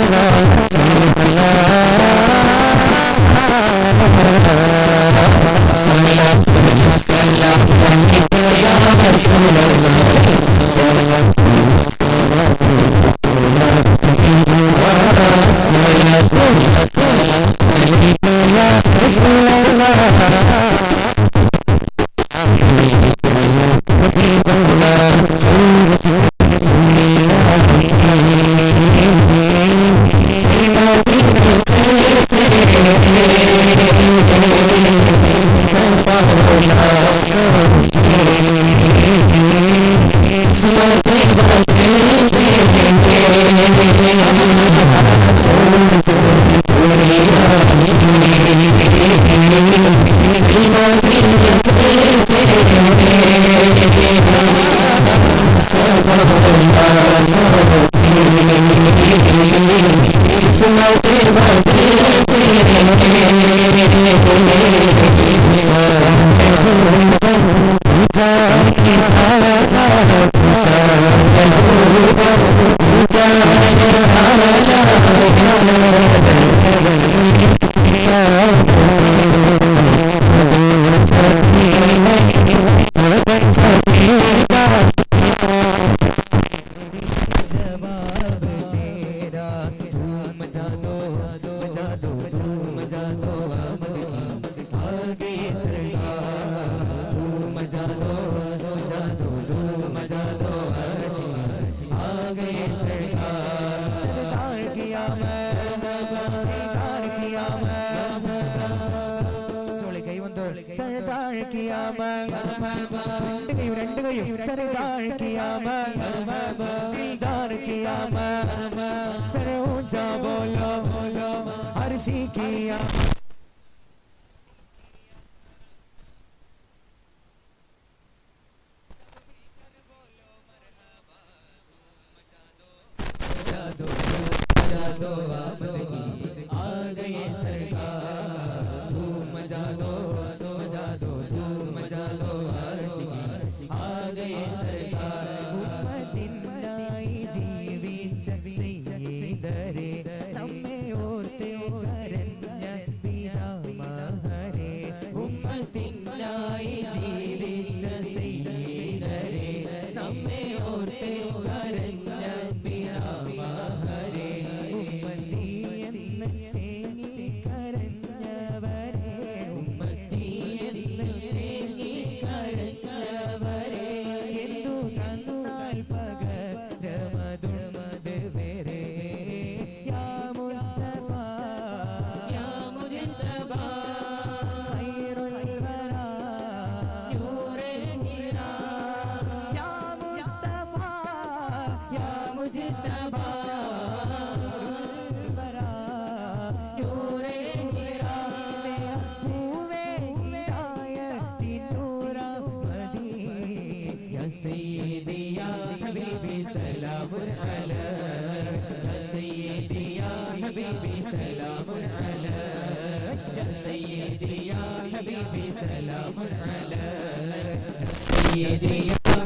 Bye.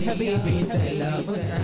حبيبي سلام عليك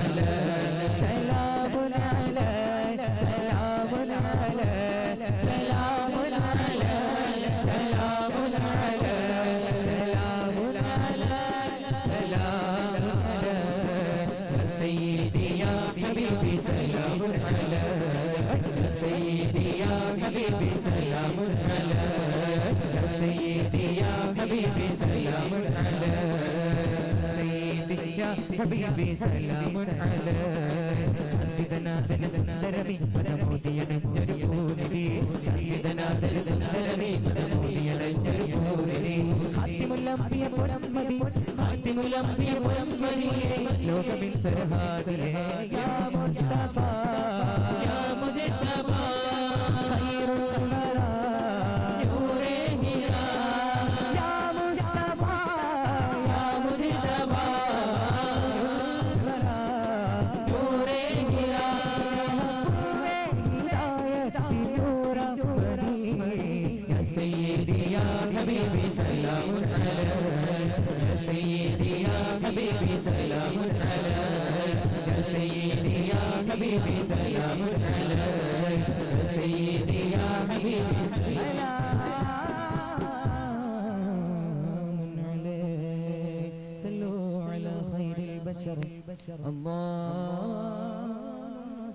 اللهم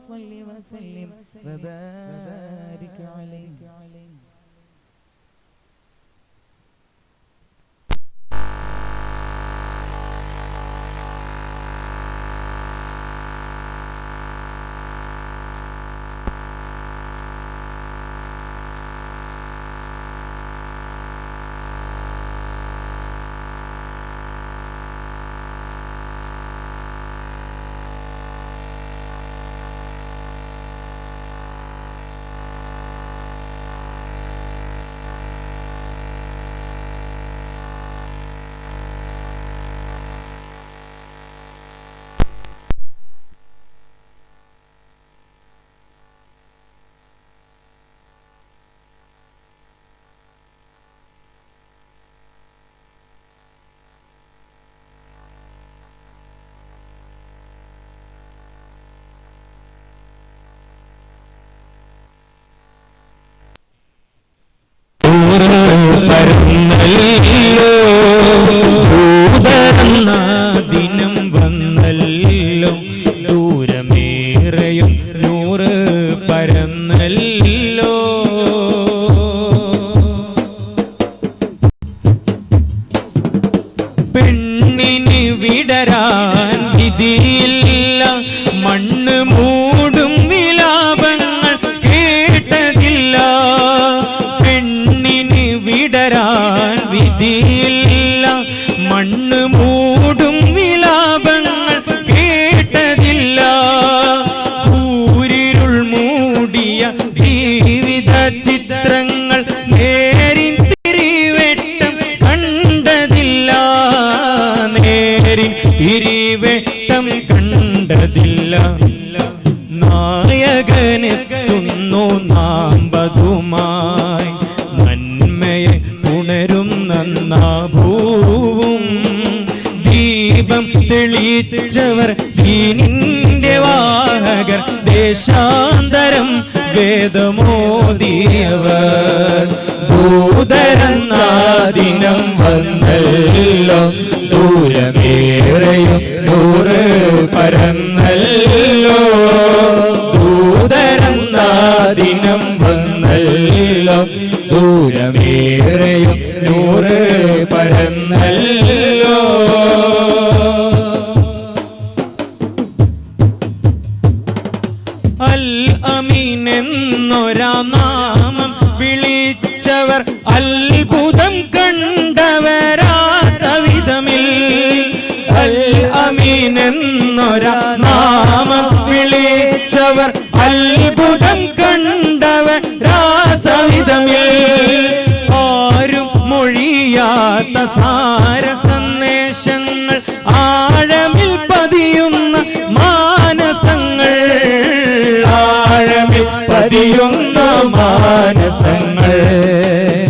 صل وسلم وبارك عليه. ദിനം വന്നല്ലോ ദൂരമേറെയും നൂറ് പരന്നല്ലോ. പെണ്ണിന് വിടരാൻ വിധിയില്ല, മണ്ണ് മൂടും വിലാപങ്ങൾ കേട്ടതില്ല. പെണ്ണിന് വിടരാൻ വിധിയില്ല, മണ്ണ് മൂടും വിലാപങ്ങൾ കേട്ടതില്ല. കൂരിരുൾ മൂടിയ ജീവിത ചിത്രങ്ങൾ നേരിൻ തിരിവെട്ടം കണ്ടതില്ല, നേരിൻ തിരിവെട്ടം കണ്ടതില്ല. നായകനെത്തുന്നു നാമ്പതുമായി, നന്മയെ ഉണരും നന്നാഭൂവും. ദീപം തെളിച്ചവർ ദീനിന്റെ വാഹകർ, ദേശാന്തരം വേദമോദിയവർ. ഭൂതരന്നാദിനം വന്നല്ലോ ദൂരമേറെയും നൂറ് പരന്നല്ലോ. ദൂതരന്നാദിനം വന്നല്ലോ ദൂരമേറെയും നൂറ് പരന്നല്ലോ. അൽ അമീൻ എന്നൊരാ നാമം വിളിച്ചവർ അത്ഭുതം കണ്ടവരാ സവിധമിൽ. അൽ അമീൻ എന്നൊരാ നാമം വിളിച്ചവർ അത്ഭുതം കണ്ടവരാ സവിധമിൽ. ആരും മൊഴിയാത്ത സാര സന്ദേശങ്ങൾ, ആഴമിൽ പതിയുന്ന മാനസങ്ങൾ, ആഴമിൽ പതിയുന്ന മാനസങ്ങൾ.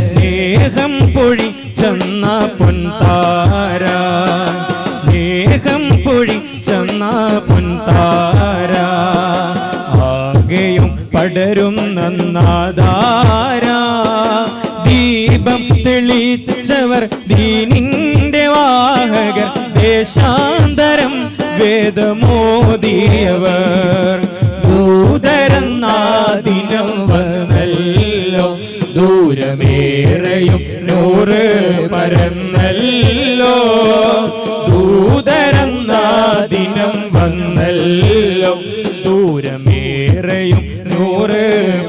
സ്നേഹം പൊഴിച്ചെന്ന പൊൻതാര, സ്നേഹം പൊഴിച്ചെന്ന പൊൻതാര. ആകെയും പടരുന്ന നാദാര. ദീപം തെളിച്ചവർ ദീനിന്റെ വാഹകർ, ദേശാന്തരം വേദമോദിയവർ. ദൂതരന്നാദിനം വന്നല്ലോ ദൂരമേറെയും നൂറ് പരന്നല്ലോ. ദൂതരന്നാദിനം വന്നല്ലോ ദൂരമേറെയും നൂറ്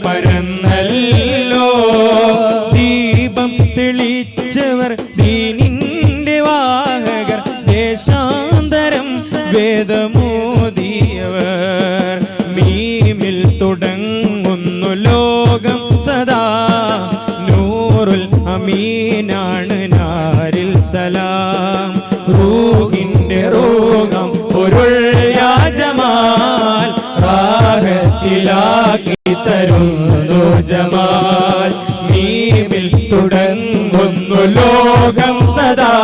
പരന്നല്ലോ. ദീപം തെളിച്ചവർ ദീനിന്റെ വാഹകർ, ദേശാന്തരം വേദമോദിയവർ. മീമിൽ തുടങ്ങുന്നു ലോകം സദാ, നൂറുൽ അമീനാണ് നാരിൽ സലാം. റൂഹിന്റെ റോഗം പൊരുൾ യാജമാൽ, റാഹത്തിലാക്കി തരുന്നു ജമാൽ. മീമിൽ തുടങ്ങുന്നു ലോകം സദാ,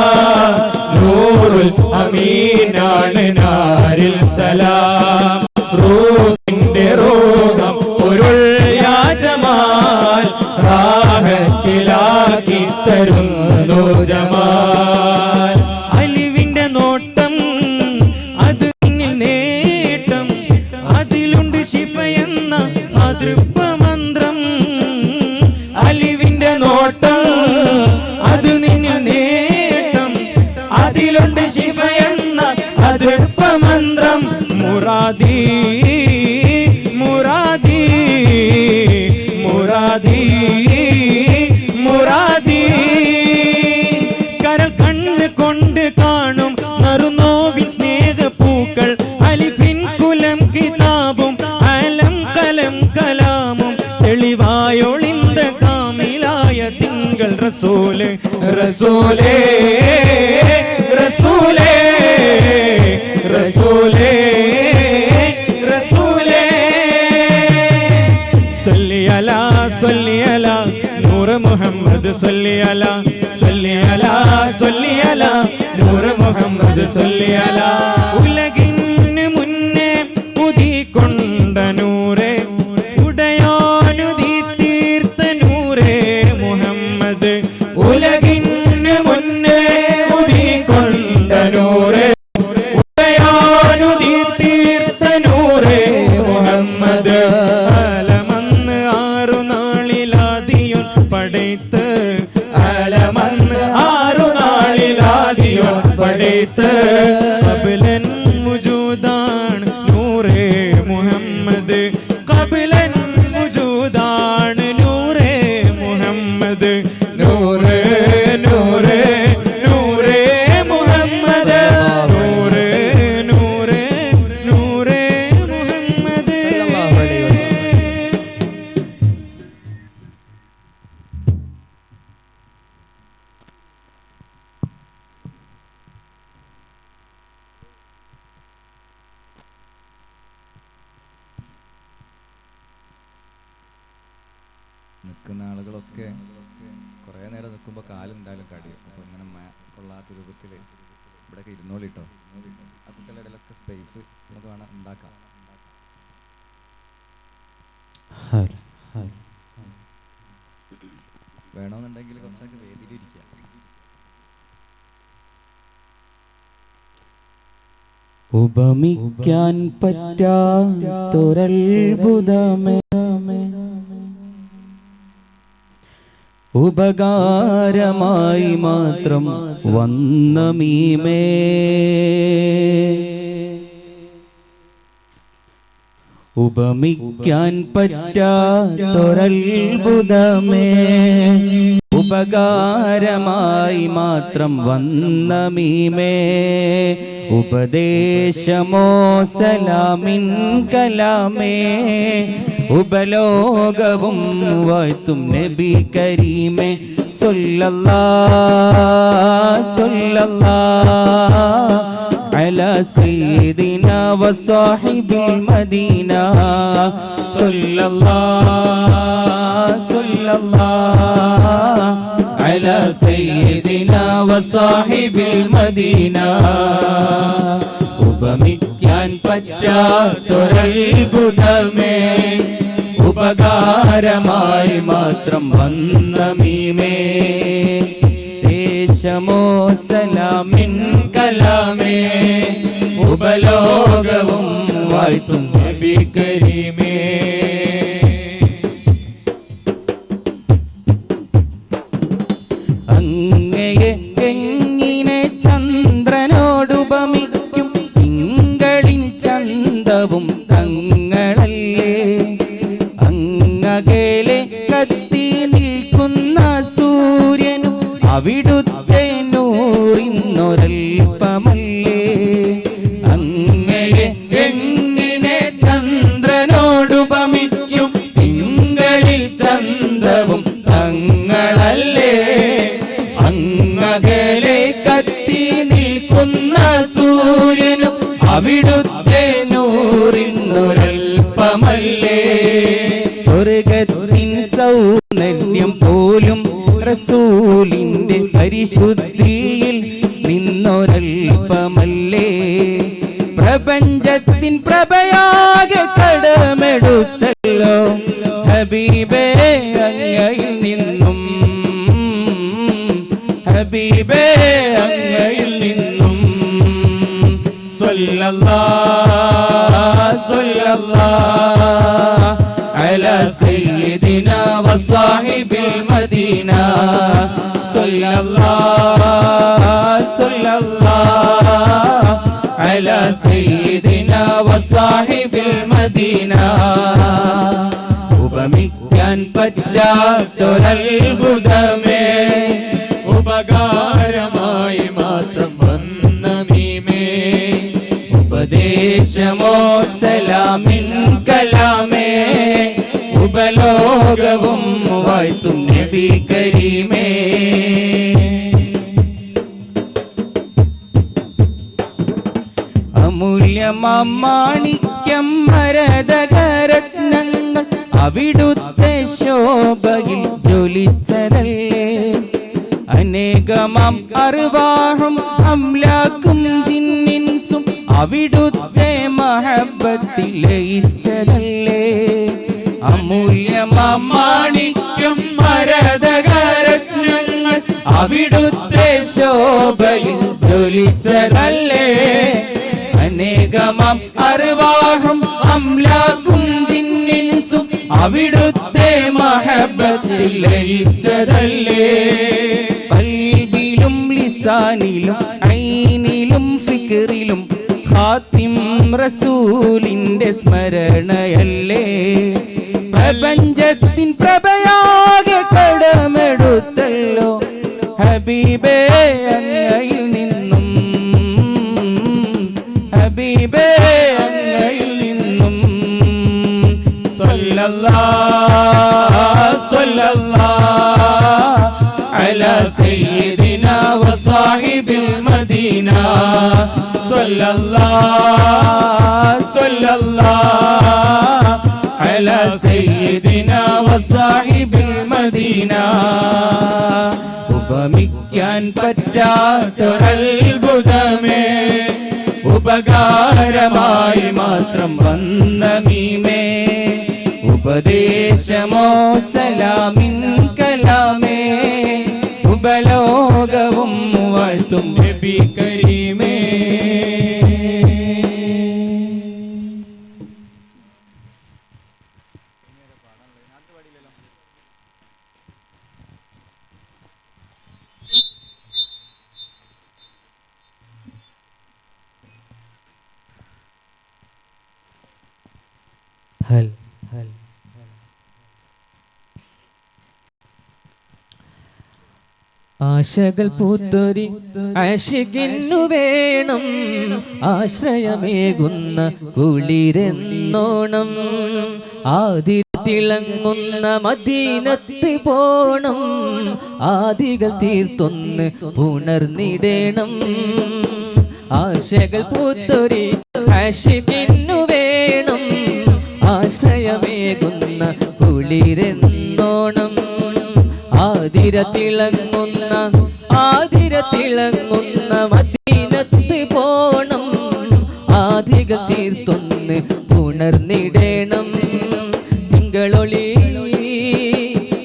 നൂറുൽ അമീനാണ് നാരിൽ സലാം. റൂഹിന്റെ റോഗം പൊരുൾ യാജമാൽ, റാഹത്തിലാക്കി തരുന്നു ജമാൽ. അലിവിന്റെ നോട്ടം അത് തെളിവായൊളിந்த കാമിലായ തിങ്കൾ റസൂല് റസൂലേ റസൂലേ റസൂലേ റസൂലേ സല്ലി അലാ നൂറ് മുഹമ്മദ് സല്ലി അലാ നൂറ് മുഹമ്മദ് സല്ലി അലാ ഉലകിന് മുന്നേ ഉദിക്കൊണ്ട നൂറേ ഉടയാനുദി തീർത്ത നൂറേ മുഹമ്മദ് ഉലകിന് മുന്നേ ഉദിക്കൊണ്ട നൂറേ ഉടയാനുദി തീർത്ത നൂറേ മുഹമ്മദ് അലമന്ന് 6 നാളിലാദിയോൻ പടൈത്ത് അലമന്ന് 6 നാളിലാദിയോൻ പടൈത്ത് ഖബലൻ മുജൂദാണ് നൂറേ മുഹമ്മദ് ഖബലൻ മുജൂദാണ് നൂറേ മുഹമ്മദ് നൂറേ നൂറേ നൂറേ മുഹമ്മദ് നൂറേ നൂറേ നൂറേ മുഹമ്മദ് നിൽക്കുന്ന ആളുകളൊക്കെ കുറേ നേരം നിൽക്കുമ്പോൾ കാലുണ്ടായാലും കടിയും. അപ്പോൾ ഇങ്ങനെ കൊള്ളാത്ത രൂപത്തിൽ ഇവിടെയൊക്കെ ഇരുന്നോളിട്ടോ. ആ കുട്ടികളുടെ ഇടയിലൊക്കെ സ്പേസ് നമുക്ക് വേണം ഉണ്ടാക്കാം. വേണമെന്നുണ്ടെങ്കിൽ കുറച്ചൊക്കെ വേദിയിലിരിക്കാം. ഉപമിക്കാൻ പറ്റാത്തൊരത്ഭുതമേ ഉപകാരമായി മാത്രം വന്ന മീമേ ഉപമിക്കാൻ പറ്റാത്തൊരത്ഭുതമേ ഉപകാരമായി മാത്രം വന്ന മീമേ ഉപദേശമോ സലാമിൻ കലാമേ ഉപലോകവും വാഴ്ത്തും നബി കരീമേ സല്ലല്ലാഹ് സല്ലല്ലാഹ് അലാ സയ്യിദിനാ വസാഹിബിൽ മദീന സല്ലല്ലാഹ് സല്ലല്ലാഹ് അലാ സയ്യിദിനാ വസാഹിബിൽ മദീന ഉപമിക്കാൻ പറ്റാത്തൊരത്ഭുതമേ ഉപകാരമായി മാത്രം വന്ന മീമേ ദേശമോ സലാമിൻ കലാമേ ഉപലോകവും വാഴ്ത്തും നബി കരീമേ അങ്ങയെ എങ്ങിനെ ചന്ദ്രനോടുപമിക്കും തിങ്കളിൻ ചന്തവും തങ്ങളല്ലേ അങ്ങകലെ കത്തി നിൽക്കുന്ന സൂര്യനും അവിടുത്തെ നൂറിന്നൊരൽപ്പമല്ലേ അങ്ങയെ എങ്ങിനെ ചന്ദ്രനോടുപമിക്കും തിങ്കളിൽ ചന്തവും തങ്ങളല്ലേ അങ്ങകലെ കത്തി നിൽക്കുന്ന സൂര്യനും അവിടുത്തെ നൂറിന്നൊരൽപ്പമല്ലേ സ്വർഗത്തിൻ സൗന്ദര്യം പോലും റസൂലിന്റെ പരിശുദ്ധിയിൽ നിന്നൊരൽപ്പമല്ലേ പ്രപഞ്ചത്തിൻ പ്രഭയാകെ കടമെടുത്തല്ലോ ഹബീബേ അങ്ങയിൽ നിന്നും ഹബീബേ അങ്ങയിൽ നിന്നും സല്ലല്ലാഹ് സല്ലല്ലാഹ് അലാ സയ്യിദിനാ വസാഹിബിൽ മദീന സല്ലല്ലാഹ് സല്ലല്ലാഹ് അലാ സയ്യിദിനാ വസാഹിബിൽ മദീന ഉപമിക്കാൻ പറ്റാത്തൊരത്ഭുതമേ ഉപകാരമായി മാത്രം വന്ന മീമേ ഉപദേശമോ സലാമിൻ കലാമേ ഉപ ഉപലോകവും വാഴ്ത്തും നബി കരീമേ. അമൂല്യമാണിക്യം മരതകരത്നങ്ങൾ അവിടുത്തെ ശോഭയിൽ ജ്വലിച്ചതല്ലേ. അനേകമാം അർവാഹും അംലാക്കും ജിന്നിൻസും അവിടുത്തെ മഹബത്തിൽ ലയിച്ചതല്ലേ. അമൂല്യമാണിക്യം മരതകരത്നങ്ങൾ അവിടുത്തെ ശോഭയിൽ ജ്വലിച്ചതല്ലേ. അനേകമാം അർവാഹും അംലാക്കും ജിന്നിൻസും അവിടുത്തെ മഹബത്തിൽ ലയിച്ചതല്ലേ. ഖൽബിലും ലിസാനിലും ഐനിലും ഫിക്റിലും ഖാത്തിം റസൂലിന്റെ സ്മരണയല്ലേ. പ്രപഞ്ചത്തിൻ പ്രഭയാകെ കടമെടുത്തല്ലോ ഹബീബേ അങ്ങയിൽ നിന്നും, ഹബീബേ അങ്ങയിൽ നിന്നും. സല്ലല്ലാഹു സല്ലല്ലാഹു അലാ സയ്യിദിനാ വസാഹിബിൽ മദീന. സല്ലല്ലാഹു സല്ലല്ലാഹു അലാ സയ്യിദിനാ വസാഹിബിൽ മദീന. ഉപമിക്കാൻ പറ്റാത്തൊരത്ഭുതമേ, ഉപകാരമായി മാത്രം വന്ന മീമേ. ഉപദേശമോ സലാമിൻ കലാമേ, ഉപലോകവും വാഴ്ത്തും നബി കരീമേ. ഹൽ ആശകൾ പൂത്തൊരി ആശികിന്നു വേണം, ആശ്രയമേകുന്ന കുളിരെന്നോണം. ആദി തിളങ്ങുന്ന മദീനത്ത് പോണം, ആദികൾ തീർത്തൊന്ന് പുണർന്നിടണം. ആശകൾ പൂത്തൊരി ആശികിന്നു വേണം, ആശ്രയമേകുന്ന കുളിരെന്നോണം. ആതിര തിളങ്ങുന്ന മദീനത്ത് പോണം, ആദികൾ തീർത്തൊന്ന് പുണർന്നിടണം. തിങ്കളൊളി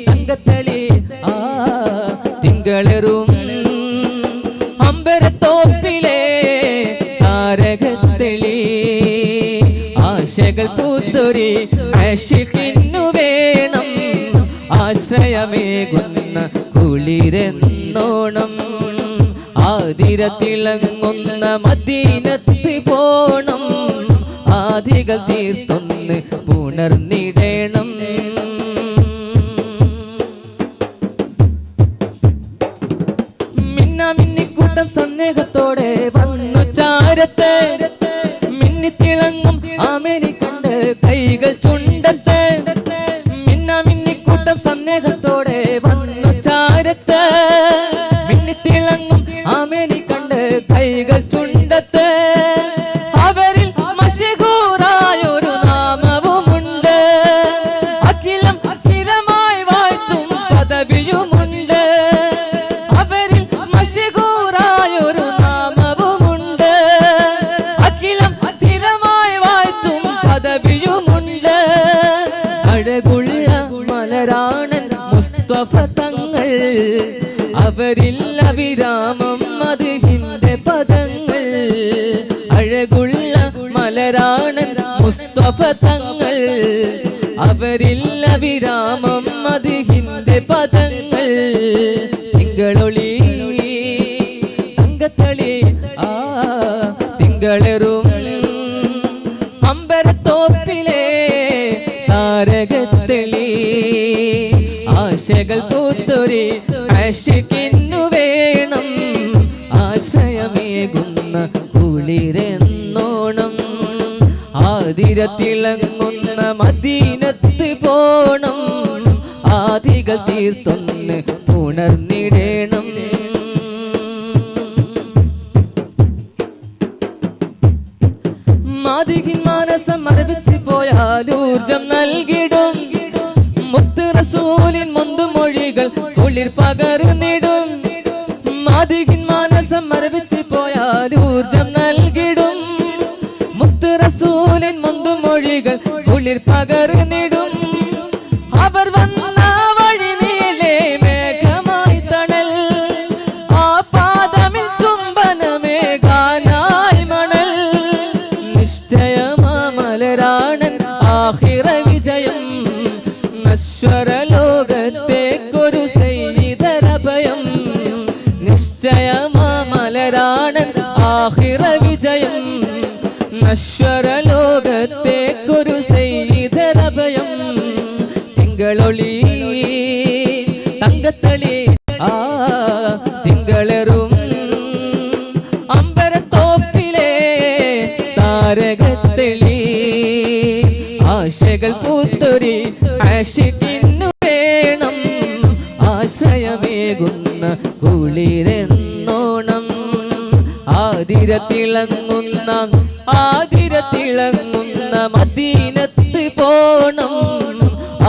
തങ്കത്തളി തിങ്കളെറും അമ്പരത്തോപ്പിലെ താരകത്തെളി. ആശകൾ പൂത്തൊരി ആശിഖിന്നു വേണം, ആശ്രയമേകുന്ന കുളിരെന്നോണം. ആതിര തിളങ്ങുന്ന മദീനത്ത് പോണം, ആദികൾ തീർത്തൊന്ന് പുണർന്നിടണം. മിന്നിക്കൂട്ടം സന്ദേഹത്തോടെ വന്നു ചാരത്ത്, മിന്നിത്തിളങ്ങും ആമേനി കണ്ട് കൈകൾ ചുണ്ടത്ത്. മിന്നിക്കൂട്ടം സന്ദേഹത്തോടെ വന്നു ചാരത്ത്, മിന്നിത്തിളങ്ങും ആമേനി കണ്ട് കൈകൾ ചുണ്ടത്ത്. അവരിൽ മശഹൂറായൊരു നാമവുമുണ്ട്, അഖിലം സ്ഥിരമായി വാഴ്ത്തും പദവിയുമുണ്ട്. അവരിൽ മശഹൂറായൊരു നാമവുമുണ്ട്, അഖിലം സ്ഥിരമായി വാഴ്ത്തും പദവിയുമുണ്ട്. അഴകുള്ള മലരാണൻ മുസ്തഫ തങ്ങൾ, അവരിൽ അവിരാമം മദ്ഹിന്റെ പദങ്ങൾ. അഴകുള്ള മലരാണൻ മുസ്തഫ തങ്ങൾ, അവരിൽ അവിരാമം മദ്ഹിന്റെ പദങ്ങൾ. തിങ്കളൊളി തങ്കത്തളി തിങ്കളെറും അമ്പരത്തോപ്പിലെ താരകത്തെളി. ആശകൾ പൂത്തൊരി ആശിഖിന്നു വേണം, ആശ്രയമേകുന്ന കുളിരെന്നോണം. ആതിര തിളങ്ങുന്ന മദീനത്ത് പോണം, ആദികൾ തീർത്തൊന്ന് പുണർന്നിടേണം. മാതികിൻ മാനസം മരവിച്ച് പോയാൽ ഊർജം നൽകിടും. മുത്ത് റസൂലിൻ മൊഴികൾ കുളിർ പകർന്നിടും. മാതികിൻ മാനസം മരവിച്ച് പോയാൽ ഊർജം നൽകിടും. മുത്ത് റസൂലിൻ മൊഴികൾ കുളിർ പകർന്നിടും. അവർ വന്ന വഴി നീലേ മേഘമായി തണൽ, ആ പാദമിൽ ചുംബനമേകാനായി മണൽ. നിശ്ചയമാമലരാണൻ ആഖിറ വിജയം, നശ്വര ലോകത്തേക്കൊരു സയ്യിദരഭയം. നിശ്ചയമാമലരാണൻ ആഖിറ വിജയം, നശ്വര ലോകത്തേക്കൊരു സയ്യിദരഭയം. തിങ്കളൊളി തങ്കത്തളി ആ തിങ്കളറും അമ്പരത്തോപ്പിലെ താരകത്തെളി. ആശകൾ പൂത്തൊരി ആശിക്കിന്നു വേണം, ആശ്രയമേകുന്ന കുളിരെന്നോണം. ആതിരത്തിളങ്ങുന്ന മദീനത്ത് പോണം,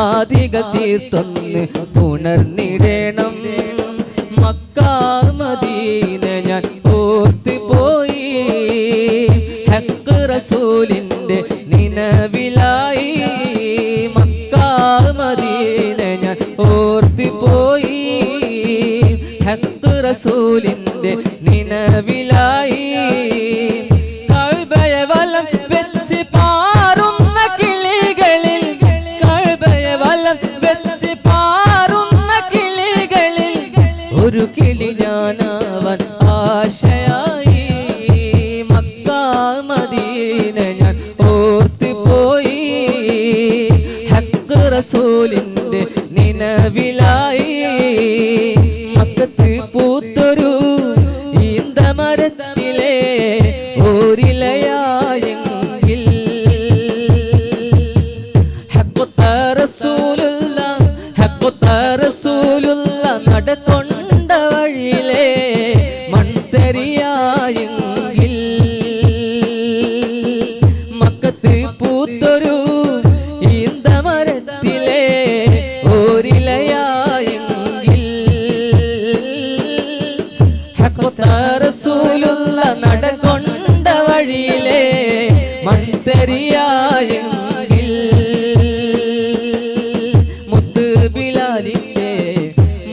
ആദികൾ തീർത്തൊന്ന് പുണർന്നിടേണം. മക്ക മദീന ഞാൻ ഓർത്ത് പോയി, ഹക്ക് റസൂലിന്റെ നിലവിലായി. മക്ക മദീന ഞാൻ ഓർത്ത് പോയി, ഹക്ക് റസൂലിന്റെ നിലവിലായി. കഅബയെ വലം വെച്ച് പാറുന്ന കിളികളിൽ, കഅബയെ വലം വെച്ച് പാറുന്ന കിളികളിൽ ഒരു കിളി ഞാനാവാൻ ആശയായി. മക്ക മദീന ഞാൻ ഓർത്ത് പോയി, ഹക്ക് റസൂലിന്റെ നിലവിലായി. മക്കത്ത് പൂത്തൊരു ഈന്തമരത്തിലെ ഓരിലയായെങ്കിൽ, ഹഖ്ഖുത്ത റസൂലുള്ള നടക്കൊണ്ട വഴിയിലെ മൺതരിയായെങ്കിൽ. മക്കത്ത് പൂത്തൊരു ഈന്തമരത്തിലെ ഓരിലയായെങ്കിൽ, ഹഖ്ഖുത്ത റസൂലുള്ള നടക്കൊണ്ട വഴിയിലെ മൺതരിയായെങ്കിൽ.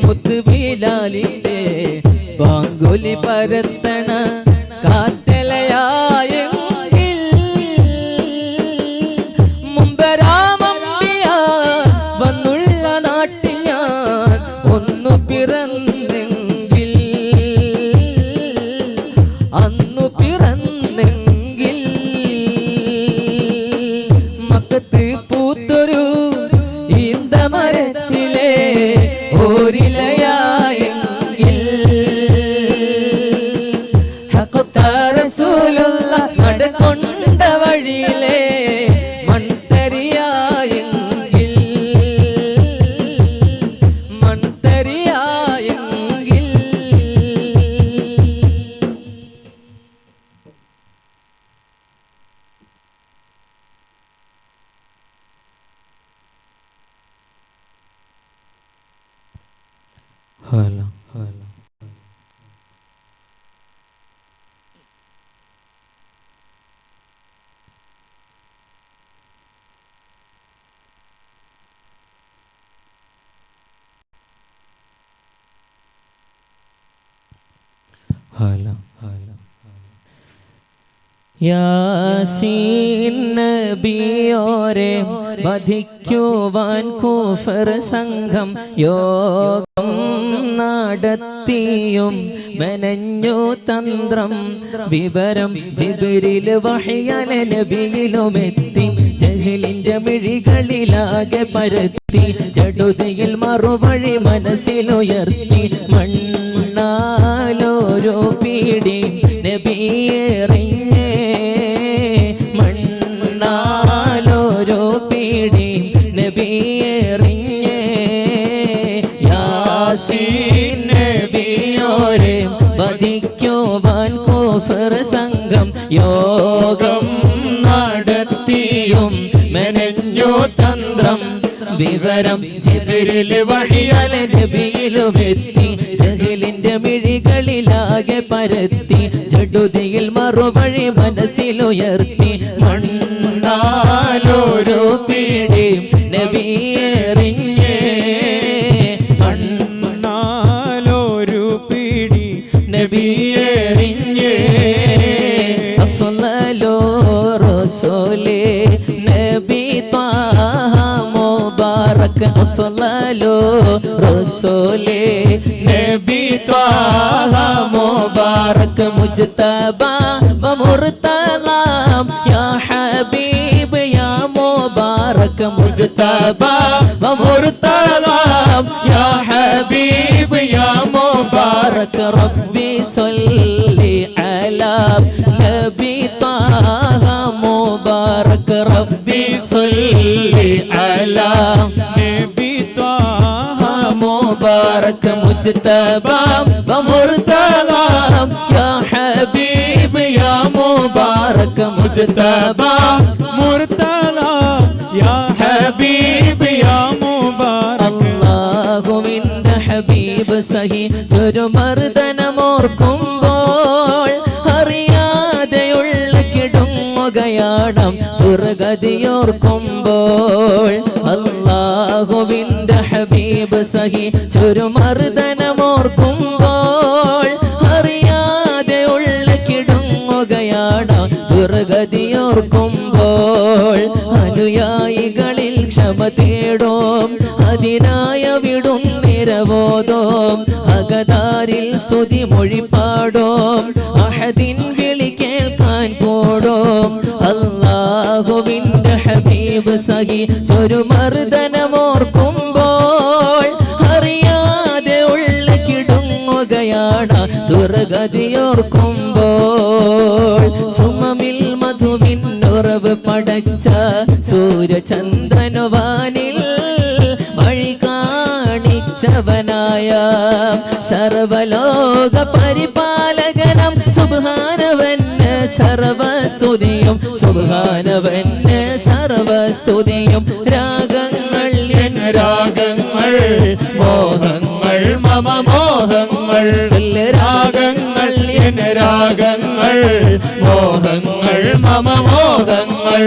മുത്ത് ബിലാലിന്റെ ബാങ്കുലി പരത്തണ കാറ്റലയായെങ്കിൽ, മുമ്പരാമമ്പിയ വന്നുള്ള നാട്ടിൽ ഞാൻ ഒന്നു പിറന്നെങ്കിൽ, അന്നു പിറന്നെങ്കിൽ. മക്കത്ത് പൂത്തൊരു ഈന്തമരത്തിലെ ഓരിലയായെങ്കിൽ, ഹഖ്ഖുത്ത റസൂലുള്ള നടക്കൊണ്ട വഴിയിലെ മൺതരിയായെങ്കിൽ, മൺതരിയായെങ്കിൽ. ഹലോ ഹലോ ഹലോ ഹലോ യാസീൻ നബിയോരെ വധിക്കുവാൻ കുഫർ സംഘം യോഗം നടത്തിയും മെനഞ്ഞു തന്ത്രം. വിവരം ജിബ്രീൽ വഹ്യന നബിയിലുമെത്തി, ജഹലിന്റെ മിഴികളിലാകെ പരത്തി. ചടുതിയിൽ മറുവഴി മനസ്സിലുയർത്തി, മണ്ണാലോരോ പീടി നബിയെറിഞ്ഞേ. മണ്ണാലോരോ പീടി നബിയെറിഞ്ഞേ. യാസീൻ നബിയോരെ വധിക്കുവാൻ കുഫർ സംഘം യോഗം നടത്തിയും മെനഞ്ഞു തന്ത്രം വിവരം ജിബ്രീൽ വഹിയാൽ നബിയിലുമെത്തി ജഹലിന്റെ മിഴികളിലാകെ പരത്തി ചടുതിയിൽ മറുവഴി മനസ്സിലുയർത്തി മണ്ണാലൊരു പിടി നബിയെറിഞ്ഞേ മണ്ണാലൊരു പിടി നബിയെറിഞ്ഞേ അഫ്ളലു റസൂലേ നബി ത്വാഹ മുബാറക് അഫ്ളലു റസൂലേ നബി ത്വാഹ മുബാറക് മുജ്തബാ വ മുർതലാ യാ ഹബീബ് യാ മുബാറക് മുജ്തബാ വ മുർതലാ യാ ഹബീബ് യാ മുബാറക് റബ്ബി സ്വല്ലി അലാ നബി ത്വാഹ മുബാറക് റബ്ബി സ്വല്ലി അലാ നബി ത്വാഹ मुबारक मुज्तबा व मुर्तला या हबीब या मुबारक मुज्तबा മുർതലാ യാ ഹബീബ് യാ മുബാറക് അല്ലാഹുവിന്റെ ഹബീബ് സഹി ചുരുമർദ്ദനമോർക്കുമ്പോൾ അറിയാതെയുള്ള കിടുങ്ങുകയാണ് ദുർഗതിയോർക്കുമ്പോൾ അല്ലാഹുവിന്റെ ഹബീബ് സഹി ചുരുമർദ്ദനമോർക്കുമ്പോൾ അറിയാതെയുള്ള കിടുങ്ങുകയാണ് ദുർഗതിയോർക്കുമ്പോൾ അനുയായികളിൽ ക്ഷമ തേടോം അതിനായ വിടും നിരവോദോം അകതാരിൽ സ്തുതി മൊഴി പാടോം അഹദിൻ വിളി കേൾക്കാൻ പോടോം അല്ലാഹുവിന്റെ ഹബീബ് സഹി ചുരുമർദ്ദനമോർക്കുമ്പോൾ അറിയാതെ ഉള്ള കിടുങ്ങുകയാണ് ദുർഗതിയോർക്കുമ്പോൾ സുമമിൽ മധുവിൻ ഉറവ് പടച്ച സൂര്യചന്ദ്രനുവാനിൽ വഴി കാണിച്ചവനായ സർവലോക പരിപാലകനം സുബ്ഹാനവന് സർവസ്തുതിയും സുബ്ഹാനവന് സർവസ്തുതിയും രാഗങ്ങൾ എൻ രാഗങ്ങൾ മോഹങ്ങൾ മമ മോഹങ്ങൾ ചൊല്ല് രാഗങ്ങൾ എൻ രാഗങ്ങൾ മോഹങ്ങൾ മമ മോഹങ്ങൾ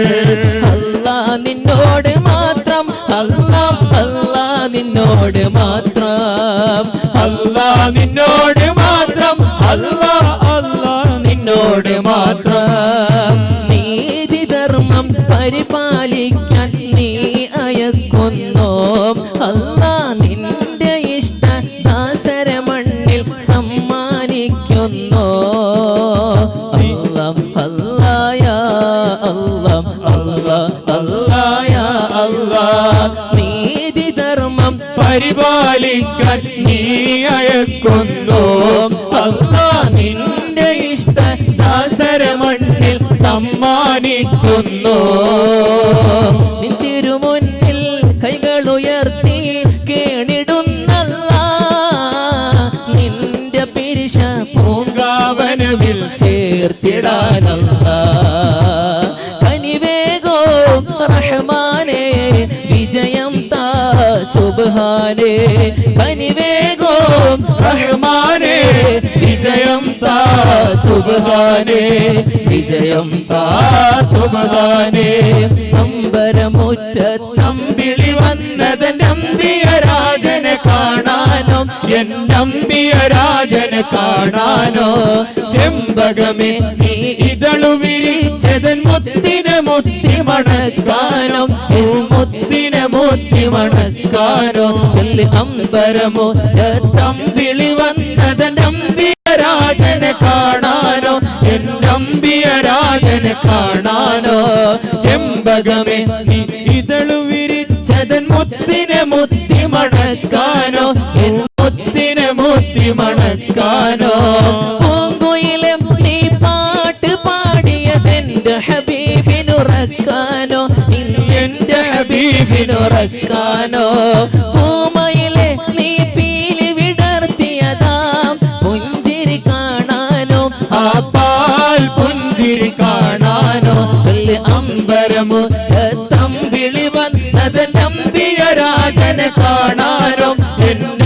അല്ലാ നിന്നോട് മാത്രം അല്ലാ അല്ലാ നിന്നോട് മാത്രം അല്ലാ നിന്നോട് മാത്രം അല്ലാ അല്ലാ നിന്നോട് മാത്രം നീതി ധർമ്മം പരിപാലിക്കാൻ നീ അയക്കുന്നു അല്ലാ നിന്റെ ഇഷ്ട ദാസര മണ്ണിൽ സമ്മാനിക്കുന്നു അല്ലാ അല്ലാ യാ അല്ലാ അല്ലാ അല്ലാ യാ അല്ലാ നീതി ധർമ്മം പരിപാലിക്കാൻ നീ അയക്കുന്നു അല്ലാ നിന്റെ ഇഷ്ട ദാസര മണ്ണിൽ സമ്മാനിക്കുന്നു നിൻ തിരുമുന്നിൽ കൈകൾ ഉയർത്തി കേണിടുന്നല്ലാ നിന്റെ പിരിശ പൂങ്കാവനവിൽ ചേർത്തിടാനല്ലാ കനിവേഗോ റഹ്മാനേ വിജയം താ സുബ്ഹാനേ കനിവേഗോ റഹ്മാനേ വിജയം താ സുബ്ഹാനേ വിജയം താ സുബ്ഹാനേ സംബരമുറ്റത്തമ്പിളി വന്നതൻ നമ്പിയ രാജനെ കാണാനോ എൻ നമ്പിയ രാജനെ കാണാനോ ചെമ്പകമേ നീ ഇതളു വിരിച്ചതൻ മുത്തിനെ മുത്തി മണക്കാനോ എൻ മുത്തിനെ മുത്തി മണക്കാനോ ചൊല്ലി അമ്പരമുറ്റത്തമ്പിളി വന്നതൻ നമ്പിയ രാജനെ കാണാനോ എൻ നമ്പിയ രാജനെ കാണാനോ ചെമ്പകമേ നീ ഇതളു വിരിച്ചതൻ മുത്തിനെ മുത്തി മണക്കാനോ എൻ മുത്തിനെ മുത്തി മണക്കാനോ പൂങ്കുയിലെ നീ പാട്ട് പാടിയതെന്റെ ഹബീബിനുറക്കാനോ എന്റെ ഹബീബിനുറക്കാനോ പൂമയിലെ നീ പീലി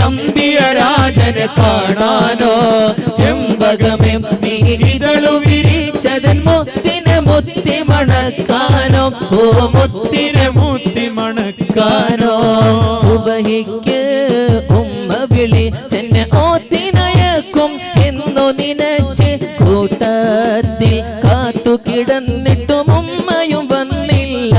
എന്നമ്പിയ രാജനെ കാണാനോ ചെമ്പകമേ നീ ഇതളു വിരിച്ചതൻ മുത്തിനെ മുത്തി മണക്കാനോ ഓ മുത്തിനെ മുത്തി മണക്കാനോ സുബഹിക്ക് ഉമ്മ വിളി ചെന്നെ ഓത്തിനയക്കും എന്നു നിനച്ച് കൂട്ടത്തിൽ കാത്തു കിടന്നിട്ടും ഉമ്മയും വന്നില്ല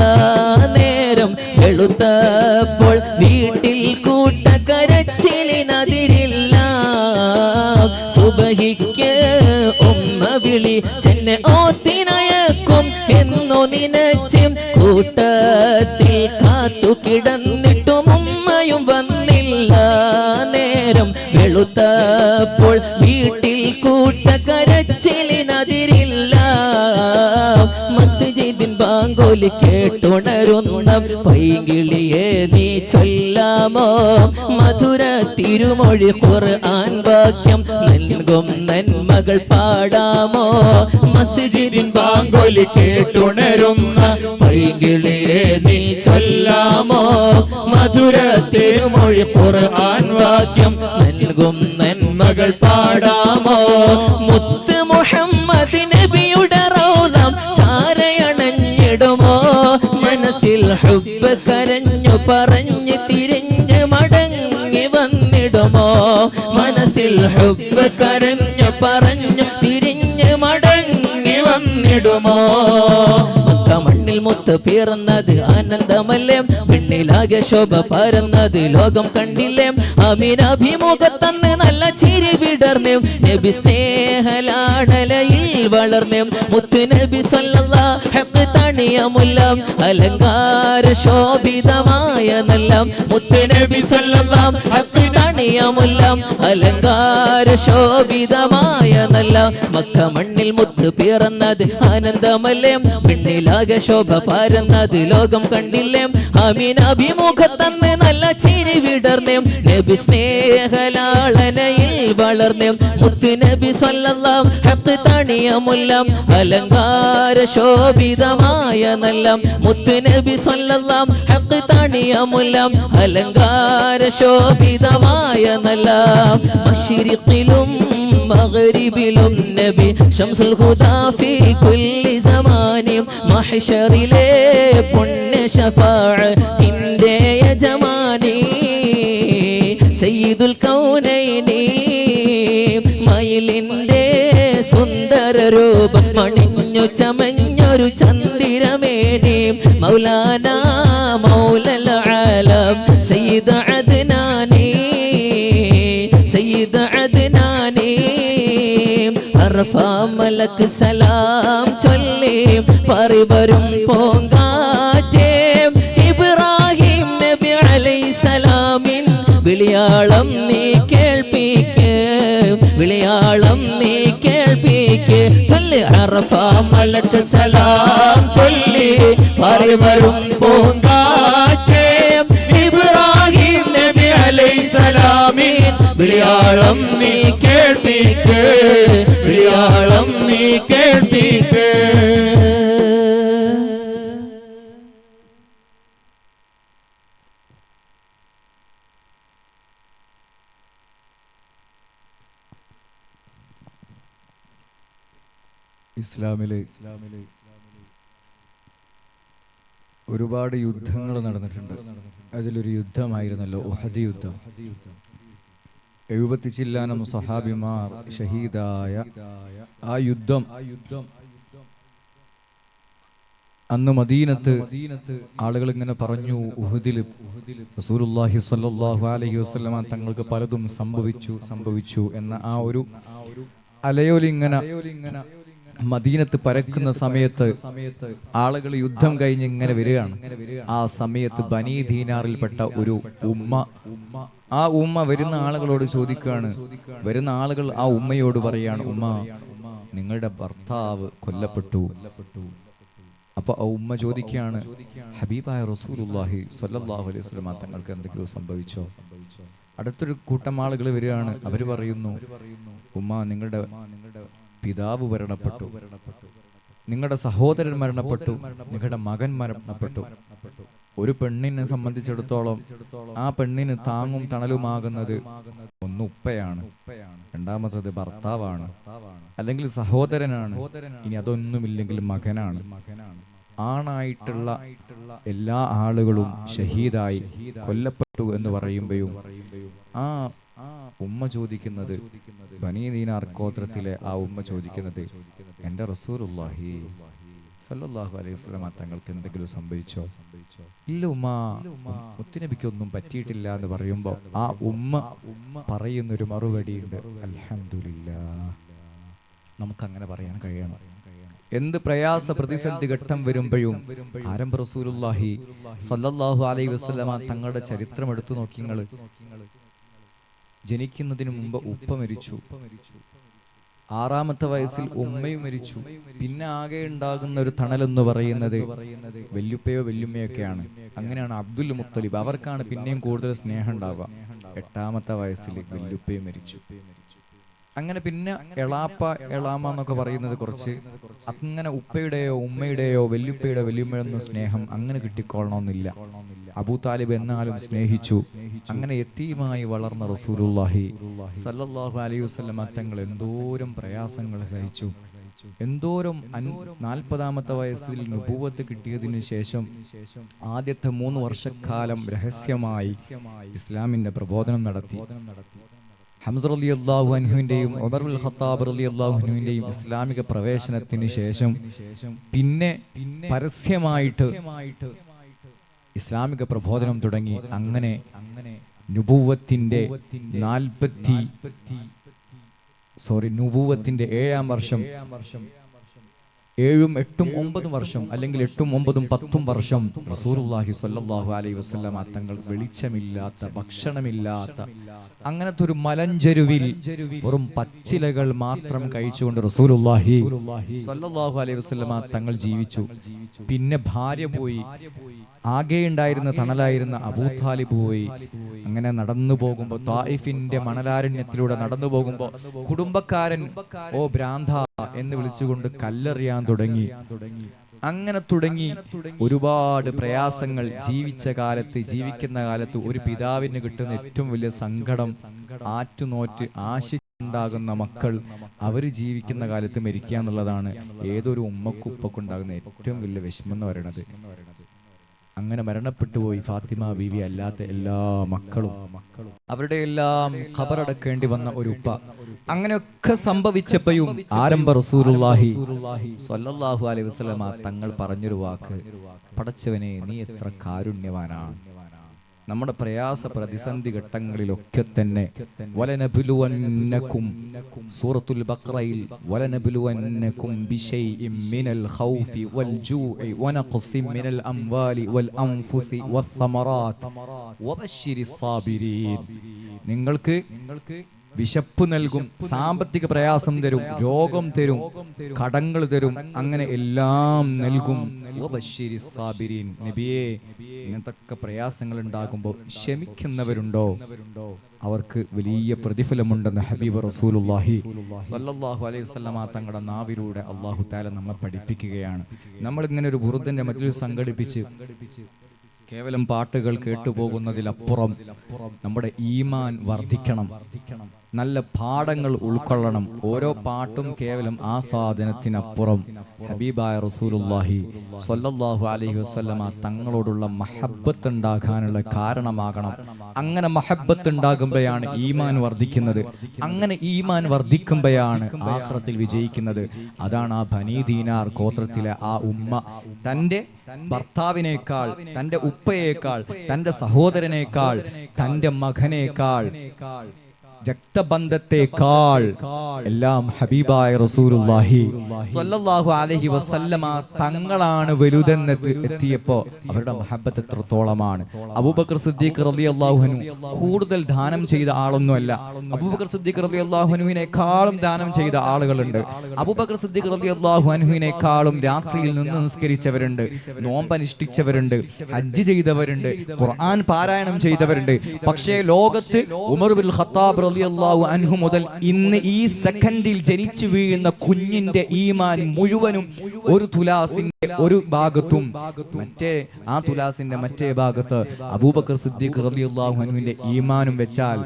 നേരം വെളുത്തപ്പോൾ വീട്ടിൽ കൂട്ടക്കരച്ചിലിനതിരില്ല സുബഹിക്ക് ഉമ്മ വിളി ചെന്നെ ഓത്തിനയക്കും എന്നു നിനച്ച് കൂട്ടത്തിൽ കാത്തു കിടന്നിട്ടും ഉമ്മയും വന്നില്ല നേരം വെളുത്തപ്പോൾ വീട്ടിൽ കൂട്ടക്കരച്ചിലിനതിരില്ല മസ്ജിദിൻ ബാങ്കോലി കേട്ടുണരുന്ന പൈങ്കിളിയെ നീ ചൊല്ലാമോ മധുര തിരുമൊഴി ഖുർആൻ വാക്യം നൽകും നന്മകൾ പാടാമോ മസ്ജിദിൻ ബാങ്കോലി കേട്ടുണരുന്ന പൈങ്കിളിയെ നീ ചൊല്ലാമോ മധുര തിരുമൊഴി ഖുർആൻ വാക്യം നൽകും നന്മകൾ പാടാമോ മുത്ത് മുഹമ്മദ് നബിയുടെ റൗളം ചാരയണഞ്ഞിടുമോ മനസ്സിൽ ഹുബ്ബ് കരഞ്ഞു പറഞ്ഞു തിരിഞ്ഞ് മടങ്ങി വന്നിടുമോ മനസ്സിൽ ഹുബ്ബ് കരഞ്ഞു പറഞ്ഞു തിരിഞ്ഞ് മടങ്ങി വന്നിടുമോ മണ്ണിൽ മുത്ത് പിറന്നത് ആനന്ദമല്ലേ പെണ്ണിലാകെ ശോഭ പരന്നത് ലോകം കണ്ടില്ലേ അമീനാഭിമുഖത്തന്ന് നല്ല ചിരി വിടർന്നേ നബി സ്നേഹലാണലയിൽ വളർന്നേ മുത്ത് നബി സല്ലല്ലാഹു തണിയമുല്ലാം അലങ്കാര ശോഭിതമായ നല്ല മുത്ത് നബി സല്ലല്ലാഹു തണിയമുല്ലാം അലങ്കാര ശോഭിതമായ നല്ല മക്ക മണ്ണിൽ മുത്ത് പിറന്നത് ആനന്ദമല്ലേ പെണ്ണിലാകെ ശോഭ പരന്നത് ലോകം കണ്ടില്ലേ അമീനാഭിമുഖത്തന്ന് നല്ല ചിരി വിടർന്നേ നബി സ്നേഹലാളനയിൽ വളർന്നേ മുത്ത് നബി സല്ലല്ലാഹു തണിയമുല്ലാം അലങ്കാര ശോഭിതമായ നല്ല മുത്ത് നബി സല്ലല്ലാഹു തണിയമുല്ലാം അലങ്കാര ശോഭിതമായ നല്ല മശ്രിഖിലും മഗ്രിബിലും നബി ശംസുൽ ഹുദാ ഫീ കുല്ലി സമാനിം മഹ്ശറിലെ പുണ്യ ശഫാഅത്തിന്റെ യജമാനി സയ്യിദുൽ കൗനൈനി മയിലിന്റെ സുന്ദര രൂപം മണിഞ്ഞു ചമഞ്ഞൊരു ചന്ദിരമേനി മൗലാന മൗലൽ ആലം സയ്യിദ് അദ്നാനി സയ്യിദ് അദ്നാനി അർഫാ മലക്ക് സലാം ചൊല്ലി പരിവരും പൂങ്കാറ്റേ ഇബ്രാഹിം നബി അലൈഹിസ്സലാമിൻ വിളിയാളം നീ കേൾപ്പിക്ക് വിളിയാളം നീ കേൾപ്പിക്ക് ചൊല്ലി അർഫാ മലക്ക് സലാം ചൊല്ലി പരിവരും പൂങ്കാറ്റേ ഇബ്രാഹിം നബി അലൈഹിസ്സലാമിൻ വിളിയാളം നീ കേൾപ്പിക്ക് വിളിയാളം നീ കേൾപ്പിക്ക് ഇസ്ലാമിലെ ഒരുപാട് യുദ്ധങ്ങൾ നടന്നിട്ടുണ്ട്. അതിലൊരു യുദ്ധമായിരുന്നല്ലോ ഉഹദ് യുദ്ധം. 70 ചില്ലാനം സഹാബിമാർ ഷഹീദായ ആ യുദ്ധം അന്ന് മദീനത്ത് ആളുകൾ ഇങ്ങനെ പറഞ്ഞു, ഉഹദിൽ റസൂലുള്ളാഹി സ്വല്ലല്ലാഹു അലൈഹി വസല്ലമ തങ്ങൾക്ക് പലതും സംഭവിച്ചു എന്ന ആ ഒരു അലയൊലി ഇങ്ങനെ മദീനത്ത് പരക്കുന്ന സമയത്ത് ആളുകൾ യുദ്ധം കഴിഞ്ഞ് ഇങ്ങനെ വരികയാണ്. ആ സമയത്ത് ബനീ ദീനാറിൽപ്പെട്ട ഒരു ആ ഉമ്മ വരുന്ന ആളുകളോട് ചോദിക്കുകയാണ്. വരുന്ന ആളുകൾ ആ ഉമ്മയോട് പറയാണ്, ഉമ്മ, നിങ്ങളുടെ ഭർത്താവ് കൊല്ലപ്പെട്ടു. അപ്പൊ ആ ഉമ്മ ചോദിക്കുകയാണ്, ഹബീബായ റസൂലുള്ളാഹി സ്വല്ലല്ലാഹു അലൈഹി വസല്ലമ തങ്ങൾക്ക് എന്തെങ്കിലും സംഭവിച്ചോ? അടുത്തൊരു കൂട്ടം ആളുകൾ വരികയാണ്. അവർ പറയുന്നു, ഉമ്മ, നിങ്ങളുടെ പിതാവ് മരണപ്പെട്ടു, നിങ്ങളുടെ സഹോദരൻ മരണപ്പെട്ടു, നിങ്ങളുടെ മകൻ മരണപ്പെട്ടു. ഒരു പെണ്ണിനെ സംബന്ധിച്ചിടത്തോളം ആ പെണ്ണിന് താങ്ങും തണലുമാകുന്നത് ഒന്ന് ഉപ്പയാണ്, രണ്ടാമത്തത് ഭർത്താവാണ്, അല്ലെങ്കിൽ സഹോദരനാണ്, ഇനി അതൊന്നുമില്ലെങ്കിൽ മകനാണ്. ആണായിട്ടുള്ള എല്ലാ ആളുകളും ഷഹീദായി കൊല്ലപ്പെട്ടു എന്ന് പറയുമ്പോഴും ആ ഉമ്മ ചോദിക്കുന്നത്, ബനീ ദീനാർ ഗോത്രത്തിലെ ആ ഉമ്മ ചോദിക്കുന്നത്, എൻ്റെ റസൂലുള്ളാഹി സല്ലല്ലാഹു അലൈഹി വസല്ലം തങ്ങൾക്ക് എന്തെങ്കിലും സംഭവിച്ചോ? ഇല്ല ഉമ്മ, മുത്തുനബിക്കൊന്നും പറ്റിയിട്ടില്ല എന്ന് പറയുമ്പോൾ ആ ഉമ്മ പറയുന്നൊരു മറുപടിയുണ്ട്, അൽഹംദുലില്ലാഹ്. നമുക്കങ്ങനെ പറയാൻ കഴിയണം. എന്ത് പ്രയാസ പ്രതിസന്ധി ഘട്ടം വരുമ്പോഴും ആരംഭ റസൂലുള്ളാഹി സല്ലല്ലാഹു അലൈഹി വസല്ലം തങ്ങളുടെ ചരിത്രം എടുത്തു നോക്കി. നിങ്ങൾ ജനിക്കുന്നതിന് മുമ്പ് ഉപ്പ മരിച്ചു, 6-ാമത്തെ വയസ്സിൽ ഉമ്മയും മരിച്ചു. പിന്നെ ആകെ ഉണ്ടാകുന്ന ഒരു തണലെന്ന് പറയുന്നത് വല്യുപ്പയോ വല്യുമ്മയൊക്കെയാണ്. അങ്ങനെയാണ് അബ്ദുൽ മുത്തലിബ്, അവർക്കാണ് പിന്നെയും കൂടുതൽ സ്നേഹം ഉണ്ടാവുക. 8-ാമത്തെ വയസ്സിൽ വല്യുപ്പയും മരിച്ചു. അങ്ങനെ പിന്നെ എളാപ്പ എളാമ എന്നൊക്കെ പറയുന്നത് കുറച്ച് അങ്ങനെ ഉപ്പയുടെയോ ഉമ്മയുടെയോ വല്യുപ്പയുടെ വല്യുമ്മയൊന്നും സ്നേഹം അങ്ങനെ കിട്ടിക്കൊള്ളണമെന്നില്ല. അബൂ താലിബ് എന്നാലും സ്നേഹിച്ചു. അങ്ങനെ യതീമായി വളർന്ന റസൂലുള്ളാഹി സല്ലല്ലാഹു അലൈഹി വസല്ലം തങ്ങൾ എന്തോരം പ്രയാസങ്ങൾ സഹിച്ചു. എന്തോരം 40-ാമത്തെ വയസ്സിൽ നുബുവത്ത് കിട്ടിയതിനു ശേഷം ആദ്യത്തെ 3 വർഷക്കാലം രഹസ്യമായി ഇസ്ലാമിന്റെ പ്രബോധനം നടത്തി. ഹംസ റളിയല്ലാഹു അൻഹുവിന്റെയും ഉമർ ഇബ്നുൽ ഖത്താബ് റളിയല്ലാഹു അൻഹുവിന്റെയും ഇസ്ലാമിക പ്രവേശനത്തിന് ശേഷം പിന്നെ പരസ്യമായിട്ട് ഇസ്ലാമിക പ്രബോധനം തുടങ്ങി. അങ്ങനെ നുബുവത്തിന്റെ 7-ാം വർഷം, 7, 8, 9 വർഷം, അല്ലെങ്കിൽ 8, 9, 10 വർഷം റസൂലുള്ളാഹി സ്വല്ലല്ലാഹു അലൈഹി വസല്ലം തങ്ങൾ വെളിച്ചമില്ലാത്ത, ഭക്ഷണമില്ലാത്ത അങ്ങനത്തെ ഒരു മലഞ്ചെരുവിൽ വെറും പച്ചിലകൾ മാത്രം കഴിച്ചുകൊണ്ട് റസൂലുള്ളാഹി സ്വല്ലല്ലാഹു അലൈഹി വസല്ലം തങ്ങൾ ജീവിച്ചു. പിന്നെ ഭാര്യ പോയി, ആകെ ഉണ്ടായിരുന്ന തണലായിരുന്ന അബൂ താലിബ് പോയി. അങ്ങനെ നടന്നു പോകുമ്പോൾ, ത്വായിഫിന്റെ മണലാരണ്യത്തിലൂടെ നടന്നു പോകുമ്പോൾ കുടുംബക്കാരൻ ഓ ഭ്രാന്ത എന്ന് വിളിച്ചുകൊണ്ട് കല്ലെറിയാൻ തുടങ്ങി. അങ്ങനെ തുടങ്ങി ഒരുപാട് പ്രയാസങ്ങൾ. ജീവിക്കുന്ന കാലത്ത് ഒരു പിതാവിന് കിട്ടുന്ന ഏറ്റവും വലിയ സങ്കടം, ആറ്റുനോറ്റ് ആശിച്ചുണ്ടാകുന്ന മക്കൾ അവര് ജീവിക്കുന്ന കാലത്ത് മരിക്കുക എന്നുള്ളതാണ് ഏതൊരു ഉമ്മക്കും ഉപ്പക്കുണ്ടാകുന്ന ഏറ്റവും വലിയ വിഷമം എന്ന് പറയുന്നത്. അങ്ങനെ മരണപ്പെട്ടുപോയി ഫാത്തിമ ബീവി അല്ലാത്ത എല്ലാ മക്കളും. അവരുടെ എല്ലാം ഖബറടക്കേണ്ടി വന്ന ഒരു ഉപ്പ. അങ്ങനെയൊക്കെ സംഭവിച്ചപ്പോഴും ആരംഭ റസൂലുള്ളാഹി സ്വല്ലല്ലാഹു അലൈഹി വസല്ലം തങ്ങൾ പറഞ്ഞൊരു വാക്ക്, പടച്ചവനെ നീ എത്ര കാരുണ്യവാനാണ്. നമ്മുടെ പ്രയാസ പ്രതിസന്ധി ഘട്ടങ്ങളിലൊക്കെ തന്നെ വലനബ്ലുവന്നകും, സൂറത്തുൽ ബഖറയിൽ വലനബ്ലുവന്നകും ബിശൈഇൻ മിനൽ ഖൗഫി വൽ ജൂഇ വനഖ്സിൻ മിനൽ അംവാലി വൽ അൻഫുസി വസ്സമറാത്ത് വബശ്ശിരിസ് സാബിരീൻ. നിങ്ങൾക്ക് വിശപ്പ് നൽകും, സാമ്പത്തിക പ്രയാസം തരും, രോഗം തരും, കടങ്ങൾ തരും, അങ്ങനെ എല്ലാം നൽകും. വബശ്ശിരിസ് സാബിരീൻ. നബിയേ, ഇങ്ങനത്തെ പ്രയാസങ്ങൾ ഉണ്ടാകുമ്പോൾ ക്ഷമിക്കുന്നവരുണ്ടോ അവർക്ക് വലിയ പ്രതിഫലമുണ്ടെന്ന് ഹബീബ് റസൂലുള്ളാഹി സ്വല്ലല്ലാഹു അലൈഹി വസല്ലം തങ്ങളുടെ നാവിലൂടെ അല്ലാഹു തആല നമ്മെ പഠിപ്പിക്കുകയാണ്. നമ്മൾ ഇങ്ങനെ ഒരു ബുറുദിന്റെ മജ്ലിസ് സംഘടിപ്പിച്ച് കേവലം പാട്ടുകൾ കേട്ടുപോകുന്നതിലപ്പുറം നമ്മുടെ ഈമാൻ വർദ്ധിക്കണം, നല്ല പാഠങ്ങൾ ഉൾക്കൊള്ളണം. ഓരോ പാട്ടും കേവലം ആസ്വാദനത്തിനപ്പുറം ഹബീബായ റസൂലുള്ളാഹി സ്വല്ലല്ലാഹു അലൈഹി വസല്ലമ തങ്ങളോടുള്ള മഹബ്ബത്ത് ഉണ്ടാകാനുള്ള കാരണമാകണം. അങ്ങനെ മഹബ്ബത്ത് ഉണ്ടാകുമ്പോഴാണ് ഈമാൻ വർദ്ധിക്കുന്നത്. അങ്ങനെ ഈമാൻ വർദ്ധിക്കുമ്പോഴാണ് ആഖിറത്തിൽ വിജയിക്കുന്നത്. അതാണ് ആ ബനീ ദീനാർ ഗോത്രത്തിലെ ആ ഉമ്മ തന്റെ ഭർത്താവിനേക്കാൾ, തന്റെ ഉപ്പയേക്കാൾ, തന്റെ സഹോദരനേക്കാൾ, തന്റെ മകനേക്കാൾ, രക്തബന്ധത്തെക്കാൾ എല്ലാം ഹബീബായ റസൂലുള്ളാഹി സ്വല്ലല്ലാഹു അലൈഹി വസല്ലമ തങ്ങളാണ് വലുതെന്ന് എത്തിയപ്പോ അവരുടെ മഹബ്ബത്ത് എത്രത്തോളമാണ്. അബൂബക്കർ സിദ്ദീഖ് റളിയല്ലാഹു അൻഹു കൂടുതൽ ദാനം ചെയ്ത ആളൊന്നുമല്ല. അബൂബക്കർ സിദ്ദീഖ് റളിയല്ലാഹു അൻഹുവിനേക്കാളും ദാനം ചെയ്ത ആളുകളുണ്ട്. അബൂബക്കർ സിദ്ദീഖ് റളിയല്ലാഹു അൻഹുവിനേക്കാളും രാത്രിയിൽ നിന്ന് നിസ്കരിച്ചവരുണ്ട്, നോമ്പനുഷ്ഠിച്ചവരുണ്ട്, ഹജ്ജ് ചെയ്തവരുണ്ട്, ഖുർആൻ പാരായണം ചെയ്തവരുണ്ട്. പക്ഷേ ലോകത്ത് ഉമർ ഇബ്നുൽ ഖത്താബ് റളിയല്ലാഹു അൻഹു മുതൽ ഇന്ന് ഈ സെക്കൻഡിൽ ജനിച്ചു വീഴുന്ന കുഞ്ഞിന്റെ ഈമാൻ മുഴുവനും ഒരു തുലാസിന്റെ ഒരു ഭാഗത്തും ആ തുലാസിന്റെ മറ്റേ ഭാഗത്ത് അബൂബക്കർ സിദ്ദീഖ് റളിയല്ലാഹു അൻഹുവിന്റെ ഈമാനും വെച്ചാൽ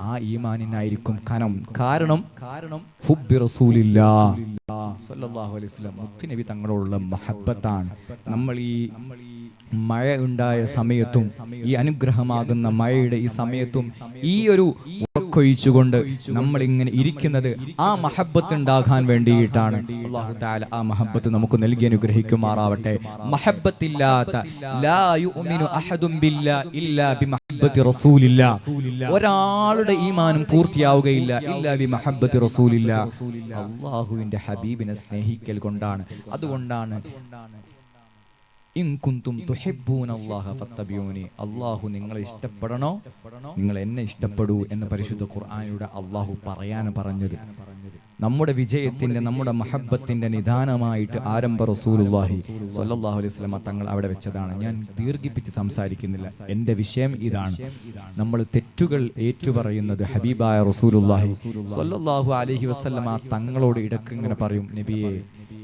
ആ ഈമാനിനായിരിക്കും കനം. കാരണം ഹുബ്ബി റസൂലില്ലാഹ് സ്വല്ലല്ലാഹു അലൈഹി വസല്ലം മുത്തുനബി തങ്ങളോടുള്ള മഹബ്ബത്താണ്. നമ്മൾ ഈ മഴ ഉണ്ടായ സമയത്തും ഈ അനുഗ്രഹമാകുന്ന മഴയുടെ ഈ സമയത്തും ഈ ഒരു ഉറക്കൊഴിച്ചുകൊണ്ട് നമ്മൾ ഇങ്ങനെ ഇരിക്കുന്നത് ആ മഹബ്ബത്ത് ഉണ്ടാകാൻ വേണ്ടിയിട്ടാണ്. അല്ലാഹു തആല ആ മഹബ്ബത്ത് നമുക്ക് നൽകി അനുഗ്രഹിക്കുമാറാവട്ടെ. മഹബ്ബത്തില്ലാത്ത ലാ യുഅ്മിനു അഹദും ബില്ലാഹി ഇല്ലാ ബിമഹബ്ബത്തി റസൂലില്ലാ. ഒരാളുടെ ഈമാനും പൂർത്തിയാവുകയില്ല ഇല്ലാ ബിമഹബ്ബത്തി റസൂലില്ലാ. അല്ലാഹുവിന്റെ ഹബീബിനെ സ്നേഹിക്കൽ കൊണ്ടാണ്. അതുകൊണ്ടാണ് ഇൻ കുന്തും തുഹിബ്ബൂനല്ലാഹ ഫത്തബിഊനി, അല്ലാഹു നിങ്ങളെ ഇഷ്ടപ്പെടണോ നിങ്ങൾ എന്നെ ഇഷ്ടപ്പെടൂ എന്ന് പരിശുദ്ധ ഖുർആനിലൂടെ അല്ലാഹു പറഞ്ഞത്. നമ്മുടെ വിജയത്തിന്റെ നമ്മുടെ മഹബ്ബത്തിന്റെ നിദാനമായിട്ട് ആരംഭ റസൂലുള്ളാഹി സ്വല്ലല്ലാഹു അലൈഹി വസല്ലം തങ്ങൾ അവിടെ വെച്ചതാണ്. ഞാൻ ദീർഘിപ്പിച്ച് സംസാരിക്കുന്നില്ല. എൻ്റെ വിഷയം ഇതാണ്. നമ്മൾ തെറ്റുകൾ ഏറ്റുപറയുന്നത് ഹബീബായ റസൂലുള്ളാഹി സ്വല്ലല്ലാഹു അലൈഹി വസല്ലം തങ്ങളോട് ഇടയ്ക്ക് ഇങ്ങനെ പറയും, നബിയെ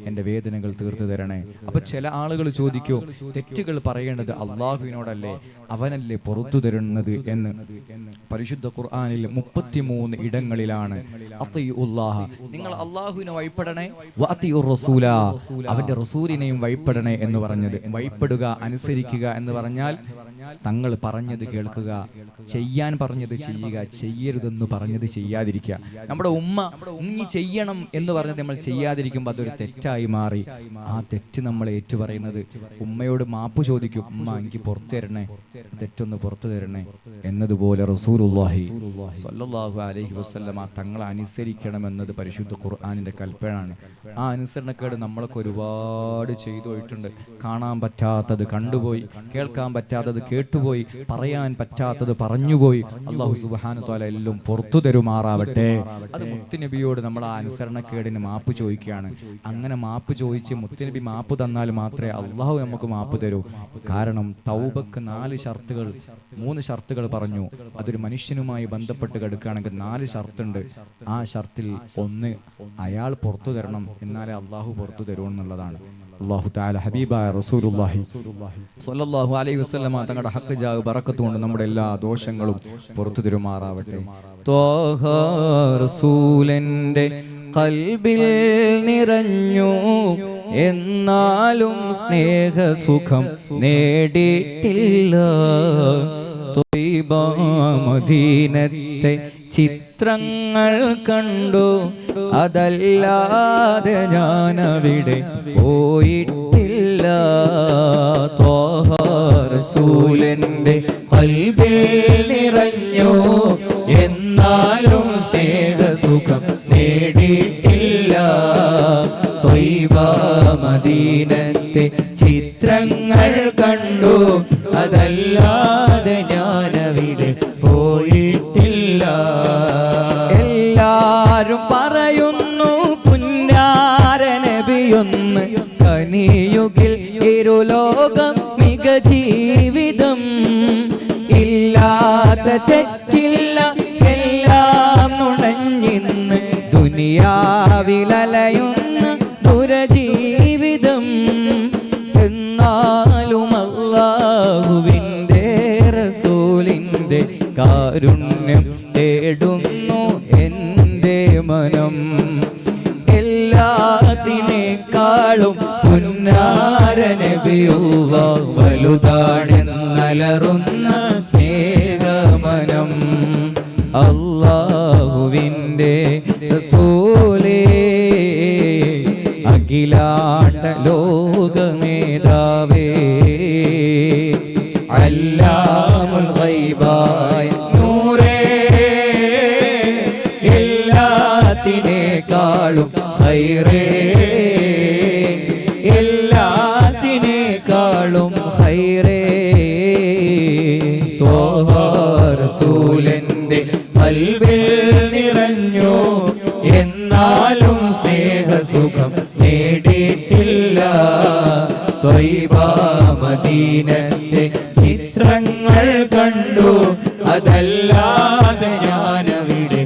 എൻ്റെ വേദനകൾ തീർത്തു തരണേ. അപ്പൊ ചില ആളുകൾ ചോദിക്കോ, തെറ്റുകൾ പറയേണ്ടത് അള്ളാഹുവിനോടല്ലേ, അവനല്ലേ പുറത്തു തരുന്നത് എന്ന്. പരിശുദ്ധ ഖുർആനിൽ 33 ഇടങ്ങളിലാണ് അത്തിയുല്ലാഹ, നിങ്ങൾ അള്ളാഹുവിനെ വഴിപ്പെടണേ, വഅത്തിയുർ റസൂല, അവന്റെ റസൂലിനെയും വഴിപ്പെടണേ എന്ന് പറഞ്ഞത്. വഴിപ്പെടുക, അനുസരിക്കുക എന്ന് പറഞ്ഞാൽ തങ്ങൾ പറഞ്ഞത് കേൾക്കുക, ചെയ്യാൻ പറഞ്ഞത് ചെയ്യുക, ചെയ്യരുതെന്ന് പറഞ്ഞത് ചെയ്യാതിരിക്കുക. നമ്മുടെ ഉമ്മ നീ ചെയ്യണം എന്ന് പറഞ്ഞത് നമ്മൾ ചെയ്യാതിരിക്കുമ്പോൾ അതൊരു തെറ്റായി മാറി. ആ തെറ്റ് നമ്മൾ ഏറ്റുപറയുന്നത്, ഉമ്മയോട് മാപ്പ് ചോദിക്കും, ഉമ്മ എനിക്ക് പുറത്തു തരണേ, തെറ്റൊന്ന് പുറത്തു തരണേ എന്നതുപോലെ റസൂലുള്ളാഹി സ്വല്ലല്ലാഹു അലൈഹി വസല്ലം തങ്ങളെ അനുസരിക്കണമെന്നത് പരിശുദ്ധ ഖുർആനിന്റെ കൽപ്പനയാണ്. ആ അനുസരണക്കേട് നമ്മളൊക്കെ ഒരുപാട് ചെയ്തു പോയിട്ടുണ്ട്. കാണാൻ പറ്റാത്തത് കണ്ടുപോയി, കേൾക്കാൻ പറ്റാത്തത് കേട്ടുപോയി, പറയാൻ പറ്റാത്തത് പറഞ്ഞുപോയി. അല്ലാഹു സുബ്ഹാനഹു വ തആല എല്ലാം പുറത്തു തരുമാറാവട്ടെ. അത് മുത്തുനബിയോട് നമ്മൾ ആ അനുസരണക്കേടിന് മാപ്പ് ചോദിക്കുകയാണ്. അങ്ങനെ മാപ്പ് ചോദിച്ച് മുത്തുനബി മാപ്പ് തന്നാൽ മാത്രമേ അള്ളാഹു നമുക്ക് മാപ്പ് തരൂ. കാരണം തൗബക്ക് 3 ഷർത്തുകൾ പറഞ്ഞു. അതൊരു മനുഷ്യനുമായി ബന്ധപ്പെട്ട് കിടക്കുകയാണെങ്കിൽ 4 ഷർത്തുണ്ട്. ആ ഷർത്തിൽ ഒന്ന് അയാൾ പുറത്തു തരണം, എന്നാലേ അള്ളാഹു പുറത്തു തരൂ എന്നുള്ളതാണ്. അല്ലാഹു തആല ഹബീബായ റസൂലുള്ളാഹി സ്വല്ലല്ലാഹു അലൈഹി വസല്ലം തങ്ങളുടെ ഹഖ് ജാഹ് ബറക്കത്ത് കൊണ്ട് നമ്മുടെ എല്ലാ ദോഷങ്ങളും പുറത്തു തരുമാറാവട്ടെ. ത്വാഹ റസൂലന്റെ ഖൽബിൽ നിറഞ്ഞു, എന്നാലും സ്നേഹസുഖം നേടിയിട്ടില്ല. ത്വയ്ബ മദീനത്തെ ചിത്രങ്ങൾ കണ്ടു, അതല്ലാതെ ഞാനവിടെ പോയിട്ടില്ല. ത്വാഹ റസൂലന്റെ ഖൽബിൽ നിറഞ്ഞു, എന്നാലും സ്നേഹസുഖം നേടിയിട്ടില്ല. ത്വയ്ബ മദീനത്തെ ചിത്രങ്ങൾ കണ്ടു, അതല്ലാതെ ഞാനവിടെ പോയിട്ടില്ല. എല്ലാരും പറയുന്നു പുന്നാര നബിയൊന്ന് കനിയുകിൽ ഇരുലോകം മിക ജീവിതം. ഇല്ലാത്ത തെറ്റില്ല, എല്ലാം നുണഞ്ഞിന്ന് ദുനിയാവിലലയുന്ന ദുരജീവിതം. എന്നാലും അല്ലാഹുവിൻ്റെ റസൂലിൻ്റെ കാരുണ്യം തേടുന്നു എൻ്റെ മനം. എല്ലാത്തിനേക്കാളും പുന്നാര നബിയുള്ളാഹ് വലുതാണെന്നലറുന്ന സ്നേഹമനം. അല്ലാഹുവിൻ്റെ റസൂലേ അഖിലാണ്ട ലോകമേധാവേ, അല്ലാമുൽ ഗൈബായ നൂറേ, എല്ലാത്തിനേക്കാളും ഖൈറേ, എല്ലാത്തിനേക്കാളും ഖൈറേ. ത്വാഹ റസൂലന്റെ ഖൽബിൽ നിറഞ്ഞു, എന്നാലും സ്നേഹസുഖം നേടിയിട്ടില്ല. ത്വയ്ബ മദീനത്തെ ചിത്രങ്ങൾ കണ്ടു, അതല്ലാതെ ഞാനവിടെ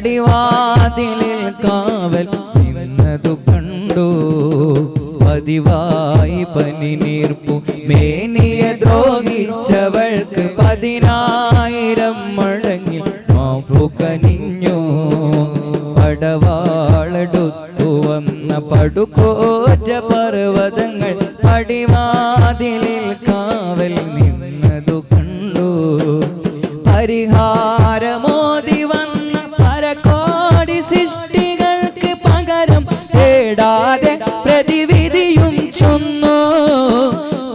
പടിവാതിലിൽ കാവൽ നിന്നതു കണ്ടു. പതിവായി പനിനീർപ്പു മേനിയെ ദ്രോഹിച്ചവൾക്ക് 10,000 മടങ്ങിൽ മാപ്പു കനിഞ്ഞു. പടവാളെടുത്തു വന്ന പടുകോറ്റ പർവ്വതങ്ങൾ പടിവാതിലിൽ കാവൽ നിന്നതു കണ്ടു. പരിഹാരമോദി വന്ന പരകോടി സൃഷ്ടികൾക്ക് പകരം തേടാതെ പ്രതിവിധിയും ചൊന്നു.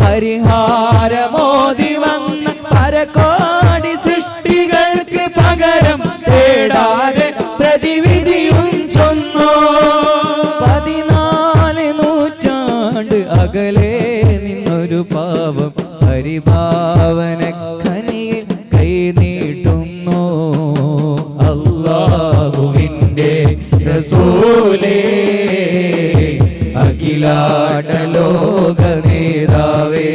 പരിഹാരമോദി വന്ന പരകോടി സൃഷ്ടികൾക്ക് പകരം തേടാതെ പ്രതിവിധിയും ചൊന്നു. 14 നൂറ്റാണ്ട് അകലെ നിന്നൊരു പാവം പരിഭാവന ഖനിയിൽ കൈ നീട്ടുന്നു. അല്ലാഹുവിൻ്റെ റസൂലേ, അഖിലാണ്ട ലോക നേതാവേ,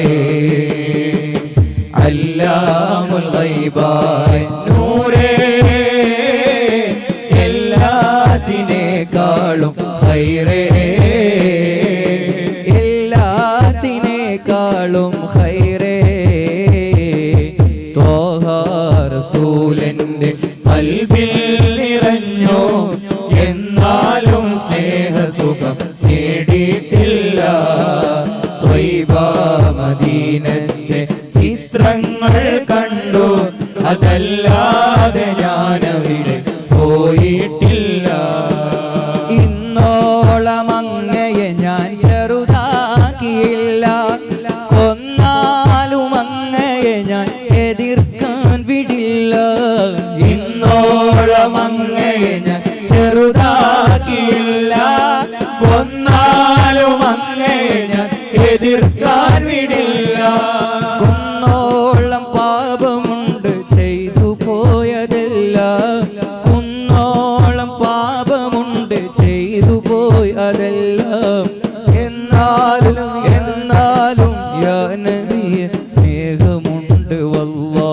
അല്ലാമുൽ ഗൈബായ നൂറേ, എല്ലാത്തിനേക്കാളും ഖൈറേ, എല്ലാത്തിനേക്കാളും ഖൈറേ. ത്വാഹ റസൂലിന്റെ ഖൽബിൽ നിറഞ്ഞോ, എന്നാലും സ്നേഹസുഖം നേടിയിട്ടില്ല. ത്വയ്ബ മദീനത്തെ ചിത്രങ്ങൾ കണ്ടു, അതല്ലാതെ ഞാനവിടെ പോയിട്ടില്ല. ഇന്നോളം അങ്ങയെ ഞാൻ ചെറുതാക്കിയില്ല, കൊന്നാലും അങ്ങയെ ഞാൻ എതിർക്കാൻ വിടില്ല. ഇന്നോളം അങ്ങയെ ഞാൻ ചെറുതാക്കിയില്ല, കൊന്നാലും അങ്ങയെ ഞാൻ എതിർക്കാൻ വിടില്ല. കുന്നോളം പാപമുണ്ട് ചെയ്തു പോയതല്ല, കുന്നോളം പാപമുണ്ട് ചെയ്തു പോയതല്ല. എന്നാലും എന്നാലും യാ നബിയെ സ്നേഹമുണ്ട് വല്ലാ,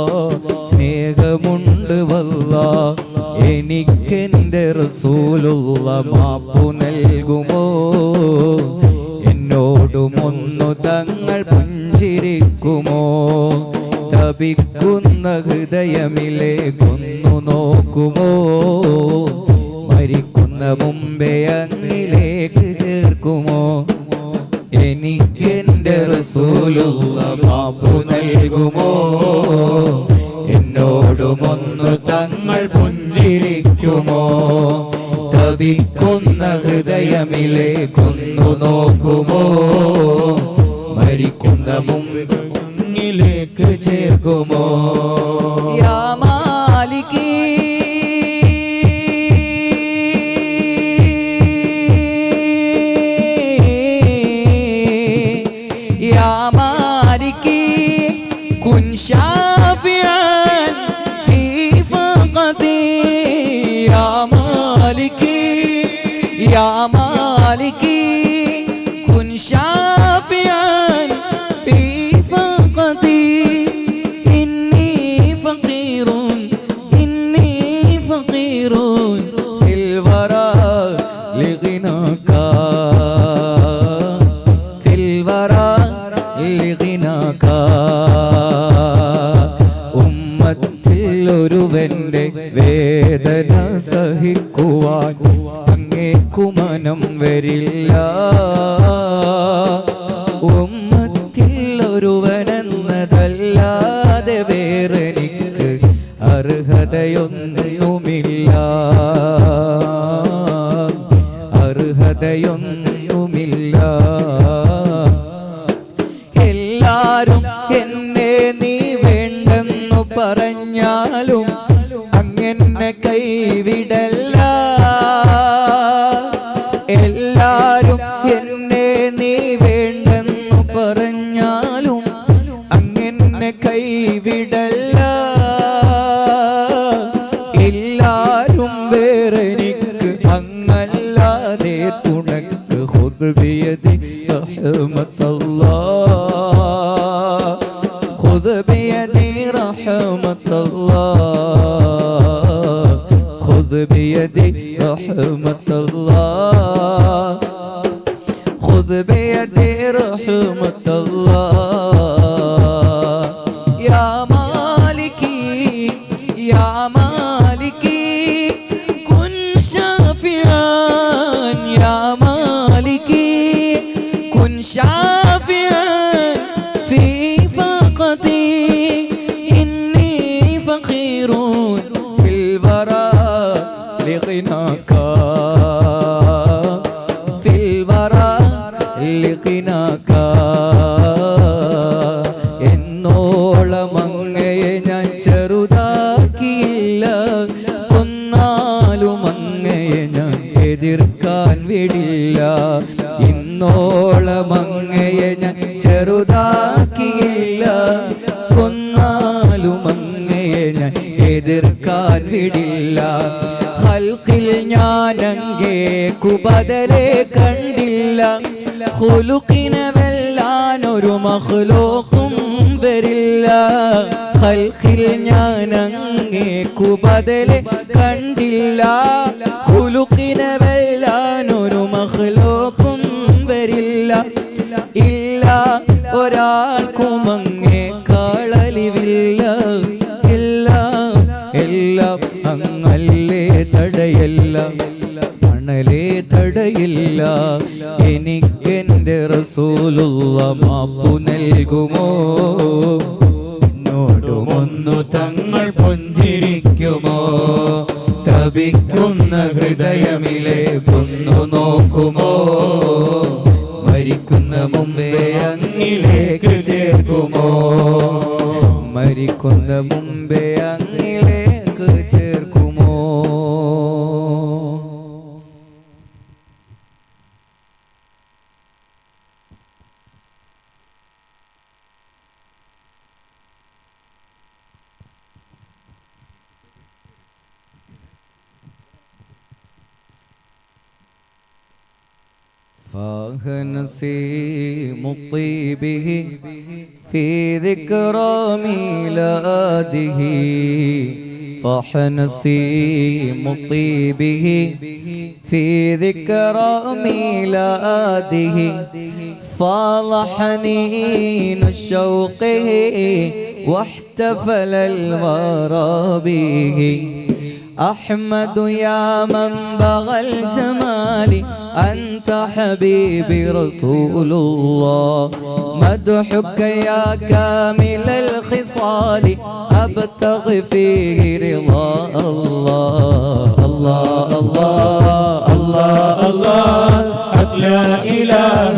സ്നേഹമുണ്ട് വല്ലാ. എനിക്കെന്റെ റസൂലുള്ള മാപ്പു നൽകുമോ? എന്നോടുമൊന്നു തങ്ങൾ പുഞ്ചിരിക്കുമോ? തപിക്കുന്ന ഹൃദയമിലേക്കൊന്നു നോക്കുമോ? മരിക്കുന്ന മുമ്പേ അങ്ങിലേക്ക് ചേർക്കുമോ? എനിക്കെന്റെ റസൂലുള്ള മാപ്പു നൽകുമോ? എന്നോടുമൊന്നു തങ്ങൾ പുഞ്ചിരിക്കുമോ? തപിക്കുന്ന ഹൃദയമിലേക്കൊന്നു നോക്കുമോ? മരിക്കുന്ന മുമ്പിലേക്ക് ചേർക്കുമോ? യാ മാലികി യാ മാലികി കുൻ ശാഫിഅൻ ഫീ ഫഖതി. യാ മാലികി യാ മാലികി കുൻ ശാഫിഅൻ ഫീ ഫഖതി. ഇന്നി ഫഖീറുൻ ഇന്നി ഫഖീറുൻ ഫിൽ വറാ ലിഗിനാക ഫിൽ വറാ ലിഗിനാക. ഉമ്മത്തിൽ ഒരുവന്റെ വേദന സഹിക്കുവാൻ അങ്ങേക്കു മനം വരില്ല. ഉമ്മത്തിൽ ഒരുവനെന്നതല്ലാതെ വേറെനിക്ക് അർഹതയൊന്നുമില്ല, അർഹതയൊന്നുമില്ല. എല്ലാരും എന്നെ നീ വേണ്ടെന്നു പറഞ്ഞാലും അങ്ങനെ കൈവിടല്ല. എല്ലാരും എന്നെ നീ വേണ്ടെന്നു പറഞ്ഞാലും അങ്ങനെ കൈവിടല്ല. എല്ലാരും വേറെനിക്ക് അങ്ങല്ലാതെ തുണക്ക്. ഖുദ് ബിയദി റഹ്മത്തല്ലാഹ്, ഖുദ് ബിയദി റഹ്മത്തല്ലാഹ്, ഖുദ് خذ بيدي رحمة الله خذ بيدي رحمة الله يا مالكي يا مالكي كن شافعا يا مالكي كن شافعا في فقدي إني فقير في الورى لغناك في الورى لغناك എന്നോളം അങ്ങയെ ഞാൻ ചെറുതാക്കിയില്ല കൊന്നാലും അങ്ങയെ ഞാൻ എതിർക്കാൻ വിടില്ല ഇന്നോളം അങ്ങയെ ഞാൻ ചെറുതാക്കിയില്ല കൊന്നാലും അങ്ങയെ ഞാൻ എതിർക്കാൻ വിടില്ല ഖൽഖിൽ ഞാൻ അങ്ങേക്കു ബദലേ കണ്ടില്ല ഖുലുഖിനെ വെല്ലാൻ ഒരു മഖ്ലൂഖും വരില്ല ഖൽഖിൽ ഞാൻ അങ്ങേക്കു ബദലേ കണ്ടില്ല ഖുലുഖിനെ വെല്ലാൻ ഒരു മഖ്ലൂഖും വരില്ല ഇല്ല ഒരാൾക്കും അങ്ങേക്കാൾ അലിവില്ല എല്ലാം എല്ലാം അങ്ങല്ലേ തടയല്ല മണലേ തടയില്ല എനിക്കെന്റെ റസൂലുള്ള മാപ്പു നൽകുമോ എന്നോടുമൊന്നു തങ്ങൾ പുഞ്ചിരിക്കുമോ തപിക്കുന്ന ഹൃദയമിലേക്കൊന്നു നോക്കുമോ മരിക്കുന്ന മുമ്പേ അങ്ങിലേക്ക് ചേർക്കുമോ മരിക്കുന്ന മുമ്പേ അങ്ങിലേക്ക് ചേർക്കുമോ فاهنسي مطيبه في ذكرى ميلاده فاحنسي مطيبه في ذكرى ميلاده فاض حنين شوقه واحتفل الورى به أحمد يا منبع الجمال أنت حبيبي رسول الله مدحك يا كامل الخصال أبتغي فيه رضا الله الله الله الله الله لا إله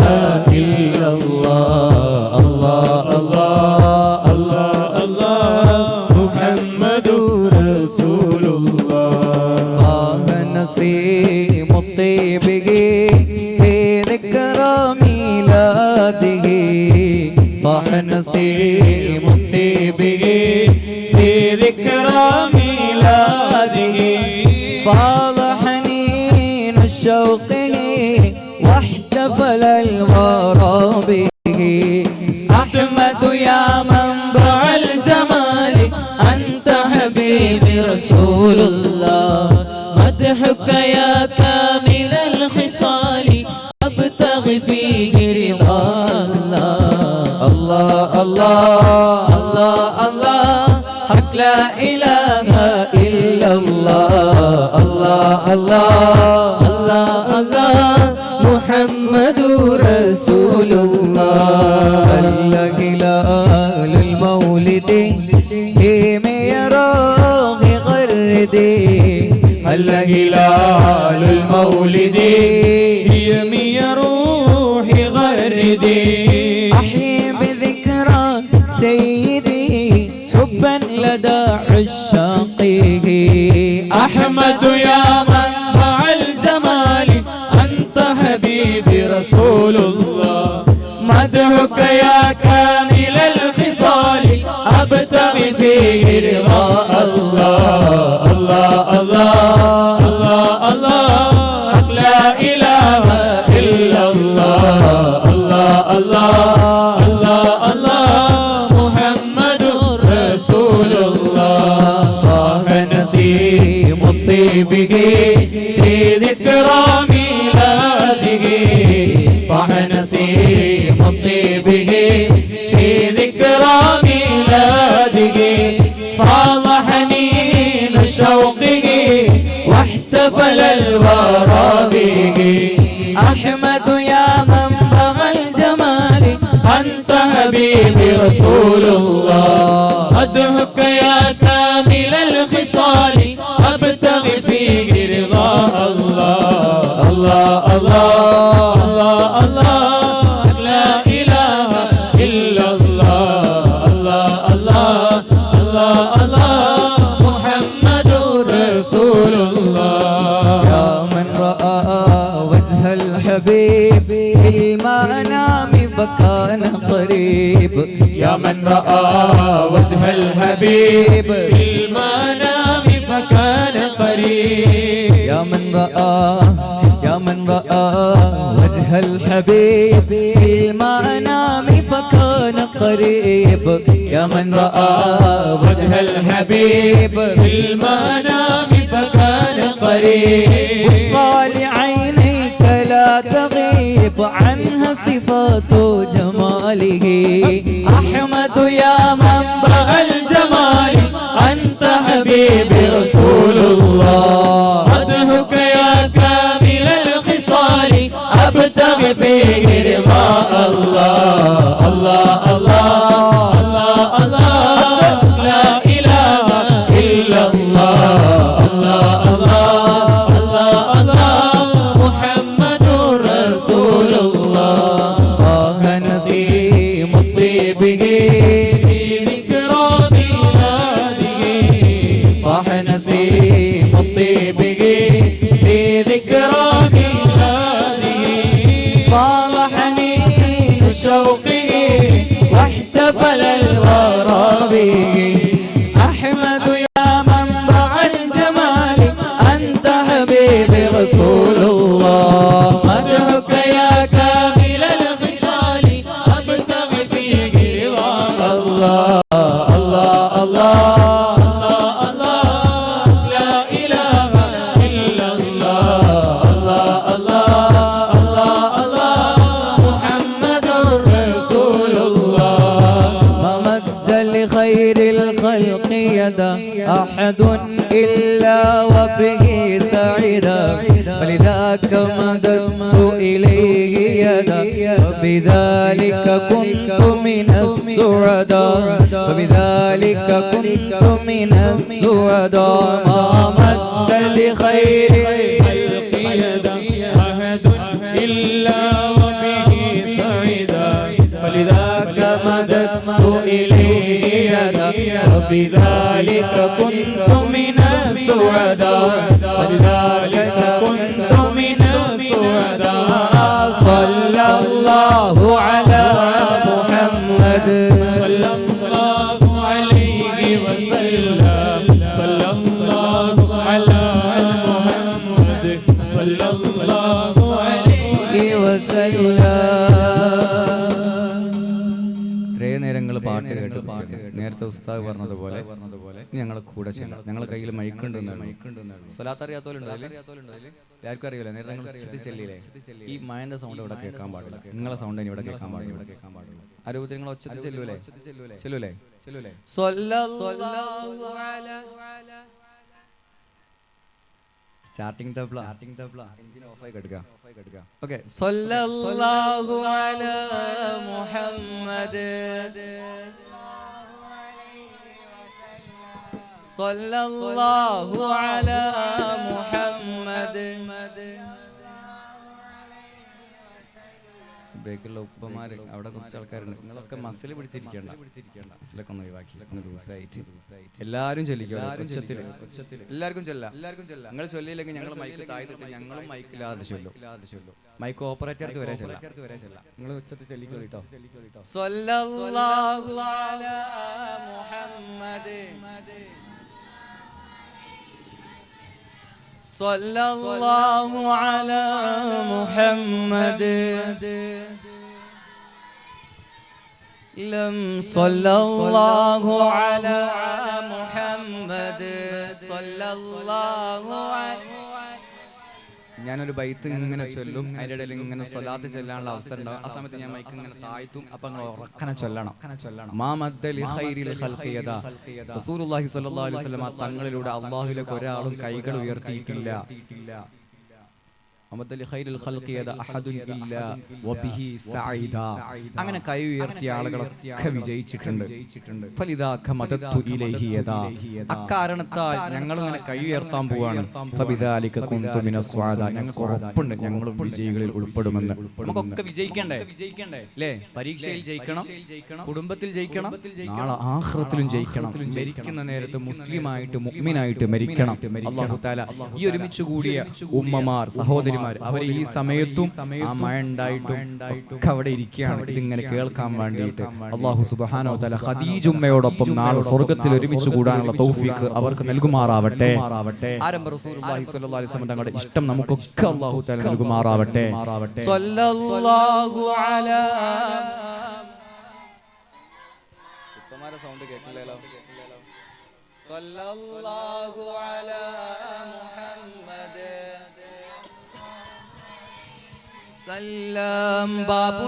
إلا الله الله الله الله الله محمد رسول الله فاهنسي مطيبه في ذكرى ميلاده فاحنسي مطيبه في ذكرى ميلاده فاض حنين شوقه واحتفل الورى به أحمد يا منبع الجمال أنت حبيبي رسول الله مدحك يا كامل الخصال أبتغي فيه رضا الله الله الله الله حق لا إله إلا الله الله الله الله الله محمد رسول الله الهلال المولد هيم يراه غردي الهلال المولد هيم يروح غردي أحيي بذكرى سيدي حبا لدى عشاقه أحمد يا منبع الجمال أنت حبيبي رسول الله مدحك يا كامل الخصال أبتغي فيه رضا الله الله الله الله الله لا إله إلا الله الله الله الله الله محمد رسول الله فاهنسي مطيبه مطيبه في ذكرى ميلاده فاض حنين شوقه واحتفل الورى به أحمد يا منبع الجمال أنت حبيبي رسول الله أدهك يا كامل الخصال أبتغي فيه رضا الله الله الله الله الله لا إله إلا الله الله الله الله الله محمد رسول الله يا من رأى وجه الحبيب في المنام فكان قريب يا من رأى وجه الحبيب في المنام فكان قريب يا من رأى وجه الحبيب في المنام فكان قريب يا من رأى وجه الحبيب في المنام فكان قريب بشرى لعينيك لا تغيب عنها صفات جماله أحمد يا منبع الجمال أنت حبيبي رسول الله أدهك يا كامل الخصال أبتغي فيه رضا الله الله الله الله الله لا إله إلا الله الله الله الله الله محمد رسول الله فاه نسيم طيبه في ذكرى ميلاده فاح نسيم طيبه في ذكرى ميلاده فاض حنين شوقه واحتفل الورى به أحمد يا منبع الجمال أنت حبيبي رسول الله مدحك يا كامل الخصال أبتغي فيه رضا الله الله الله الله لا إله إلا الله الله الله الله محمد رسول الله ما مد لخير الخلق يدا أحد إلا وبه سعدا ولذاك مددت إليه يدا وبذلك كنت من السعداء وبذلك كنت من السعداء ما مد لخير الخلق يدا أحد إلا وبه سعيدا فلذاك مددت إليه يدا وبذلك كنت من السعداء فلذاك كنت من السعداء صلى الله على محمد صلى الله عليه وسلم صلى الله على محمد صلى الله عليه ഇത്രയും നേരങ്ങൾ പാട്ട് കേട്ട് നേരത്തെ ഉസ്താദ് പറഞ്ഞതുപോലെ ഞങ്ങളെ കൂടെ ചെല്ലാം ഞങ്ങളെ കയ്യിൽ മൈക്കുണ്ടെന്നാണ് സ്വലാത്ത് അറിയാത്തോലുണ്ടോ എല്ലാവർക്കും അറിയില്ല നേരത്തെ ഞങ്ങൾ ഉച്ചത്തിൽ ചെല്ലിയില്ലേ ഈ മഴന്റെ സൗണ്ട് ഇവിടെ കേൾക്കാൻ പാടില്ല നിങ്ങളെ സൗണ്ട് ഇനി ഇവിടെ കേൾക്കാൻ പാടില്ല ആ രൂപത്തിൽ നിങ്ങൾ ഒച്ചത്തിൽ ചെല്ലൂലേ ചെല്ലൂലേ സ്റ്റാർട്ടിംഗ് തബ്ല എഞ്ചിൻ ഓഫായി കിടക്കുക ഓക്കെ സല്ലല്ലാഹു അലാ മുഹമ്മദ് സല്ലല്ലാഹു അലാ മുഹമ്മദ് ബേക്കിലുള്ള ഉപ്പമാര് അവിടെ കുറച്ച് ആൾക്കാരുണ്ട് നിങ്ങളൊക്കെ മസിൽ പിടിച്ചിരിക്കണ്ട മസിലൊക്കെ ഒന്ന് ഒഴിവാക്കി ഒന്ന് ലൂസായിട്ട് എല്ലാവരും ചൊല്ലിക്കും എല്ലാവർക്കും ചൊല്ലാം നിങ്ങൾ ചൊല്ലിയില്ലെങ്കിൽ ഞങ്ങൾ മൈക്ക് താഴ്ത്തിട്ട് ഞങ്ങളും മൈക്കില്ലാതെ ചൊല്ലും മൈക്ക് ഓപ്പറേറ്റർക്ക് വരെ ചെല്ലാം നിങ്ങൾ ഉച്ചത്തിൽ ചൊല്ലിക്കോ കേട്ടോ സല്ലല്ലാഹു അലാ മുഹമ്മദ് സല്ലല്ലാഹു അലാ മുഹമ്മദ് ലം സല്ലല്ലാഹു അലാ മുഹമ്മദ് സല്ലല്ലാഹു ഞാനൊരു ബൈത്ത് ഇങ്ങനെ ചൊല്ലും, അതിൻ്റെ ഇടയിൽ ഇങ്ങനെ സ്വലാത്ത് ചെല്ലാനുള്ള അവസരം ഉണ്ടാവും. ആ സമയത്ത് ഞാൻ മൈക്ക് ഇങ്ങനെ താഴ്ത്തും. അപ്പൊ നിങ്ങൾ ഉറക്കനെ ചൊല്ലണം. റസൂലുള്ളാഹി സ്വല്ലല്ലാഹു അലൈഹി വസല്ലം തങ്ങളിലൂടെ അള്ളാഹുവിലേക്ക് ഒരാളും കൈകൾ ഉയർത്തിയിട്ടില്ല. അങ്ങനെ കൈ ഉയർത്തിയ ആളുകളൊക്കെ വിജയിച്ചിട്ടുണ്ട്. അക്കാരണത്താൽ ഞങ്ങൾ ഇങ്ങനെ കൈ ഉയർത്താൻ പോവാണ്. ഞങ്ങൾക്ക് ഉറപ്പുണ്ട് ഞങ്ങളും വിജയികളിൽ ഉൾപ്പെടുമെന്ന്. നമുക്കൊക്കെ വിജയിക്കണ്ടേ അല്ലേ? പരീക്ഷയിൽ ജയിക്കണം, കുടുംബത്തിൽ ജയിക്കണം, നാളെ ആഖിറത്തിലും ജയിക്കണം. മരിക്കുന്ന നേരത്ത് മുസ്ലിമായിട്ട് മുഅ്മിനായിട്ട് മരിക്കണം. അല്ലാഹു തആല ഈ ഒരുമിച്ച് കൂടിയ ഉമ്മമാർ, സഹോദരി അവർ ഈ സമയത്തും ആ മഴ ഉണ്ടായിട്ടും ഒക്കെ അവിടെ ഇരിക്കുകയാണ് ഇതിങ്ങനെ കേൾക്കാൻ വേണ്ടിയിട്ട്. അല്ലാഹു സുബ്ഹാനഹു വ തആല ഖദീജ ഉമ്മയോടൊപ്പം നാളെ സ്വർഗ്ഗത്തിൽ ഒരുമിച്ച് കൂടാനുള്ള തൗഫീഖ് അവർക്ക് നൽകുമാറാവട്ടെ. ആരംഭ റസൂലുള്ളാഹി സ്വല്ലല്ലാഹു അലൈഹി വസല്ലം തങ്ങളുടെ ഇഷ്ടം നമുക്കൊക്കെ അല്ലാഹു തആല നൽകുമാറാവട്ടെ. സ്വല്ലല്ലാഹു അലാ ഉത്തമര സൗണ്ട് കേൾക്കില്ലല്ലോ. സ്വല്ലല്ലാഹു അലാ മുഹമ്മദ് سلام باب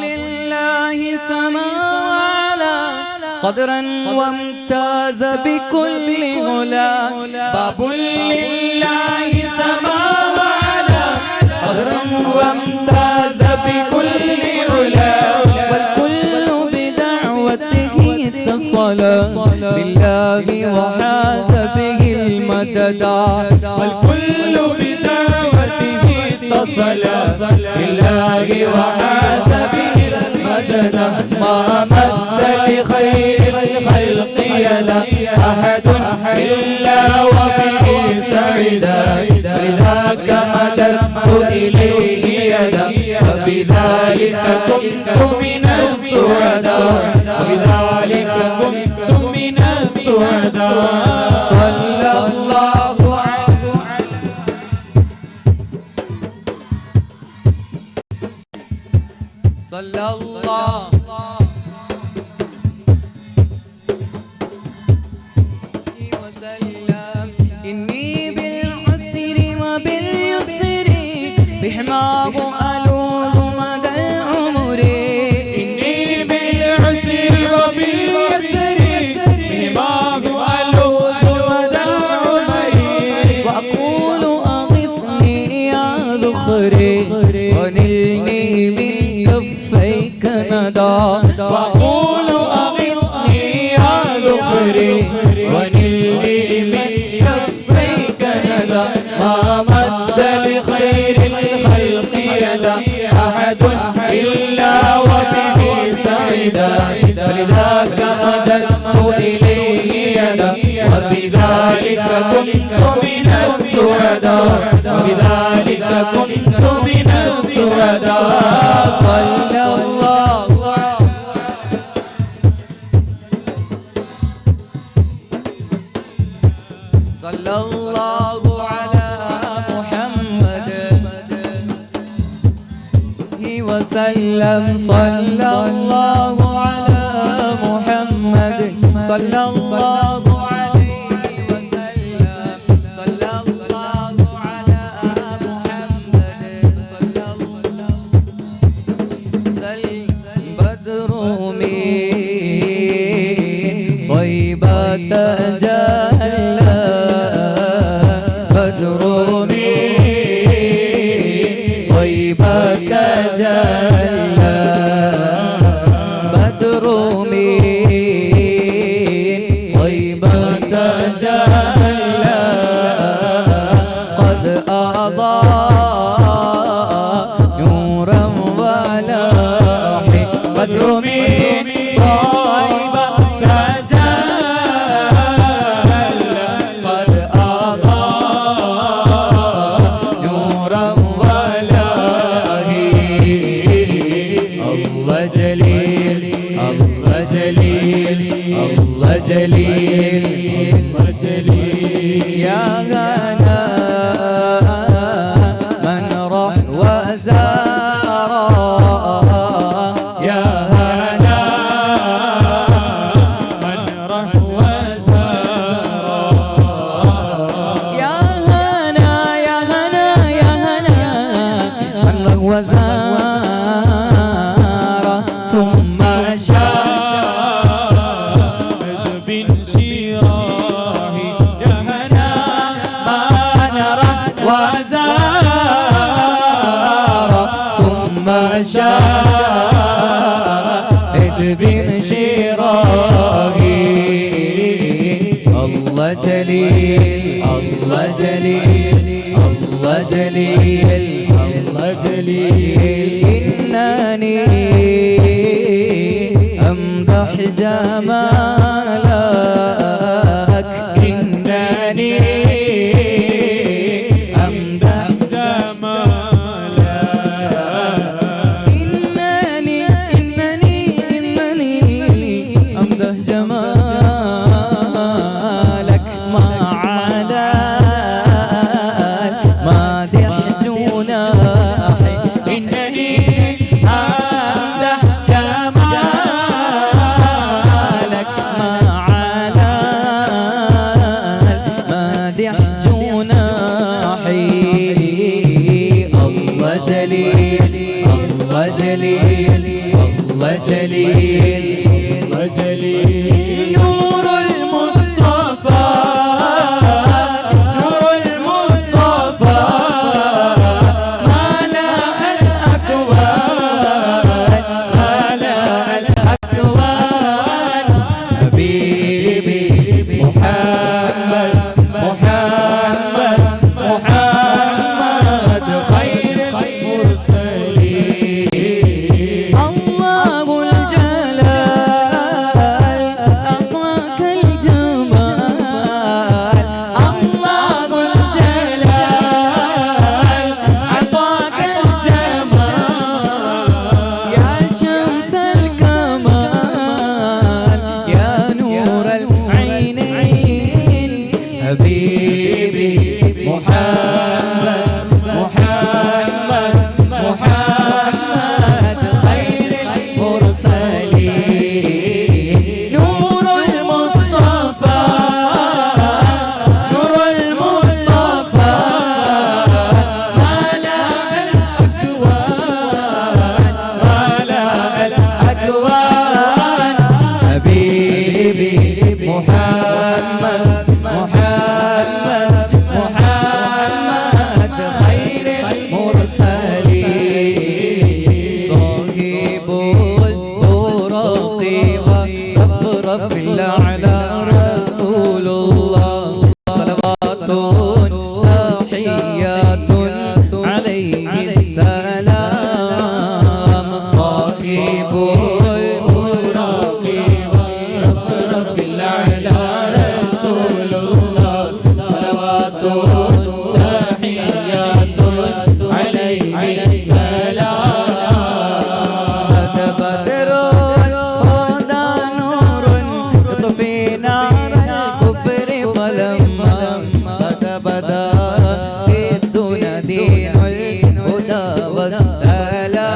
لله سما وعلا قدرا وامتاز بكل علا باب لله سما وعلا قدرا وامتاز بكل علا والكل بدعوته اتصل بالله وحاز به المددا والكل بدعوته اتصل بالله وحاز به المدد ما مد لخير الخلق يدا أحد إلا وبه سعدا لذاك مددت إليه يدا وبذلك كنت من السعداء وبذلك كنت من السعداء صلى الله صلى الله وسلم إني بالعسر وباليسر بحماه ألوذ مدى العمر إني بالعسر وباليسر بحماه ألوذ مدى العمر وأقول أغثني يا ذخري ونلني كفيك ندى وأقول أغثني يا ذخري ونلني من كفيك ندى ما مد لخير الخلق يدا أحد إلا وبه سعدا فلذاك مددت إليه يدا وبذلك كنت من السعداء وبذلك كنت من السعداء صلى الله صلى الله على محمد وسلم صلى الله على محمد صلى الله عليه وسلم صلى الله على محمد صلى الله سلم بدر من طيبة تجلى بدر من طيبة تجلى بدر من طيبة تجلى قد أضاء نورا ولاح بدر من طيبة تجلى قد أضاء نورا ولاح الله جليل الله جليل الله جليل يا غنى من راح وزار يا غنى من راح وزار يا غنى يا غنى يا غنى بن شراهي الله جليل الله جليل الله جليل الله جليل إنني أمدح جمالك إنني أمدح جمالك إنني أمدح جمالك ما عدا مادح جناحي إنني أمدح جمالك ما عدا مادح جناحي الله جليل الله جليل الله جليل الله جليل نور المصطفى نور المصطفى ملأ الأكوان ملأ الأكوان حبيبي محمد محمد محمد خير المرسلين الله الجلال أعطاك الجمال الله الجلال أعطاك الجمال يا شمس الكمال يا نور العينين حبيبي محمد محمد محمد خير المرسلين نور المصطفى نور المصطفى ملأ الأكوان حبيبي محمد محمد محمد خير المرسلين صاحب البراق والرفرف الأعلى رسول الله صلوات تحيات عليه السلام صاحب البراق والرفرف الأعلى رسول الله صلوات تحيات عليه السلام بدر هدى نور يطفي نار الكفر فلما بدا في الدنيا دين الهدى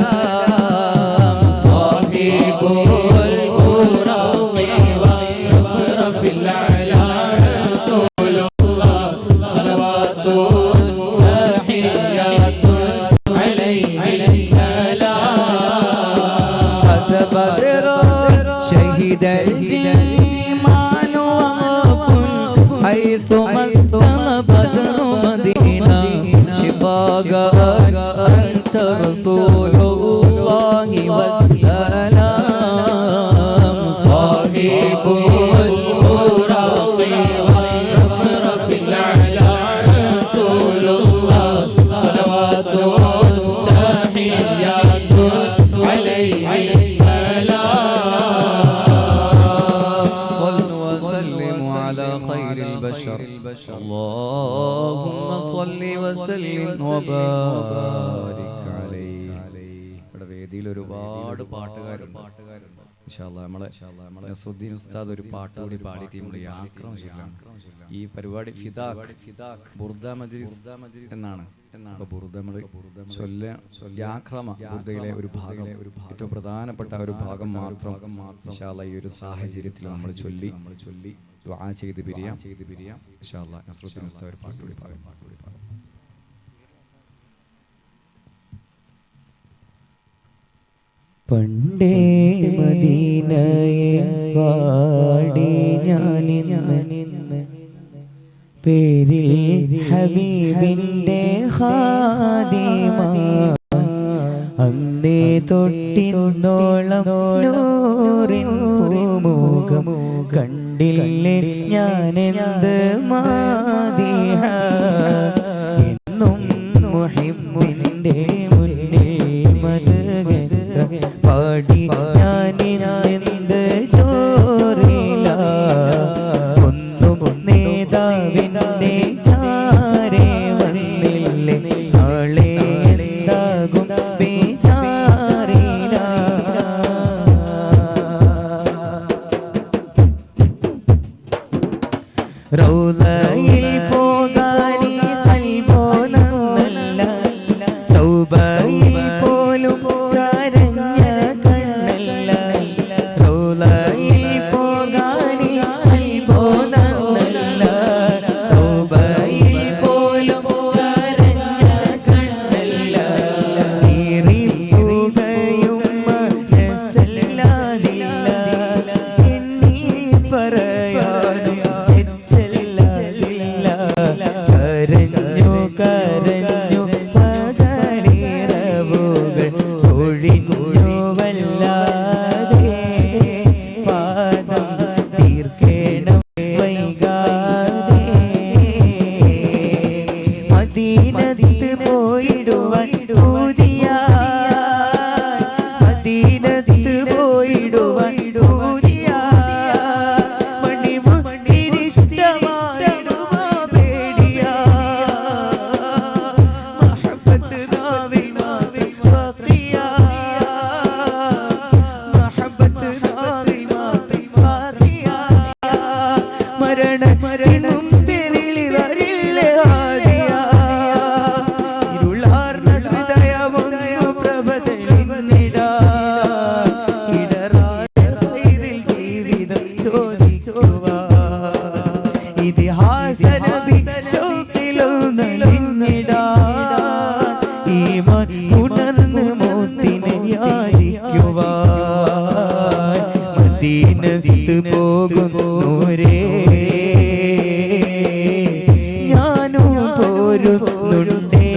والسلام صاحب البراق والرفرف الأعلى رسول الله صلوات تحيات عليه السلام قد بدر شهد الجمال وغاب حيثما استوى بدر مدينة شفاء أنت رسول الله والسلام صاحب البراق والرفرف الأعلى رسول الله صلوات تحيات عليه السلام صلوا وسلموا على خير البشر اللهم صل وسلم وبارك عليه ഇവിടെ വേദിയിൽ ഒരുപാട് പാട്ടുകാരുണ്ട് നമ്മളെ നസ്രുദ്ദീൻ ഉസ്താദ് ഒരു പാട്ട് കൂടി പാടിയിട്ട് നമ്മുടെ യാത്ര ചൊല്ലാണ്. ഈ പരിപാടി ഫിദാഖ് ബുർദ മജ്ലിസ് എന്നാണ്. ബുർദയിലെ ഒരു ഭാഗം, ഏറ്റവും പ്രധാനപ്പെട്ട ഒരു ഭാഗം മാത്രം ഇൻഷാ അല്ലാഹ് ഈ ഒരു സാഹചര്യത്തിൽ നമ്മൾ ചൊല്ലി ദുആ ചെയ്ത് പിരിയാം. ഇൻഷാ അല്ലാഹ് നസ്രുദ്ദീൻ ഉസ്താദ് ഒരു പാട്ട് കൂടി പാടും. പണ്ടേ മദീനയെ പാടി ഞാനിന്ന് പേരിൽ ഹബീബിന്റെ ഖാദിമ അന്നേ തൊട്ടിന്നോളം നൂറിൻ പൂമുഖം കണ്ടില്ലേ ഞാനെന്ത് മാദിഹ എന്നും മുഹിബ്ബിന്റെ മുന്നിൽ മദ്ഹ് പാടി ഞാനെന്ത് ചോറില ഒന്നും നേതാവിന്റെ ചാരേ വന്നില്ലേ നാളെ എന്താകും ബേജാറില റൗളയിൽ പോകാനി ഖൽബോ നന്നല്ല തൗബയിൽ പോലും കരഞ്ഞ കണ്ണല്ല റൗളയിൽ പോകാനി ഖൽബോ നന്നല്ല തൗബയിൽ പോലും കരഞ്ഞ കണ്ണല്ല നീറിപ്പുകയും മനസ്സില്ലാതില്ല എന്നീ പറയാനും കരഞ്ഞു കരഞ്ഞു പകലിരവുകൾ ഒഴിഞ്ഞു വല്ലാതെ പാദം തീർക്കേണം വൈകാതെ മദീനത്ത് പോയിടുവാൻ പുതിയ മദീനത്ത് പോയിടുവാൻ പുതിയ മണിമുട്ടിരിഷ്ടമായിടുവാ പേടിയ മഹബത്ത് നാവിൽ മാത്രം ബാക്കിയ മഹബത്ത് നാവിൽ മാത്രം ബാക്കിയ മരണത്തിനും വിളി വരില്ലേ ആദിയ ഇരുളാർന്ന ഹൃദയമൊന്നു പ്രഭ തെളിഞ്ഞിടാ ഇടറായ ഇതിൽ ജീവിതം ചോദിക്കുവാ ഇതിഹാസ നബി ശൗക്കിലൊന്നലിഞ്ഞിടാ ഈമാൻ ഉണർന്ന് മോത്തിനെ യാചിക്കുവാ മദീനത്ത് പോകുന്നോരേ ഞാനും പോരുന്നുണ്ടേ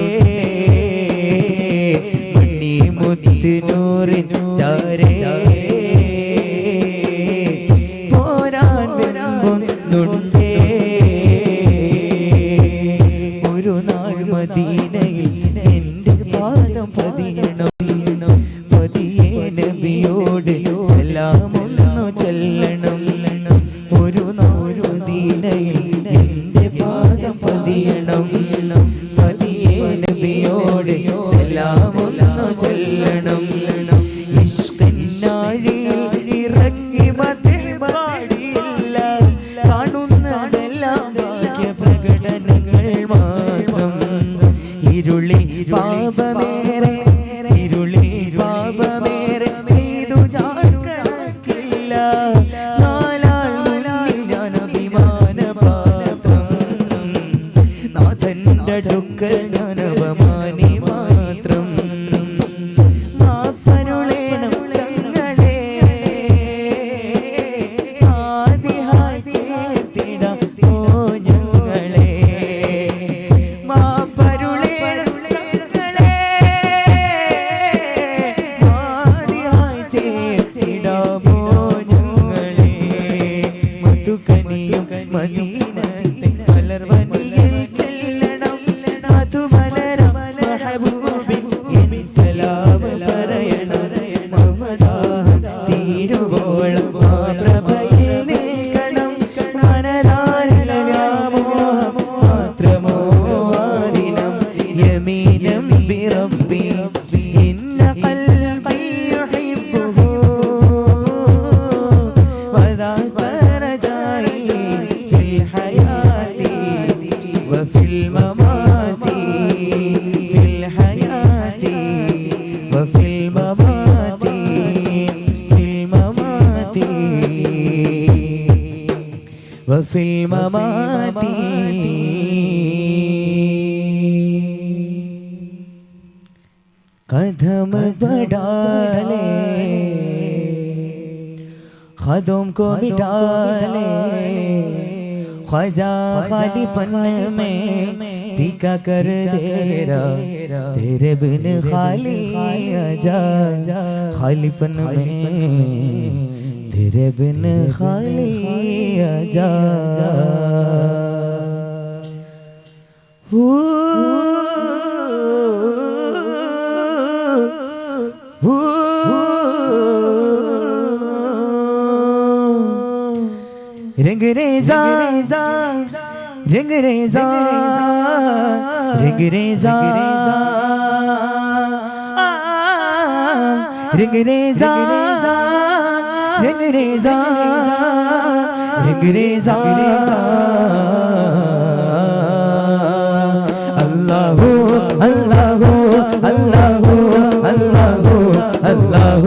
മണിമുത്തിനൂറിൻ ചാരേ പോരാൻ വരുന്നുണ്ടേ ഒരു നാൾ മദീനയിൽ എന്റെ പാദം പതിയണം പതിയെ നബിയോട് സലാമൊന്നു ചൊല്ലണം ഒരു നാൾ മദീനയിൽ എന്റെ പാദം പതിയണം പതിയെ നബിയോട് സലാമൊന്നു ചൊല്ലണം ഇഷ്കിനാഴിയിൽ ഇറങ്ങി മദ്ഹ് പാടിയില്ല കാണുന്നതെല്ലാം ഭാഗ്യ പ്രകടനങ്ങൾ മാത്രം ഇരുളിൽ പാപമേറെ ഇരുളിൽ പാപമേറെ ചെയ്തു ഞാൻ കണക്കില്ല നാലാൾ മുന്നിൽ ഞാൻ അഭിമാനപാത്രം നാഥന്റെ അടുക്കൽ ഞാൻ അപമാനി മാത്രം മാപ്പരുളേണം തങ്ങളെ ആദിഹായി ചേർത്തിടാം ഓ ഞങ്ങളെ മാപ്പരുളേണം തങ്ങളെ ആദിഹായി ചേർത്തിടാം ഓ ഞങ്ങളെ മധുകനിയും മദീനത്തെ മലർവനിയിൽ ചെല്ലണം മധുമലരം മഹബൂബിൻ എൻ സലാം പറയണം മമദാഹം തീരുവോളം ആ പ്രഭയിൽ നിൽക്കണം മനതാരില വ്യാമോഹം മാത്രമോ ആദിനം യമീനം ബിറബ്ബി ഇന്ന ഖൽബി യുഹിബ്ബുഹു വദാക റജായി ഫിൽ ഹയാതി വഫിൽ മമാതി ഫിൽ ഹയാതി വഫിൽ മമാതി ഫിൽ മമാതി വഫിൽ മമാതി कदम बढ़ा ले खदों को मिटा ले ख्वाजा खाली पन में फीका कर तेरा तेरे बिन खाली आजा खालीपन में तेरे बिन खाली आजा रंग रेजा रंग रेजा रंग रेजा रंग रेजा रंग रेजा रंग रेजा अल्लाह अल्लाह अल्लाह अल्लाह अल्लाह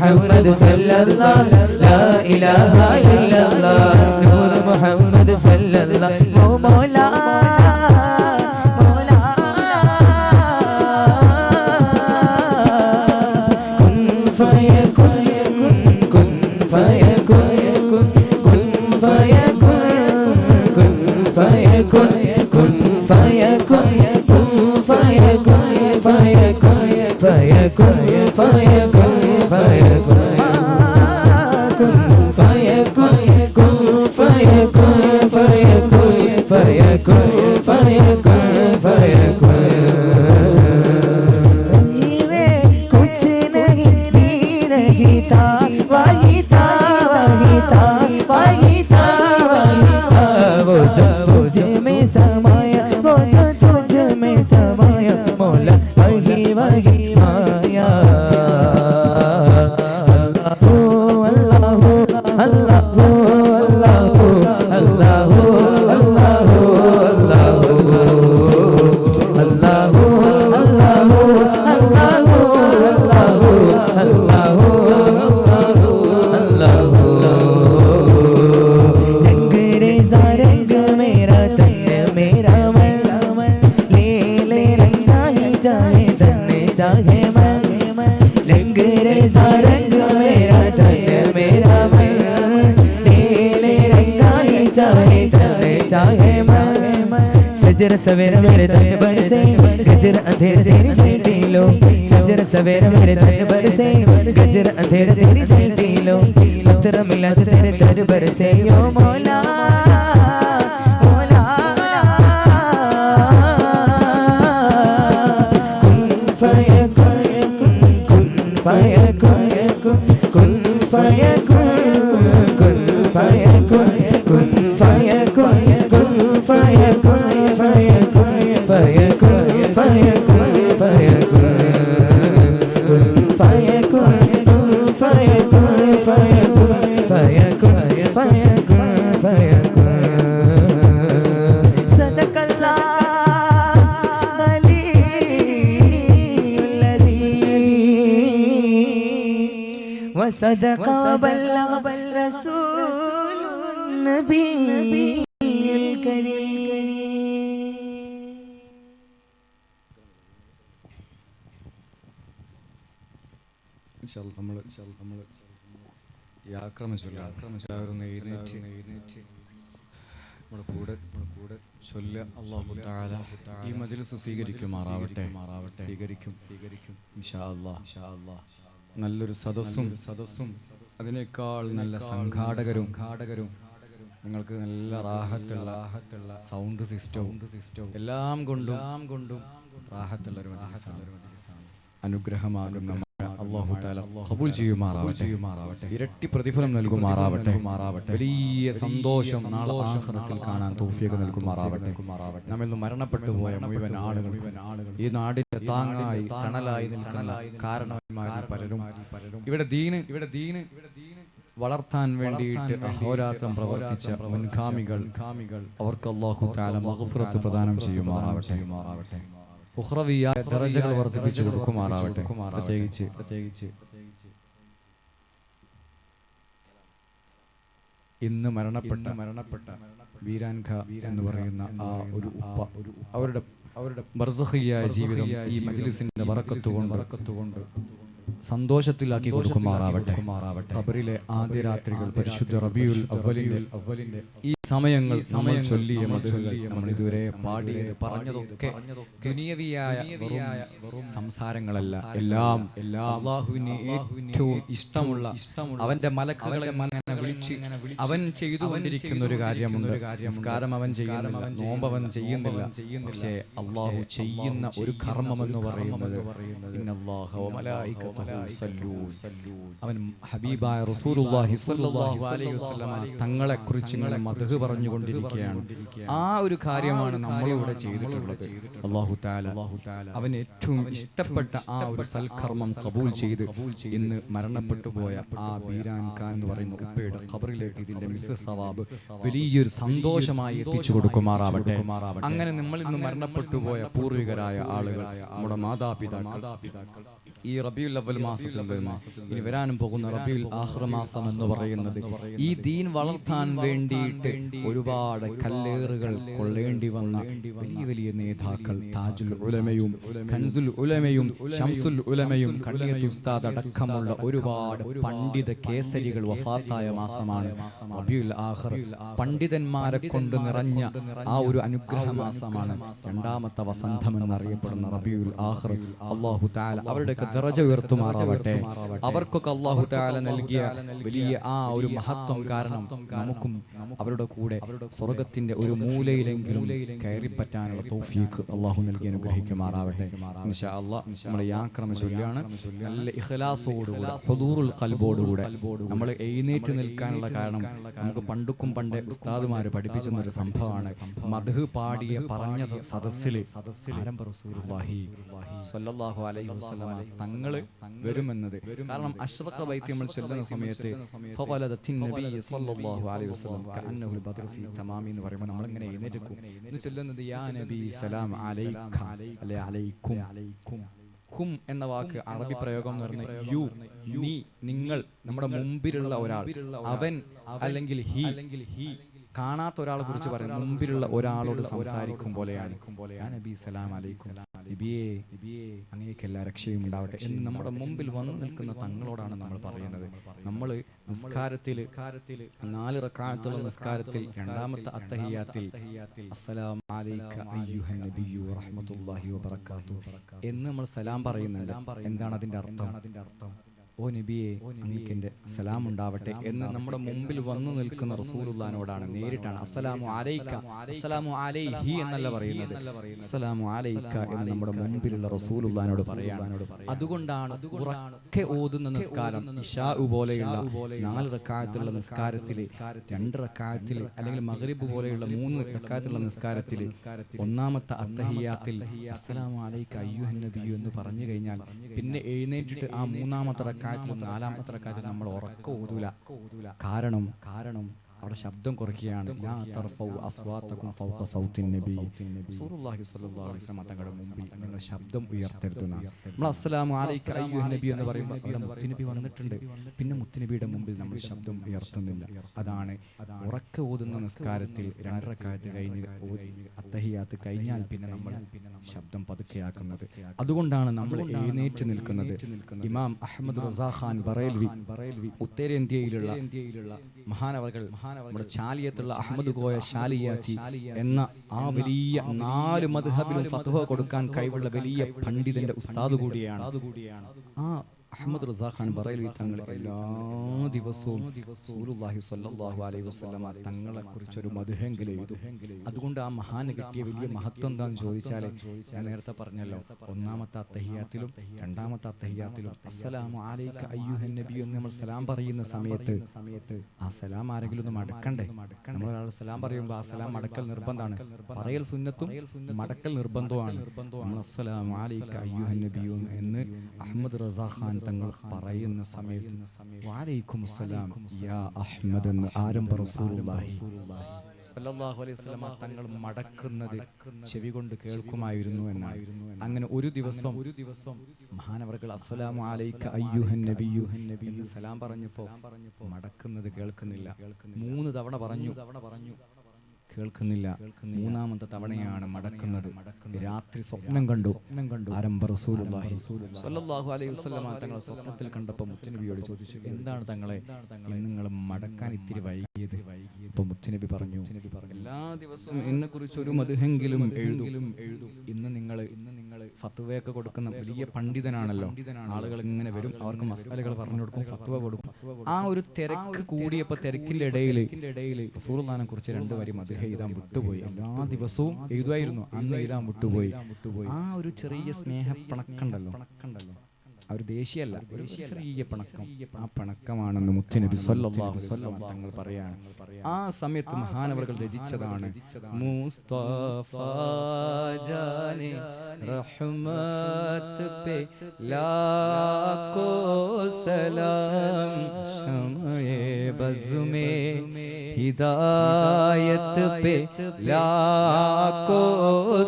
محمد صلى الله لا إله إلا الله نور محمد صلى الله مولا مولا كن فيكن كن فيكن كن فيكن كن فيكن كن فيكن كن فيكن فيكن فيكن فيكن कुछ नहीं भी नहीं था वही था वही था वही था वही था वो जो तुझ में समाया वो जो तुझ में समाया मौला वही वही माया चाहे मन रंग रेजा रंग मेरा तन मेरा मन ले ले रंगाई चाहे तन चाहे मन सजर सवेर मेरे तन बरसे गजर अंधेर तेरी जलती लो सजर सवेर मेरे तन बरसे गजर अंधेर तेरी जलती लो पत्थर मिला तेरे दर बरसे यो मौला صدق وبلغ رسول النبي الكريم നമ്മൾ ഈ ആക്രമിച്ചൊന്ന് എഴുന്നേറ്റ് നമ്മുടെ കൂടെ ചൊല്ല അല്ലാഹു തആല ഈ മജ്ലിസ് സ്വീകരിക്കുമാറാവട്ടെ സ്വീകരിക്കും ഇൻഷാ അല്ലാഹ് നല്ലൊരു സദസ്സും അതിനേക്കാൾ നല്ല സംഘാടകരും നിങ്ങൾക്ക് നല്ല റാഹത്തുള്ള സൗണ്ട് സിസ്റ്റവും എല്ലാം കൊണ്ടും റാഹത്തുള്ള ഒരു മജ്ലിസാണ് അനുഗ്രഹമാകുന്ന അല്ലാഹു തആല ഖബൂൽ ചെയ്യുമാറാവട്ടെ. ഇരട്ടി പ്രതിഫലം നൽകുമാറാവട്ടെ. വലിയ സന്തോഷം നാളെ ആഖിറത്തിൽ കാണാൻ തൗഫീഖ് നൽകുമാറാവട്ടെ. നമ്മിൽ നിന്ന് മരണപ്പെട്ടു പോയ മുഴുവൻ ആളുകൾക്കും ഈ നാടിന്റെ താങ്ങായി തണലായി നിൽക്കുന്ന കാരണവന്മാരിൽ പലരും ഇവിടെ ദീന് വളർത്താൻ വേണ്ടിയിട്ട് അഹോരാത്രം പ്രവർത്തിച്ച മുൻഗാമികൾ അവർക്ക് അല്ലാഹു തആല മഗ്ഫിറത്ത് പ്രദാനം ചെയ്യുമാറാവട്ടെ. ഉഖ്റവിയായ ദറജകൾ വർദ്ധിപ്പിച്ചു കൊടുക്കുമാറാവട്ടെ. പ്രത്യേകിച്ച് ഇന്ന് മരണപ്പെട്ട വീരാൻഖ എന്ന് പറയുന്ന ആ ഒരു ഉപ്പ അവരുടെ ബർസഖിയായ ജീവിതം ഈ മജ്ലിസിന്റെ ബറക്കത്ത് കൊണ്ട് സന്തോഷത്തിലാക്കി കൊടുക്കുമാറാവട്ടെ. ഖബറിലെ ആദ്യ രാത്രികൾ പരിശുദ്ധ റബീഉൽ അവ്വലിന്റെ ഈ സമയങ്ങൾ നമ്മൾ ചൊല്ലിയ മദ്ഹുകൾ നമ്മൾ ഇതുവരെ പാടിയത് പറഞ്ഞതൊക്കെ ദുനിയവിയായ വെറും സംസാരങ്ങളല്ല. എല്ലാം അല്ലാഹുവിന് ഏറ്റവും ഇഷ്ടമുള്ള അവന്റെ മലക്കുകളെ വിളിച്ച് അവൻ ചെയ്തുകൊണ്ടിരിക്കുന്ന ഒരു കാര്യമുണ്ട്. നിസ്കാരം അവൻ ചെയ്യുന്നില്ല, നോമ്പ് അവൻ ചെയ്യുന്നില്ല. പക്ഷേ അല്ലാഹു ചെയ്യുന്ന ഒരു കർമ്മം എന്ന് പറയുന്നത് ഇന്നല്ലാഹ വ മലായികതുഹു അവൻ ഹബീബായ റസൂലുള്ളാഹി സ്വല്ലല്ലാഹു അലൈഹി വസല്ലമ തങ്ങളെ കുറിച്ച് ഇങ്ങനെ മദ്ഹ് പറഞ്ഞുകൊണ്ടിരിക്കുകയാണ്. ആ ഒരു കാര്യമാണ് നമ്മളിവിടെ ചെയ്തിട്ടുള്ളത്. അല്ലാഹു തആല അവൻ ഏറ്റവും ഇഷ്ടപ്പെട്ട ആ ഒരു സൽക്കർമ്മം ഖബൂൽ ചെയ്ത് ഇന്ന് മരണപ്പെട്ടു പോയ ആ ബീരാൻ ഖാൻ എന്ന് പറയുന്ന ഉപ്പയുടെ ഖബറിലേക്ക് ഇതിന്റെ മിസ്ൽ സവാബ് വലിയൊരു സന്തോഷമായി എത്തിച്ചു കൊടുക്കുമാറാവട്ടെ. അങ്ങനെ നമ്മളിൽ നിന്ന് മരണപ്പെട്ടു പോയ പൂർവികരായ ആളുകൾ, നമ്മുടെ മാതാപിതാക്കൾ ഈ റബീഉൽ അവ്വൽ മാസത്തിൽ ഇനി വരാനും പോകുന്ന റബീഉൽ ആഖിർ മാസം എന്ന് പറയുന്നത് ഈ ദീൻ വളർത്താൻ വേണ്ടിയിട്ട് ഒരുപാട് കല്ലേറുകൾ കൊള്ളേണ്ടി വന്ന വലിയ നേതാക്കൾ താജുൽ ഉലമയും കൻസുൽ ഉലമയും ശംസുൽ ഉലമയും കണ്ണിയത്ത് ഉസ്താദ് അടക്കമുള്ള ഒരുപാട് പണ്ഡിത കേസരികൾ വഫാത്തായ മാസമാണ് റബീഉൽ ആഖിർ. പണ്ഡിതന്മാരെ കൊണ്ട് നിറഞ്ഞ ആ ഒരു അനുഗ്രഹ മാസമാണ് രണ്ടാമത്തെ വസന്തം എന്നറിയപ്പെടുന്ന റബീഉൽ ആഖിർ. അല്ലാഹു തആല അവരുടെ ദറജ ഉയർത്തുമാറാവട്ടെ. അവർക്കൊക്കെ അല്ലാഹു തആല നൽകിയ വലിയ ആ ഒരു മഹത്വം കാരണം നമുക്കും അവരുടെ കൂടെ സ്വർഗ്ഗത്തിന്റെ ഒരു മൂലയിലെങ്കിലും കയറിപ്പറ്റാനുള്ള തൗഫീഖ് അല്ലാഹു നൽകി അനുഗ്രഹിക്കുമാറാവട്ടെ. ഇൻഷാ അല്ലാഹ് നമ്മൾ യാക്രമ ചൊല്ലാണ് നല്ല ഇഖ്ലാസോടുകൂടെ ഹുദൂറുൽ ഖൽബോടുകൂടെ നമ്മൾ എഴുന്നേറ്റ് നിൽക്കാനുള്ള കാരണം നമുക്ക് പണ്ടേ ഉസ്താദുമാര് പഠിപ്പിച്ചൊരു സംഭവമാണ്. മദ്ഹ് പാടിയ പറഞ്ഞ സദസ്സിൽ ആരംഭ റസൂലുള്ളാഹി സ്വല്ലല്ലാഹു അലൈഹി വസല്ലമ തങ്ങള് വരുമെന്നത്. കാരണം അഷ്റഖ ബൈത്തി നമ്മൾ ചൊല്ലുന്ന സമയത്ത് ഫവലദത്തിൻ നബി സ്വല്ലല്ലാഹു അലൈഹി വസല്ലം കഅന്നഹുൽ ബദ്റു ഫീ തമാമി എന്ന് പറയുമ്പോൾ നമ്മൾ ഇങ്ങനെ എഴുന്നേൽക്കും. എന്ന് ചൊല്ലുന്നത് യാ നബി സലാം അലൈക അലൈക്കും. കും എന്ന വാക്ക് അറബി പ്രയോഗം എന്ന് പറഞ്ഞ യു, നീ, നിങ്ങൾ, നമ്മുടെ മുമ്പിലുള്ള ഒരാൾ, അവൻ അല്ലെങ്കിൽ ഹി. കാണാത്ത ഒരാളെ കുറിച്ച് പറയും, മുമ്പിലുള്ള ഒരാളോട് സംസാരിക്കും പോലെയാണ്. നബി സലാം അലൈക്കും, നബിയേ അങ്ങേക്ക് എല്ലാ രക്ഷയും ഉണ്ടാവട്ടെ എന്ന് നമ്മുടെ മുമ്പിൽ വന്നു നിൽക്കുന്ന തങ്ങളോടാണ് നമ്മൾ പറയുന്നത്. നമ്മൾ നിസ്കാരത്തിൽ 4 റക്അത്തുള്ള നിസ്കാരത്തിൽ രണ്ടാമത്തെ അത്തഹിയ്യാത്തിൽ അസ്സലാമു അലൈക അയ്യുഹൻ നബിയ്യു വറഹ്മത്തുള്ളാഹി വബറകാതുഹു എന്ന് നമ്മൾ സലാം പറയുന്നുണ്ട്. എന്താണ് അതിന്റെ അർത്ഥം? ഓ നബിയെ അങ്ങേക്ക് എൻ്റെ സലാം ഉണ്ടാവട്ടെ എന്ന് നമ്മുടെ മുമ്പിൽ വന്നു നിൽക്കുന്ന റസൂലുള്ളാഹിനോടാണ്, നേരിട്ടാണ് അസ്സലാമു അലൈക, അസ്സലാമു അലൈഹി എന്നല്ല പറയുന്നത്, അസ്സലാമു അലൈക എന്ന് നമ്മുടെ മുമ്പിലുള്ള റസൂലുള്ളാഹിനോട് പറയാണ്. അതുകൊണ്ടാണ് ഉറക്കെ ഓതുന്ന നിസ്കാരം ഇശാ പോലെയുള്ള 4 റക്അത്തുള്ള നിസ്കാരത്തിൽ 2 റക്അത്തിൽ അല്ലെങ്കിൽ മഗ്രിബ് പോലെയുള്ള 3 റക്അത്തുള്ള നിസ്കാരത്തിൽ ഒന്നാമത്തെ അത്തഹിയ്യാത്തിൽ അസ്സലാമു അലൈക അയ്യുഹൻ നബിയ്യു എന്ന് പറഞ്ഞു കഴിഞ്ഞാൽ പിന്നെ എഴുന്നേറ്റിട്ട് ആ മൂന്നാമത്തെ റക്അത്തിൽ 4ാമത്തെ റക്അത്തിൽ നമ്മൾ ഉറക്കെ ഓതൂല. കാരണം അവിടെ ശബ്ദം കുറയ്ക്കുകയാണ്. തങ്ങളുടെ മുമ്പിൽ നിങ്ങൾ ശബ്ദം ഉയർത്തരുതെന്ന നമ്മൾ അസ്സലാമു അലൈക അയ്യുഹൻ നബി എന്ന് പറയുമ്പോൾ അവിടെ മുത്തുനബി വന്നിട്ടുണ്ട്. പിന്നെ മുത്തുനബിയുടെ മുമ്പിൽ നമ്മൾ ശബ്ദം ഉയർത്തുന്നില്ല. അതാണ് ഉറക്കെ ഓതുന്ന നിസ്കാരത്തിൽ 2 റക്അത്ത് കഴിഞ്ഞ് അത്തഹിയ്യാത്ത് കഴിഞ്ഞാൽ പിന്നെ നമ്മൾ ശബ്ദം പതുക്കെയാക്കുന്നത്. അതുകൊണ്ടാണ് നമ്മൾ എഴുന്നേറ്റ് നിൽക്കുന്നത്. ഇമാം അഹ്മദ് റസാ ഖാൻ ബറേൽവി ഉത്തരേന്ത്യയിലുള്ള മഹാനവകൾ, നമ്മുടെ ചാലിയത്തുള്ള അഹമ്മദ് കോയ ഷാലിയാത്തി എന്ന ആ വലിയ 4 മദ്ഹബിലും ഫത്വ കൊടുക്കാൻ കഴിവുള്ള വലിയ പണ്ഡിതന്റെ ഉസ്താദ് കൂടിയാണ്. ആ അഹമ്മദ് റസാ ഖാൻ ബറേലി തങ്ങൾ എല്ലാ ദിവസവും റസൂലുള്ളാഹി സ്വല്ലല്ലാഹു അലൈഹി വസല്ലമ തങ്ങളെ കുറിച്ചൊരു മദ്ഹെങ്കിലും എഴുതും. അതുകൊണ്ട് ആ മഹാന് കിട്ടിയ വലിയ മഹത്വം എന്താണെന്ന് ചോദിച്ചാൽ ഞാൻ നേരത്തെ പറഞ്ഞല്ലോ, ഒന്നാമത്തെ അത്തഹിയാത്തിലും രണ്ടാമത്തെ അത്തഹിയാത്തിലും അസ്സലാമു അലൈക അയ്യുഹൻ നബി എന്ന് നമ്മൾ സലാം പറയുന്ന സമയത്ത് ആ സലാം ആരെങ്കിലും ഒന്ന് മടക്കണ്ടേ? നമ്മൾ ഒരാൾ സലാം പറയുമ്പോൾ ആ സലാം മടക്കൽ നിർബന്ധമാണ്. പറയൽ സുന്നത്തും മടക്കൽ നിർബന്ധമാണ്. നമ്മൾ അസ്സലാമു അലൈക അയ്യുഹൻ നബി എന്ന് അഹമ്മദ് റസാ ഖാൻ തങ്ങൾ പറയുന്ന സമയത്ത് വഅലൈക്കും അസ്സലാം യാ അഹ്മദ് എന്ന് ആരംഭ റസൂലുള്ളാഹി സ്വല്ലല്ലാഹു അലൈഹി വസല്ലം തങ്ങൾ മടക്കുന്നത് ചെവി കൊണ്ട് കേൾക്കുമായിരുന്നു എന്നാണ്. അങ്ങനെ ഒരു ദിവസം മഹാനവർകൾ അസ്സലാമു അലൈക അയ്യുഹൻ നബിയു എന്ന് സലാം പറഞ്ഞപ്പോൾ മടക്കുന്നത് കേൾക്കുന്നില്ല. 3 തവണ പറഞ്ഞു, കേൾക്കുന്നില്ല. 3ാമത്തെ തവണയാണ് മടക്കുന്നത്. രാത്രി സ്വപ്നം കണ്ടു. ആരംഭ റസൂലുള്ളാഹി സ്വല്ലല്ലാഹു അലൈഹി വസല്ലം തങ്ങളെ സ്വപ്നത്തിൽ കണ്ടപ്പോൾ മുത്തുനബിയോട് ചോദിച്ചു, എന്താണ് തങ്ങളെ നിങ്ങൾ മടക്കാൻ ഇത്തിരി വൈകിയത്? അപ്പോൾ മുത്തുനബി പറഞ്ഞു, എല്ലാ ദിവസവും എന്നെ കുറിച്ച് ഒരു മദ്ഹെങ്കിലും എഴുതും. ഇന്ന് നിങ്ങൾ ഫത്വയൊക്കെ കൊടുക്കുന്ന വലിയ പണ്ഡിതനാണല്ലോ. ആളുകൾ ഇങ്ങനെ വരും, അവർക്ക് മസാലകൾ പറഞ്ഞു കൊടുക്കും, ഫത്വ കൊടുക്കും. ആ ഒരു തിരക്ക് കൂടിയപ്പോൾ തിരക്കിന്റെ ഇടയിൽ റസൂലുള്ളാഹിനെ കുറിച്ച് 2 വരി മദ്ഹ് എഴുതാൻ വിട്ടുപോയി. എല്ലാ ദിവസവും എഴുതുമായിരുന്നു, അന്ന് എഴുതാൻ വിട്ടുപോയി. ആ ഒരു ചെറിയ സ്നേഹപ്പണക്കണ്ടല്ലോ, ആ ഒരു ദേഷ്യമല്ല, ഒരു ചെറിയ പണക്കം. ആ പണക്കമാണെന്ന് മുത്തുനബി സ്വല്ലല്ലാഹു അലൈഹി വസല്ലം തങ്ങൾ പറയാണ്. ആ സമയത്ത് മഹാനവർകൾ രചിച്ചതാണ് മുസ്തഫ ജാനെ റഹ്മത്ത് പേ ലാഖോ സലാം ശമയെ ബസ്മേ ഹിദായത്ത് പേ ലാഖോ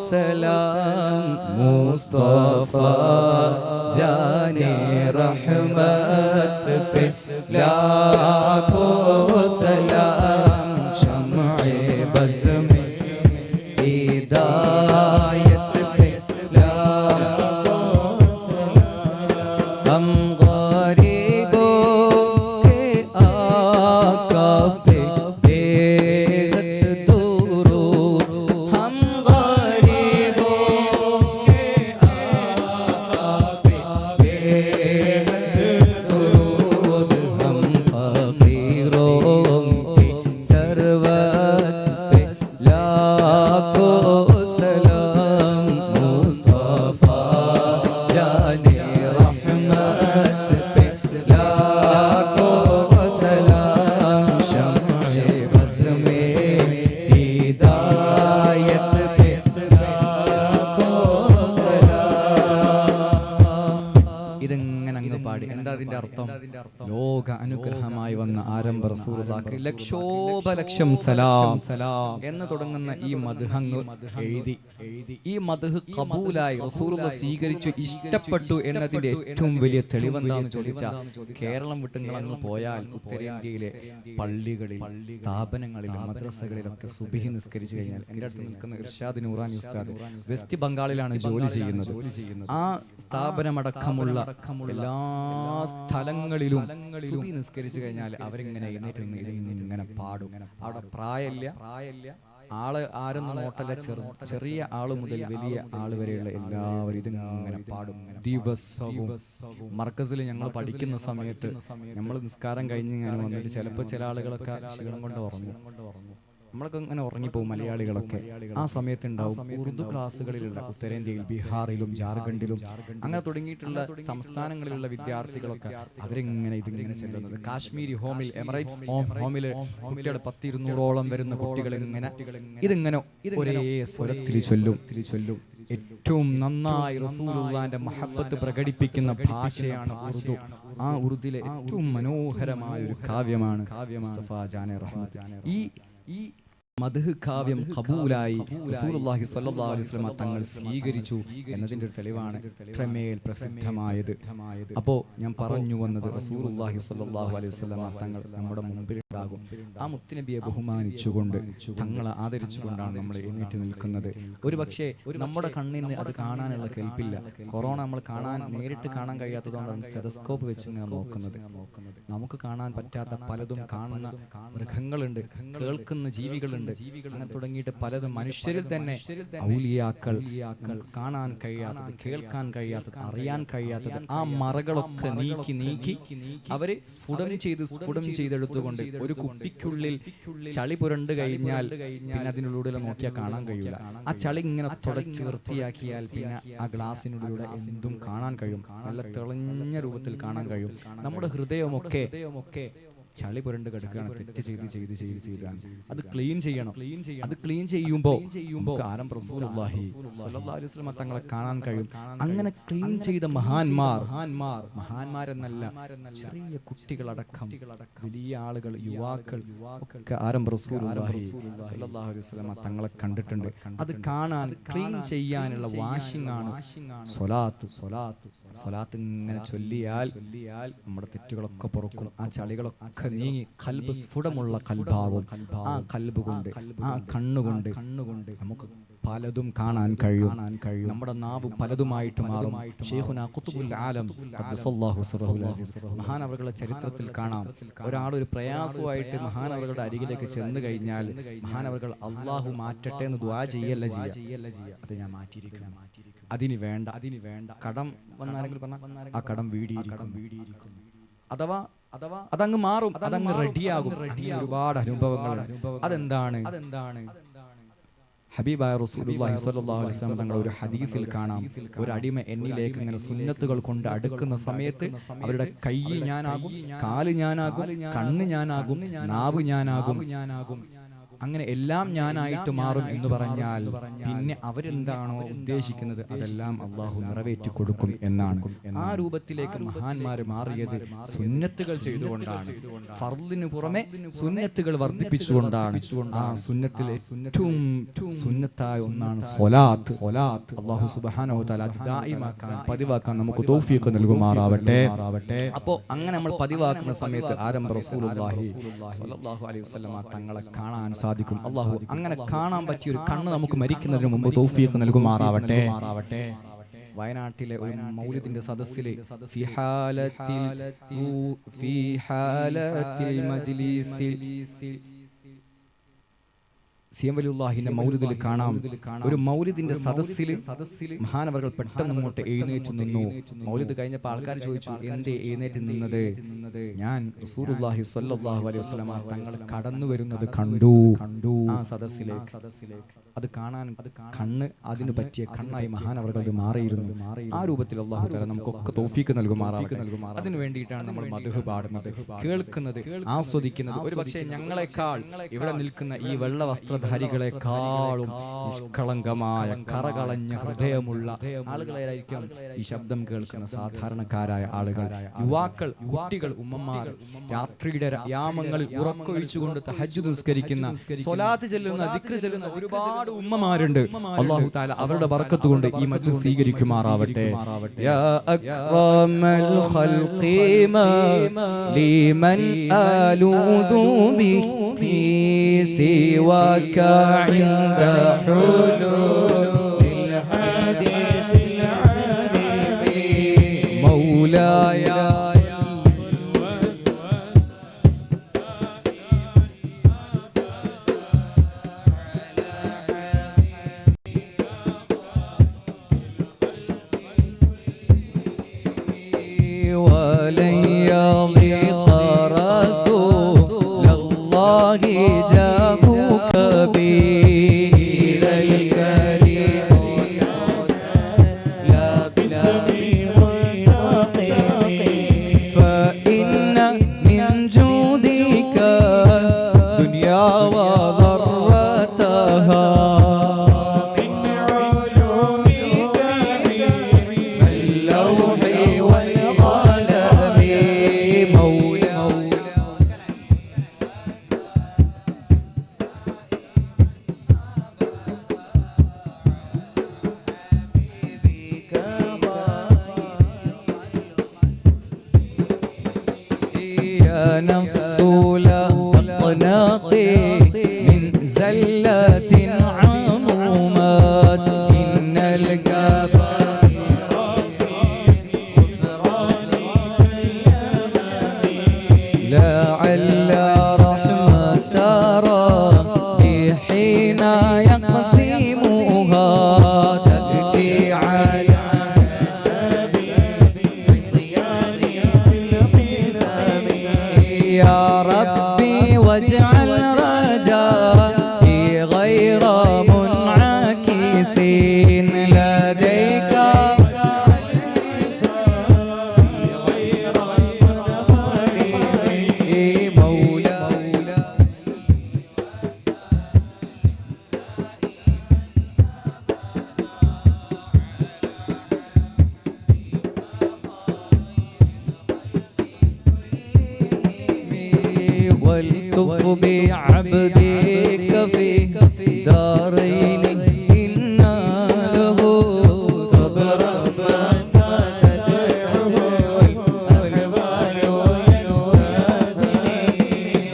സലാം മുസ്തഫ जाने रहमत पे लाखों सलाम शम्ए बज़ में हिदायत पे लाखों सलाम हम गरीबों के आका पे बेहद दुरूद हम गरीबों के आका पे बेहद दुरूद हम फकीरों की सरवत पे लाखों सलाम मुस्तफा जाने रहमत पे लाखों सलाम शम्ए बज़ में हिदायत पे लाखों सलाम. ഇതെങ്ങനെ അങ്ങ് പാടി. എന്താ അതിന്റെ അർത്ഥം? ലോക അനുഗ്രഹമായി വന്ന ആരംഭ റസൂലുള്ളാഹിക്ക് ലക്ഷോപലക്ഷം സലാം എന്ന് തുടങ്ങുന്ന ഈ മദ്ഹ് എഴുതി. ഈ മദ്ഹ് ഖബൂലായി, റസൂലുള്ളാഹി സ്വീകരിച്ചു, ഇഷ്ടപ്പെട്ടു എന്നതിന്റെ ഏറ്റവും വലിയ തെളിവെന്താന്ന് ചോദിച്ചാൽ, കേരളം വിട്ട് നിങ്ങൾ അങ്ങ് പോയാൽ ഉത്തരേന്ത്യയിലെ പള്ളികളിൽ, സ്ഥാപനങ്ങളിൽ, മദ്രസകളിലൊക്കെ സുബ്ഹി നിസ്കരിച്ചു കഴിഞ്ഞാൽ, എൻ്റെ അടുത്ത് നിൽക്കുന്ന ഇർഷാദ് നൂറാനി ഉസ്താദ് വെസ്റ്റ് ബംഗാളിലാണ് ജോലി ചെയ്യുന്നത്. ആ സ്ഥാപനമടക്കമുള്ള എല്ലാ സ്ഥലങ്ങളിലും സുബ്ഹി നിസ്കരിച്ചു കഴിഞ്ഞാൽ അവരിങ്ങനെ എഴുന്നേറ്റ് നിന്ന് ഇതിങ്ങനെ പാടും. അവിടെ പ്രായമില്ല, ആള് ആരൊന്നും നോട്ടല്ല, ചെറിയ ആള് മുതൽ വലിയ ആള് വരെയുള്ള എല്ലാവരും ഇതിങ്ങനെ പാടും ദിവസവും. മർക്കസിൽ ഞങ്ങൾ പഠിക്കുന്ന സമയത്ത് നമ്മൾ നിസ്കാരം കഴിഞ്ഞ് ഇങ്ങനെ വന്നിട്ട് ചിലപ്പോൾ ചില ആളുകളൊക്കെ ക്ഷീണം കൊണ്ട് ഉറങ്ങും. നമ്മളൊക്കെ ഇങ്ങനെ ഉറങ്ങിപ്പോകും, മലയാളികളൊക്കെ. ആ സമയത്ത് ഉണ്ടാവും ഉറുദു ക്ലാസ്സുകളിലുള്ള ഉത്തരേന്ത്യയിൽ, ബീഹാറിലും ജാർഖണ്ഡിലും അങ്ങനെ തുടങ്ങിയിട്ടുള്ള സംസ്ഥാനങ്ങളിലുള്ള വിദ്യാർത്ഥികളൊക്കെ അവരിങ്ങനെ ഇതിങ്ങനെ ചെല്ലുന്നത്. കാശ്മീരി ഹോമിൽ, എമിറേറ്റ്സ് ഹോമില് കുട്ടികൾ 100-200ഓളം വരുന്ന കുട്ടികൾ ഇതിങ്ങനെ ഒരേ സ്വരത്തിൽ ചൊല്ലും. ഏറ്റവും നന്നായി റസൂലുള്ളാഹിന്റെ മഹബ്ബത്ത് പ്രകടിപ്പിക്കുന്ന ഭാഷയാണ് ഉറുദു. ആ ഉറുദിലെ ഏറ്റവും മനോഹരമായ ഒരു കാവ്യമാണ് മുസ്തഫ ജാനെ റഹ്മത്ത്. ഈ മദ്ഹ് കാവ്യം ഖബൂലായി റസൂലുള്ളാഹി സ്വല്ലല്ലാഹു അലൈഹി വസല്ലം തങ്ങൾ സ്വീകരിച്ചു എന്നതിന്റെ ഒരു തെളിവാണ് ഇത്രമേൽ പ്രസിദ്ധമായത്. അപ്പോൾ ഞാൻ പറഞ്ഞു വന്നത്, റസൂലുള്ളാഹി സ്വല്ലല്ലാഹു അലൈഹി വസല്ലം തങ്ങൾ നമ്മുടെ മുമ്പിൽ ആ മുത്തുനബിയെ ബഹുമാനിച്ചുകൊണ്ട് തങ്ങളെ ആദരിച്ചുകൊണ്ടാണ് നമ്മൾ എഴുന്നേറ്റ് നിൽക്കുന്നത്. ഒരു പക്ഷേ നമ്മുടെ കണ്ണിന് അത് കാണാനുള്ള കെൽപ്പില്ല. കൊറോണ നമ്മൾ നേരിട്ട് കാണാൻ കഴിയാത്തതുകൊണ്ടാണ് സ്റ്റെതസ്കോപ്പ് വെച്ച് ഇങ്ങനെ നോക്കുന്നത്. നമുക്ക് കാണാൻ പറ്റാത്ത പലതും കാണുന്ന മൃഗങ്ങളുണ്ട്, കേൾക്കുന്ന ജീവികളുണ്ട്. അങ്ങനെ തുടങ്ങിയിട്ട് പലതും മനുഷ്യരിൽ തന്നെ ഔലിയാക്കൾ കാണാൻ കഴിയാത്തത്, കേൾക്കാൻ കഴിയാത്തത്, അറിയാൻ കഴിയാത്തത് ആ മറകളൊക്കെ നീക്കി അവര് സ്ഫുടം ചെയ്തെടുത്തുകൊണ്ട് ഒരു കുപ്പിക്കുള്ളിൽ ചളി പുരണ്ടു കഴിഞ്ഞാൽ പിന്നെ അതിനുള്ളിൽ നോക്കിയാൽ കാണാൻ കഴിയില്ല. ആ ചളി ഇങ്ങനെ തുടച്ച് വൃത്തിയാക്കിയാൽ പിന്നെ ആ ഗ്ലാസിനുള്ളിലൂടെ എന്തും കാണാൻ കഴിയും, നല്ല തെളിഞ്ഞ രൂപത്തിൽ കാണാൻ കഴിയും. നമ്മുടെ ഹൃദയമൊക്കെ ചളി പുരണ്ട് കിടക്കുകയാണ്, തെറ്റ് ചെയ്താണ്. അത് ക്ലീൻ ചെയ്യണം. അത് ക്ലീൻ ചെയ്യുമ്പോൾ റസൂലുള്ളാഹി സ്വല്ലല്ലാഹു അലൈഹി വസല്ലം തങ്ങളെ കാണാൻ കഴിയും. അങ്ങനെ ക്ലീൻ ചെയ്ത മഹാന്മാരെന്നല്ല, ചെറിയ കുട്ടികളടക്കം വലിയ ആളുകൾ, യുവാക്കൾ ഒക്കെ റസൂലുള്ളാഹി സ്വല്ലല്ലാഹു അലൈഹി വസല്ലം തങ്ങളെ കണ്ടിട്ടുണ്ട്. അത് കാണാൻ, ക്ലീൻ ചെയ്യാനുള്ള വാഷിംഗ് ആണ് സ്വലാത്ത്. ഇങ്ങനെ ചൊല്ലിയാൽ നമ്മുടെ തെറ്റുകളൊക്കെ പൊറുക്കും, ആ ചളികളൊക്കെ നീങ്ങി ഖൽബ് സ്ഫുടമുള്ള ഖൽബാകും. ആ ഖൽബ് കൊണ്ട്, ആ കണ്ണുകൊണ്ട് നമുക്ക് പലതും കാണാൻ കഴിയും. നമ്മുടെ നാവ് പലതുമായിട്ട് മാറും. ശൈഖുനാ ഖുത്ബുൽ ആലം ഖദ്ദസല്ലാഹു സിറഹുൽ അസീസ് മഹാനവറുകളുടെ ചരിത്രത്തിൽ കാണാം, ഒരാളൊരു പ്രയാസമായിട്ട് മഹാനവറുകളുടെ അരികിലേക്ക് ചെന്ന് കഴിഞ്ഞാൽ മഹാനവറുകൾ അള്ളാഹു മാറ്റട്ടെ എന്ന് ദുആ ചെയ്യല്ല ചെയ്യുക. അത് ഞാൻ മാറ്റിയിരിക്കണം, അതിന് വേണ്ട കടം വന്നാരെങ്കിലും പറഞ്ഞാൽ ആ കടം വീടിയിരിക്കും. അഥവാ അതങ്ങ് മാറും, അതങ്ങ് റെഡിയാകും. ഒരുപാട് അനുഭവങ്ങൾ. അതെന്താണ്? ഹബീബായ റസൂലുള്ളാഹി സ്വല്ലല്ലാഹു അലൈഹി വസല്ലം തങ്ങളുടെ ഒരു ഹദീസിൽ കാണാം, ഒരു അടിമ എന്നിലേക്ക് ഇങ്ങനെ സുന്നത്തുകൾ കൊണ്ട് അടുക്കുന്ന സമയത്ത് അവരുടെ കൈ ഞാനാകും, കാല് ഞാനാകും, കണ്ണ് ഞാനാകും, നാവ് ഞാനാകും, അങ്ങനെ എല്ലാം ഞാനായിട്ട് മാറും എന്ന് പറഞ്ഞാൽ പിന്നെ അവരെന്താണോ ഉദ്ദേശിക്കുന്നത് അതെല്ലാം അള്ളാഹു നിറവേറ്റി കൊടുക്കും എന്നാണ്. ആ രൂപത്തിലേക്ക് മഹാന്മാര് മാറിയത് സുന്നത്തുകൾ ചെയ്തുകൊണ്ടാണ്. ഫർളിന് പുറമെ സുന്നത്തുകൾ വർദ്ധിപ്പിച്ചുകൊണ്ടാണ്. ആ സുന്നത്തിലെ ഏറ്റവും സുന്നത്തായ ഒന്നാണ് സ്വലാത്ത്. അള്ളാഹു സുബ്ഹാനഹു വ തആല ദായിമാക്കാൻ, പതിവാക്കാൻ നമുക്ക് തൗഫീഖ് നൽകുമാറാവട്ടെ. അപ്പോൾ അങ്ങനെ നമ്മൾ പതിവാക്കുന്ന സമയത്ത് റസൂലുള്ളാഹി സ്വല്ലല്ലാഹു അലൈഹി വസല്ലം തങ്ങളെ കാണാൻ സാധിക്കും. അല്ലാഹു അങ്ങനെ കാണാൻ പറ്റിയ ഒരു കണ്ണ് നമുക്ക് മരിക്കുന്നതിന് മുമ്പ് തൗഫീഖ് നൽകുമാറാവട്ടെ. വയനാട്ടിലെ ഒരു മൗലിദിന്റെ സദസ്സിലെ ഫി ഹാലത്തിൽ മജ്ലിസിൽ സിയംവലിയുള്ളാഹിന്റെ മൗലിദിൽ കാണാം, ഒരു മൗലിദിന്റെ സദസ്സിൽ മഹാനവറുകൾ പെട്ടെന്ന് അങ്ങോട്ട് എഴുന്നേറ്റ് നിന്നു. മൗലിദ് കഴിഞ്ഞപ്പോൾ ആൾക്കാർ ചോദിച്ചു, എന്തേ എഴുന്നേറ്റ് നിന്നത്? ഞാൻ റസൂലുള്ളാഹി സ്വല്ലല്ലാഹു അലൈഹി വസല്ലം തങ്ങൾ കടന്നു വരുന്നത് കണ്ടു ആ സദസ്സിലേക്ക്. അത് കാണാൻ കണ്ണ് അതിന് പറ്റിയ കണ്ണായി മഹാനവറുകൾ മാറിയിരുന്നു. ആ രൂപത്തിൽ അല്ലാഹു തആല നമുക്കൊക്കെ തൗഫീഖ് നൽകുമാറാവട്ടെ. അതിനു വേണ്ടിയിട്ടാണ് നമ്മൾ മദ്ഹ് പാടുന്നത്, കേൾക്കുന്നത്, ആസ്വദിക്കുന്നത്. ഒരുപക്ഷെ ഞങ്ങളെക്കാൾ ഇവിടെ നിൽക്കുന്ന ഈ വെള്ള വസ്ത്രധാരികളെക്കാളും നിഷ്കളങ്കമായ കറകളഞ്ഞ ഹൃദയമുള്ള ആളുകളായിരിക്കും ഈ ശബ്ദം കേൾക്കുന്ന സാധാരണക്കാരായ ആളുകൾ, യുവാക്കൾ, കുട്ടികൾ, ഉമ്മമാർ. രാത്രിയുടെ യാമങ്ങളിൽ ഉറക്കൊഴിച്ചുകൊണ്ട് തഹജ്ജുദ് നിസ്കരിക്കുന്ന, സ്വലാത്ത് ചെല്ലുന്ന, ദിക്ർ ചെല്ലുന്ന ഒരുപാട് ഉമ്മമാരുണ്ട്. അല്ലാഹു തആല അവരുടെ ബർക്കത്ത് കൊണ്ട് ഈ മജ്ലിസ് സ്വീകരിക്കുമാറാവട്ടെ. യാ അക്റമൽ ഖൽഖി ലിമൻ അലൂദു ബിഹി സിവാക ഇൻദ ഹുലൂലിൽ ഹദീസിൽ ഹബീബി മൗലായ ولن يضيق رسول الله جاءك به إلى الكريم والطف بعبدك في دارين إنا له صبرا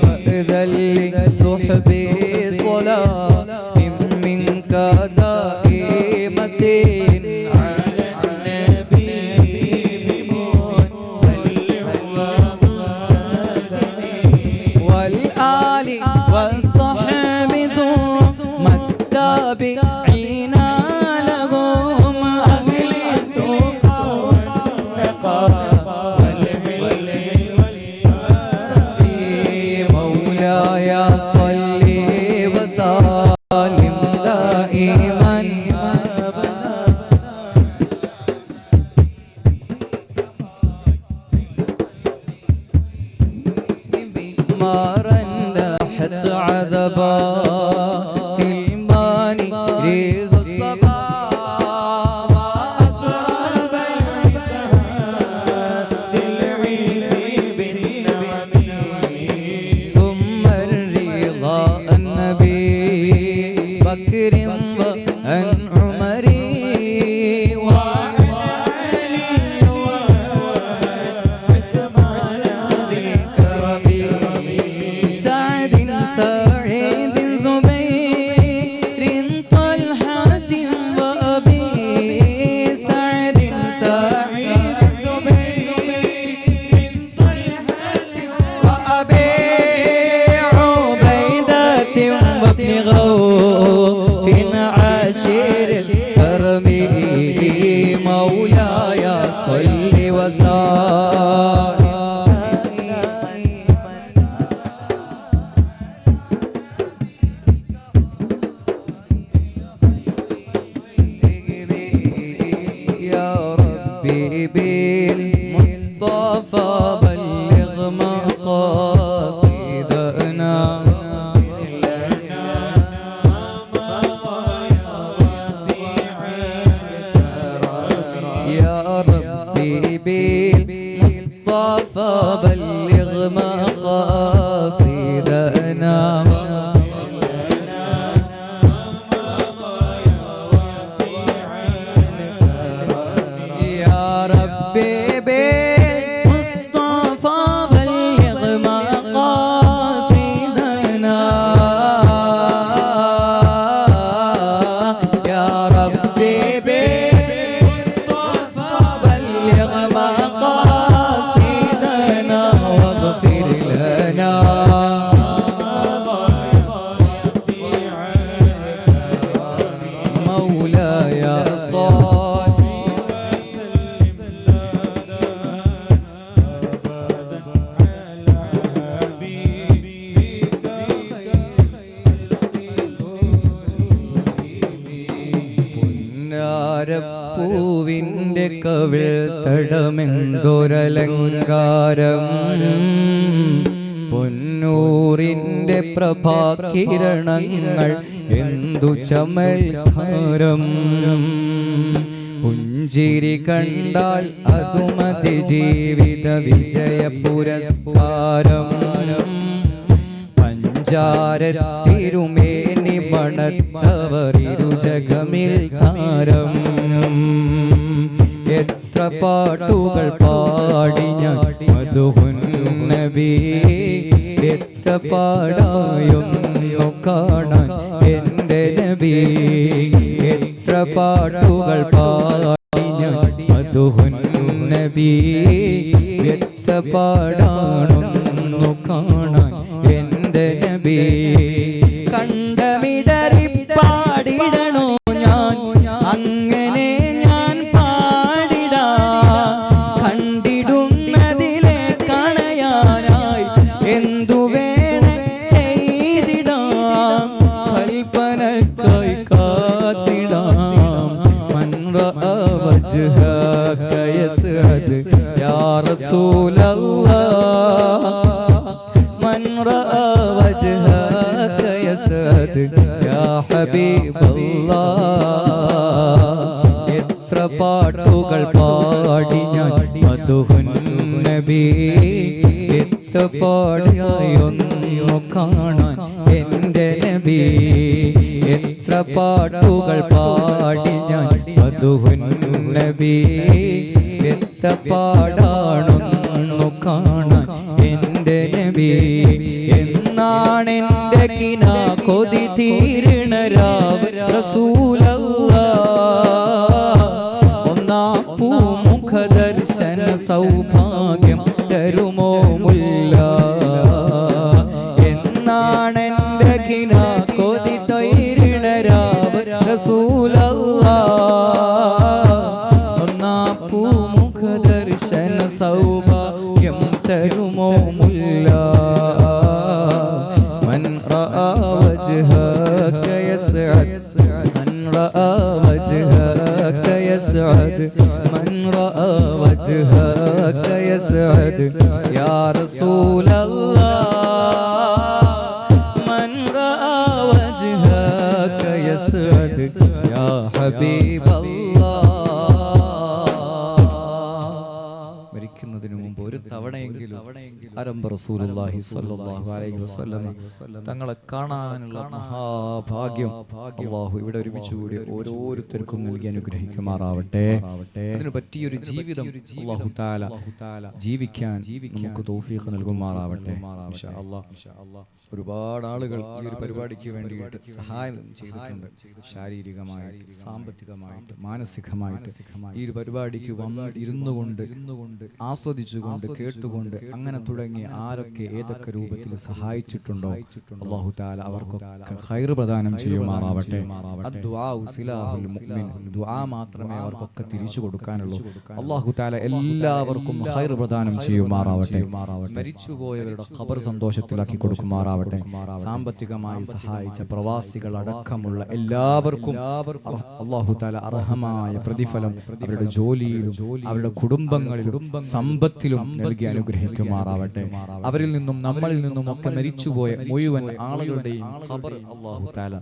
وإذا لصحبي صلاة منك دائمة والآل والصحب ثم التابعين لهم أهل مولاي صل وسلم دائما مرنحت عذبات الماني ريح الصبا وأطرب ثم الرضا النبي بكر وأن عمري سعد سعيد زبير طلحة وأبي سعد سعيد وأبي عبيدة وابن غوث عاشر كرمي مولاي صل وسلم يا ربي بالمصطفى بلغ مقاصدنا يا ربي بالمصطفى بلغ مقاصدنا يا ربي بالمصطفى بلغ مقاصدنا يا ربي بالمصطفى بلغ مقاصدنا واغفر لنا مولاي صل പൂവിന്റെ കവിൾ തടമെന്തൊരലങ്കാരം പൊന്നൂറിന്റെ പ്രഭാകിരണങ്ങൾ എന്തു ചമൽക്കാരം പുഞ്ചിരി കണ്ടാൽ അതുമതി ജീവിത വിജയ പുരസ്കാരം പഞ്ചാരത്തിരുമേനി മണത്തവരിരുജകമിൽ താരം എത്ര പാട്ടുകൾ പാടി ഞാൻ മധുഹുൻ നബി എത്ര പാടായൊന്നു കാണാൻ എൻ്റെ നബി എത്ര പാട്ടുകൾ പാടി ഞാൻ മധുഹുൻ നബി എത്ര പാടാണൊന്നു കാണാൻ എൻ്റെ നബി കണ്ടമിടറി പാടിടണോ ഞാൻ അങ്ങനെ ഞാൻ പാടിടാ കണ്ടിടുന്നതിലെ കാണയാനായി എന്തു വേണം ചെയ്തിടാം കൽപ്പനക്കായി കാത്തിടാം വജ്ഹക യസ്അദ് യാ റസൂലല്ലാഹ് മൻ റഅ വജ്ഹക യസ്അദ് യാ ഹബീബല്ലാഹ് എത്ര പാട്ടുകൾ പാടി ഞാൻ മദ്ഹുൻ നബി വ്യക്തപാടിയായൊന്നു കാണാൻ എൻ്റെ നബി എത്ര പാട്ടുകൾ പാടി ഞാൻ മധുഹുൻ നബി വ്യക്തപാടാണൊന്നു കാണാൻ എൻ്റെ നബി എന്നാണെൻ്റെ കിനാ കൊതി തീരണ രാവ് റസൂലല്ലാഹ് ഒന്നാം പൂമുഖ ദർശന സൗഭാഗ്യം തരുമോ മുല്ല എന്നാണെൻ്റെ കിനാ കൊതി തീരണ രാവ് റസൂലല്ലാഹ് ഒന്നാം പൂമുഖ ദർശന സൗഭാഗ്യം തരുമോ മുല്ല من رأى وجهك يسعد من رأى وجهك يسعد من رأى وجهك يسعد يا رسول الله من رأى وجهك يسعد يا حبيب الله മരിക്കുന്നതിന് മുമ്പ് ഒരു തവണയെങ്കിലും ആരംഭ റസൂലുള്ളാഹി സ്വല്ലല്ലാഹു അലൈഹി വസല്ലം തങ്ങളെ കാണാനുള്ള മഹാഭാഗ്യം അല്ലാഹു ഇവിടെ ഒരുമിച്ച് കൂടി ഓരോരുത്തർക്കും നൽകി അനുഗ്രഹിക്കുമാറാവട്ടെ. അതിനു പറ്റിയൊരു ജീവിതം അല്ലാഹു തആല ജീവിക്കാൻ നമുക്ക് തൗഫീഖ് നൽകുമാറാവട്ടെ. ഇൻഷാ അല്ലാഹ് ഒരുപാട് ആളുകൾ ഈ ഒരു പരിപാടിക്ക് വേണ്ടിയിട്ട് സഹായം ചെയ്തിട്ടുണ്ട്. ശാരീരികമായിട്ട്, സാമ്പത്തികമായിട്ട്, മാനസികമായിട്ട് ഈ ഒരു പരിപാടിക്ക് ഇരുന്നുകൊണ്ട് ആസ്വദിച്ചുകൊണ്ട് കേട്ടുകൊണ്ട് അങ്ങനെ തുടങ്ങി ആരൊക്കെ ഏതൊക്കെ രൂപത്തിൽ സഹായിച്ചിട്ടുണ്ടോ അല്ലാഹു തആല അവർക്കൊക്കെ ഖൈർ പ്രദാനം ചെയ്യുമാറാവട്ടെ. അദ്ദുആഉ സിലാഹുൽ മുഅ്മിൻ, ദുആ മാത്രമേ അവർക്കൊക്കെ തിരിച്ചു കൊടുക്കാനുള്ളൂ. അല്ലാഹു തആല എല്ലാവർക്കും ഖൈർ പ്രദാനം ചെയ്യുമാറാവട്ടെ. മരിച്ചുപോയവരുടെ ഖബർ സന്തോഷത്തിലാക്കി കൊടുക്കുമാറാവട്ടെ. സാമ്പത്തികമായി സഹായിച്ച പ്രവാസികൾ അടക്കമുള്ള എല്ലാവർക്കും അല്ലാഹു തആല അർഹമായ പ്രതിഫലം അവരുടെ ജോലിയിലും അവരുടെ കുടുംബങ്ങളിലും സമ്പത്തിലും നൽകി അനുഗ്രഹിക്കുമാറാവട്ടെ. അവരിൽ നിന്നും നമ്മളിൽ നിന്നും ഒക്കെ മരിച്ചുപോയ മുഴുവൻ ആളുകളുടെയും ഖബർ അല്ലാഹു തആല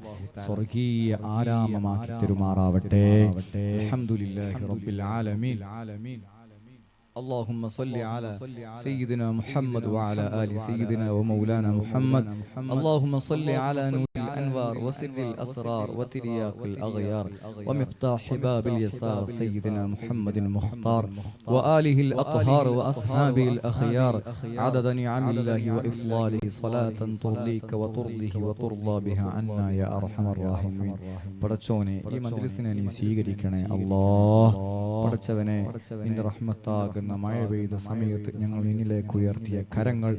സ്വർഗീയ ആരാമമാക്കി തരുമാറാവട്ടെ. അൽഹംദുലില്ലാഹി റബ്ബിൽ ആലമീൻ. اللهم صل على سيدنا محمد وعلى آل سيدنا ومولانا محمد. اللهم صل على نور الأنوار وسر الأسرار وترياق الأغيار ومفتاح باب اليسار سيدنا محمد المختار وآله الأطهار وأصحابه الأخيار عدد نعم الله وإفضاله صلاة ترضيك وترضيه وترضى بها عنا يا أرحم الراحمين. പടച്ചോനെ ഈ മജ്ലിസിനെ നീ സ്വീകരിക്കണേ അല്ലാഹ്. പടച്ചവനെ നിന്റെ റഹ്മത്താകുന്ന മഴ പെയ്ത സമയത്ത് ഞങ്ങൾ നിന്നിലേക്ക് ഉയർത്തിയ കരങ്ങൾ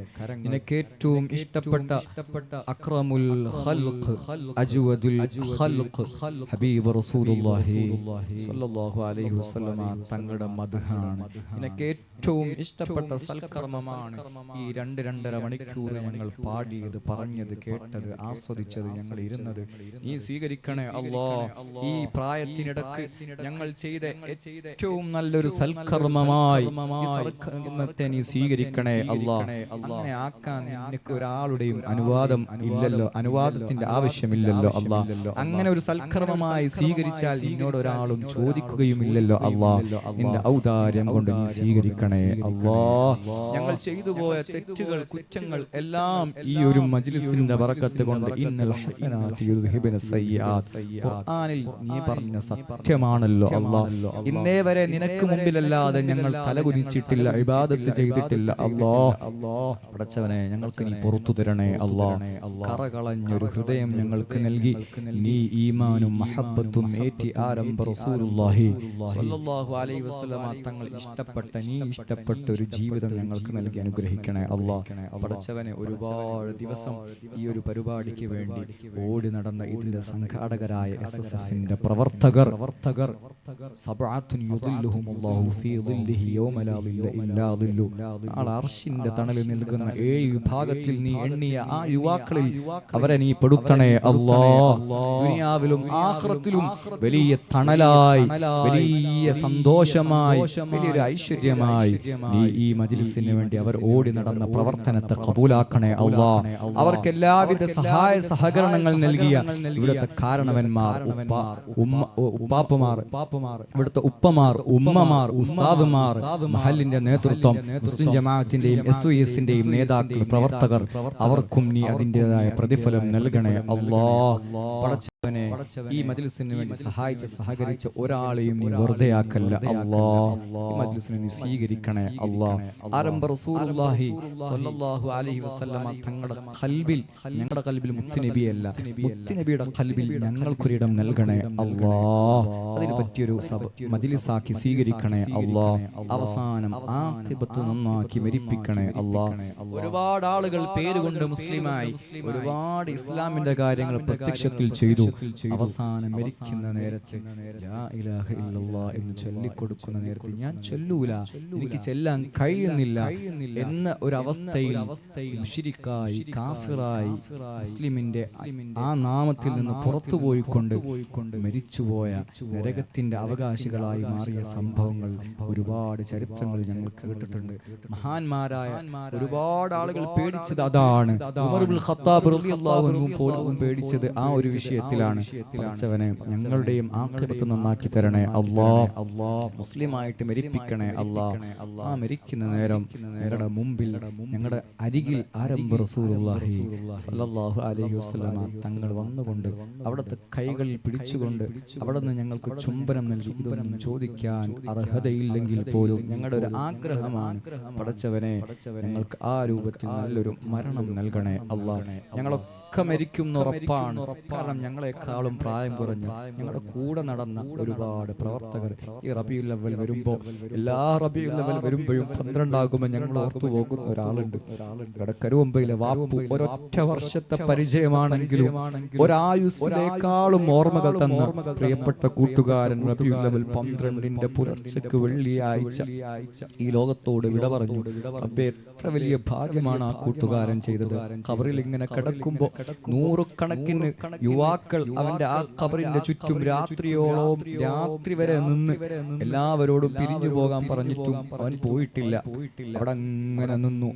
നിനക്ക് ഏറ്റവും ഇഷ്ടപ്പെട്ട അക്രമുൽ ഖൽഖ് അജ്വദുൽ ഖൽഖ് ഹബീബ് റസൂലുള്ളാഹി സ്വല്ലല്ലാഹു അലൈഹി വസല്ലമ തങ്ങളുടെ മദ്ഹാണ്. നിനക്ക് ഏറ്റവും ഇഷ്ടപ്പെട്ട സൽക്കർമ്മമാണ് ഈ 2-2.5 മണിക്കൂർ ഞങ്ങൾ പാടിയത്, പറഞ്ഞത്, കേട്ടത്, ആസ്വദിച്ചത്, ഞങ്ങൾ ഇരുന്നത്. നീ സ്വീകരിക്കണേ അല്ലാഹ്. ഈ പ്രായത്തിനിടക്ക് ഞങ്ങൾ ചെയ്ത ഏറ്റവും നല്ലൊരു സൽക്കർമ്മമായി ഈ സൽക്കർമ്മത്തെ നീ സ്വീകരിക്കണേ അല്ലാഹ്. അങ്ങനെ ആക്കാൻ നിനക്ക് ഒരാളുടെയും അനുവാദം ഇല്ലല്ലോ, അനുവാദത്തിന്റെ ആവശ്യമില്ലല്ലോ അല്ലാഹ്. അങ്ങനെ ഒരു സൽക്കർമ്മമായി സ്വീകരിച്ചാൽ നിന്നോട് ഒരാളും ചോദിക്കുകയുമില്ലല്ലോ അല്ലാഹ്. നിന്റെ ഔദാര്യം കൊണ്ട് നീ സ്വീകരിക്കണേ അല്ലാഹ്. ഞങ്ങൾ ചെയ്തു പോയ തെറ്റുകൾ, കുറ്റങ്ങൾ എല്ലാം ഈ ഒരു മജ്ലിസിന്റെ ബറക്കത്ത് കൊണ്ട് ഇന്നൽ ഹസനാതി യുദ്ഹിബുന സയ്യിആത്ത് ഖുർആനിൽ നീ പറഞ്ഞ സത്യമാണല്ലോ അല്ലാഹ്. ഇന്നേ വരെ നിനക്ക് മുമ്പിലല്ലാതെ ഞങ്ങൾ തലകുനിച്ചിട്ടില്ല, ഇബാദത്ത് ചെയ്തിട്ടില്ല അല്ലാഹ്. പടച്ചവനെ ഞങ്ങൾക്ക് നീ പുറത്തു തരണേ അല്ലാഹ്. കറകളഞ്ഞൊരു ഹൃദയം ഞങ്ങൾക്ക് നൽകി നീ ഈമാനും മഹബ്ബത്തും ഏറ്റി ആരംഭ റസൂലുള്ളാഹി സ്വല്ലല്ലാഹു അലൈഹി വസല്ലമ തങ്ങൾ ഇഷ്ടപ്പെട്ട നീ ഇഷ്ടപ്പെട്ട ഒരു ജീവിതം ഞങ്ങൾക്ക് നൽകി അനുഗ്രഹിക്കണേ അല്ലാഹ്. പടച്ചവനെ ഒരുപാട് ദിവസം ഈ ഒരു പരിപാടിക്ക് വേണ്ടി ഓടി നടന്ന ഇതിന്റെ സംഘാടകരായ SSFന്റെ പ്രവർത്തകർ സബഅത്തുൻ യുദില്ലുഹുമുല്ലാഹു ഫീ ദില്ലിഹി യൗമ ലാ ദില്ല ഇല്ലാ ദില്ലു. നാളെ അർശിന്റെ തണലിൽ നിൽക്കുന്ന 7 വിഭാഗത്തിൽ നീ എണ്ണിയ ആ യുവാക്കളിൽ അവരെ നീ പെടുത്തണേ അല്ലാഹ്. ദുനിയാവിലും ആഖിറത്തിലും വലിയ തണലായി, വലിയ സന്തോഷമായി, വലിയൊരു ഐശ്വര്യമായി നീ ഈ മജ്ലിസിന് വേണ്ടി അവർ ഓടി നടന്ന പ്രവർത്തനത്തെ കബൂലാക്കണേ അല്ലാഹ്. അവർക്ക് എല്ലാവിധ സഹായ സഹകരണങ്ങൾ നൽകിയ ഇവിടുത്തെ കാരണവന്മാർ, ഉപ്പാപ്പമാർ, ഇവിടുത്തെ ഉപ്പമാർ, ഉമ്മമാർ, ഉസ്താദുമാർ, മഹലിന്റെ നേതൃത്വം, മുസ്ലിം ജമാഅത്തിന്റെയും SOS-ന്റെയും നേതാക്കൾ, പ്രവർത്തകർ, അവർക്കും നീ അതിൻ്റെതായ പ്രതിഫലം നൽകണേ അല്ലാഹ്. പടച്ചവനെ, ഈ മജ്ലിസിന് വേണ്ടി സഹകരിച്ച ഒരാളെയും നീ വെറുതെയാക്കല്ല അല്ലാഹ്. ഈ മജ്ലിസിനെ നീ സ്വീകരിക്കണേ അല്ലാഹ്. ആരംഭ റസൂലുള്ളാഹി സ്വല്ലല്ലാഹു അലൈഹി വസല്ലമ തങ്ങളുടെ ഖൽബിൽ, ഞങ്ങളുടെ ഖൽബിൽ മുത്തുനബിയല്ല, മുത്തുനബിയുടെ ഖൽബിൽ ഞങ്ങൾക്കൊരിടം നൽകണേ അല്ലാഹ്. അതിന് പറ്റിയൊരു മജ്ലിസാക്കി സ്വീകരിക്കണേ അല്ലാഹ്. അവസാനം ആഖിബത്ത് നന്നാക്കി മരിപ്പിക്കണേ അല്ലാഹ്. ഒരുപാട് ആളുകൾ പേരുകൊണ്ട് മുസ്ലിമായി, ഒരുപാട് ഇസ്ലാമിന്റെ കാര്യങ്ങൾ പ്രത്യക്ഷത്തിൽ ചെയ്തു. അവസാനം മരിക്കുന്ന നേരത്ത് ലാ ഇലാഹ ഇല്ലല്ലാഹ് എന്ന് ചൊല്ലിക്കൊടുക്കുന്ന നേരത്ത് ഞാൻ ചൊല്ലൂല, എനിക്ക് ചെല്ലാൻ കഴിയുന്നില്ല എന്ന ഒരു അവസ്ഥയിൽ മുശ്രിക്കായി, കാഫിറായി, മുസ്ലിമിന്റെ ആ നാമത്തിൽ നിന്ന് പുറത്തു പോയിക്കൊണ്ട് മരിച്ചുപോയ, നരകത്തിന്റെ അവകാശികളായി മാറിയ സംഭവങ്ങൾ ഒരുപാട് ചരിത്രങ്ങൾ ഞങ്ങൾ കേട്ടിട്ടുണ്ട്. മഹാന്മാരായ ഒരുപാട് ആളുകൾ പേടിച്ചത് അതാണ്. ഉമർ ഇബ്നുൽ ഖത്താബ് റളിയല്ലാഹു അൻഹു പോലും പേടിച്ചത് ആ ഒരു വിഷയത്തിലാണ്. പടച്ചവനെ, ഞങ്ങളുടെയും ആഖിബത്ത് നന്നാക്കി തരണേ അല്ലാഹ്. മുസ്ലിമായിട്ട് മരിപ്പിക്കണേ അല്ലാഹ്. ആ മരിക്കുന്ന നേരം ഞങ്ങളുടെ മുമ്പിൽ, ഞങ്ങളുടെ അരികിൽ ആരംഭ റസൂലുള്ളാഹി സ്വല്ലല്ലാഹു അലൈഹി വസല്ലമ തങ്ങൾ വന്നുകൊണ്ട് അവിടുത്തെ കൈകളിൽ പിടിച്ചുകൊണ്ട് അവിടെ നിന്ന് ഞങ്ങൾക്ക് ചുംബനം നൽകി. ഇതൊന്നും ചോദിക്കാൻ അർഹതയില്ലെങ്കിൽ പോലും ഞങ്ങളുടെ ഒരു ആഗ്രഹമാണ്. പടച്ചവനെ, ഞങ്ങൾക്ക് ആ രൂപത്തിൽ നല്ലൊരു മരണം നൽകണേ അല്ലാഹ്. ഞങ്ങളൊക്കെ മരിക്കും ഉറപ്പാണ്. കാരണം ഞങ്ങളെക്കാളും പ്രായം കുറഞ്ഞ് ഞങ്ങളുടെ കൂടെ നടന്ന ഒരുപാട് പ്രവർത്തകർ ഈ റബീഉൽ അവ്വൽ വരുമ്പോ, എല്ലാ റബീഉൽ അവ്വൽ വരുമ്പോഴും 12 ആകുമ്പോൾ ഞങ്ങൾ ഓർത്തു പോകുന്ന ഒരാളുണ്ട്. ഇവിടെ കരുവമ്പയിലെ വാപ്പു ഒരൊറ്റ വർഷത്തെ പരിചയമാണെങ്കിലും ഒരായുസ്സിനേക്കാളും ഓർമ്മകൾ തന്ന പ്രിയപ്പെട്ട കൂട്ടുകാരൻ റബീഉൽ അവ്വൽ 12 പുലർച്ചയ്ക്ക് വെള്ളിയാഴ്ച ഈ ലോകത്തോട് വിട പറഞ്ഞു. റബ്ബേ, എത്ര വലിയ ഭാഗ്യമാണ് ആ കൂട്ടുകാരൻ ചെയ്തത്. ഖബറിൽ ഇങ്ങനെ കിടക്കുമ്പോ നൂറുകണക്കിന് യുവാക്കൾ അവന്റെ ആ ഖബറിന്റെ ചുറ്റും രാത്രിയോളം, രാത്രി വരെ നിന്ന് എല്ലാവരോടും പിരിഞ്ഞു പോകാൻ പറഞ്ഞിട്ടും അവൻ പോയിട്ടില്ല. അവിടെ അങ്ങനെ നിന്നു.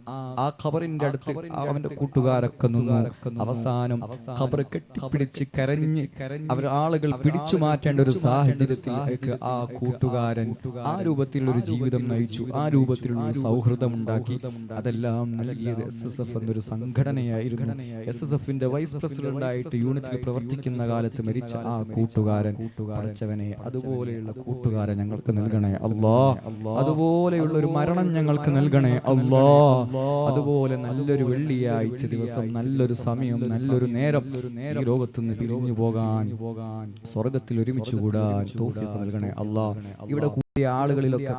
ആ ഖബറിന്റെ അടുത്ത് അവന്റെ കൂട്ടുകാരൊക്കെ നിന്നു. അവസാനം ഖബർ കെട്ടിപ്പിടിച്ച് കരഞ്ഞ് ആളുകൾ പിടിച്ചു മാറ്റേണ്ട ഒരു സാഹചര്യത്തിലേക്ക് ആ കൂട്ടുകാരൻ ആ രൂപത്തിലുള്ള ഒരു ജീവിതം നയിച്ചു. ആ രൂപത്തിലുള്ള ഒരു സൗഹൃദം ഉണ്ടാക്കി. അതെല്ലാം നൽകിയത് SSF എന്നൊരു സംഘടനയായിരുന്നു. SSFന്റെ വൈസ് പ്രസിഡന്റ് ആയിട്ട് യൂണിറ്റിൽ പ്രവർത്തിക്കുന്ന കാലത്ത് മരിച്ച ആ കൂട്ടുകാരൻ. പടച്ചവനെ, അതുപോലെയുള്ള കൂട്ടുകാരൻ ഞങ്ങൾക്ക് നൽകണേ അല്ലാഹ്. അതുപോലെയുള്ള ഒരു മരണം ഞങ്ങൾക്ക് നൽകണേ അല്ലാഹ്. അതുപോലെ നല്ലൊരു വെള്ളിയാഴ്ച ദിവസം, നല്ലൊരു സമയം, നല്ലൊരു നേരം ഈ ലോകത്തുനിന്ന് പിരിഞ്ഞു പോകാൻ, സ്വർഗത്തിൽ ഒരുമിച്ച് കൂടാൻ തൗഫീഖ് നൽകണേ അല്ലാഹ്. ഇവിടെ ആളുകളിലൊക്കെ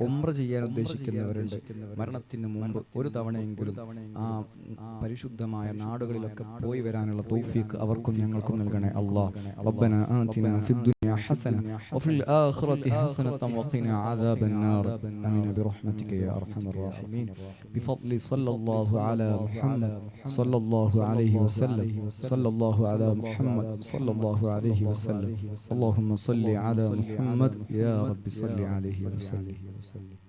ഉംറ ചെയ്യാൻ ഉദ്ദേശിക്കുന്നവരുണ്ട്. മരണത്തിന് മുമ്പ് ഒരു തവണയെങ്കിലും ആ പരിശുദ്ധമായ നാടുകളിലൊക്കെ പോയി വരാനുള്ള തൗഫീഖ് അവർക്കും ഞങ്ങൾക്കും നൽകണേ അല്ലാഹ്. റബ്ബന ആതിനാ ഫിദ്ദുനിയ ഹസന വഫിൽ ആഖിറതി ഹസനതൻ വഖിനാ അദാബന്നാർ. ആമീൻ ബിറഹ്മതിക യാ അർഹമർ റഹീമീൻ. ബിഫദ്ലി സ്വല്ലല്ലാഹു അലാ മുഹമ്മദ് സ്വല്ലല്ലാഹു അലൈഹി വസല്ലം സ്വല്ലല്ലാഹു അലാ മുഹമ്മദ് സ്വല്ലല്ലാഹു അലൈഹി വസല്ലം. അല്ലാഹുമ്മ സ്വല്ലി അലാ മുഹമ്മദ് യാ റബ്ബി സ്വല്ലി عليه وسلم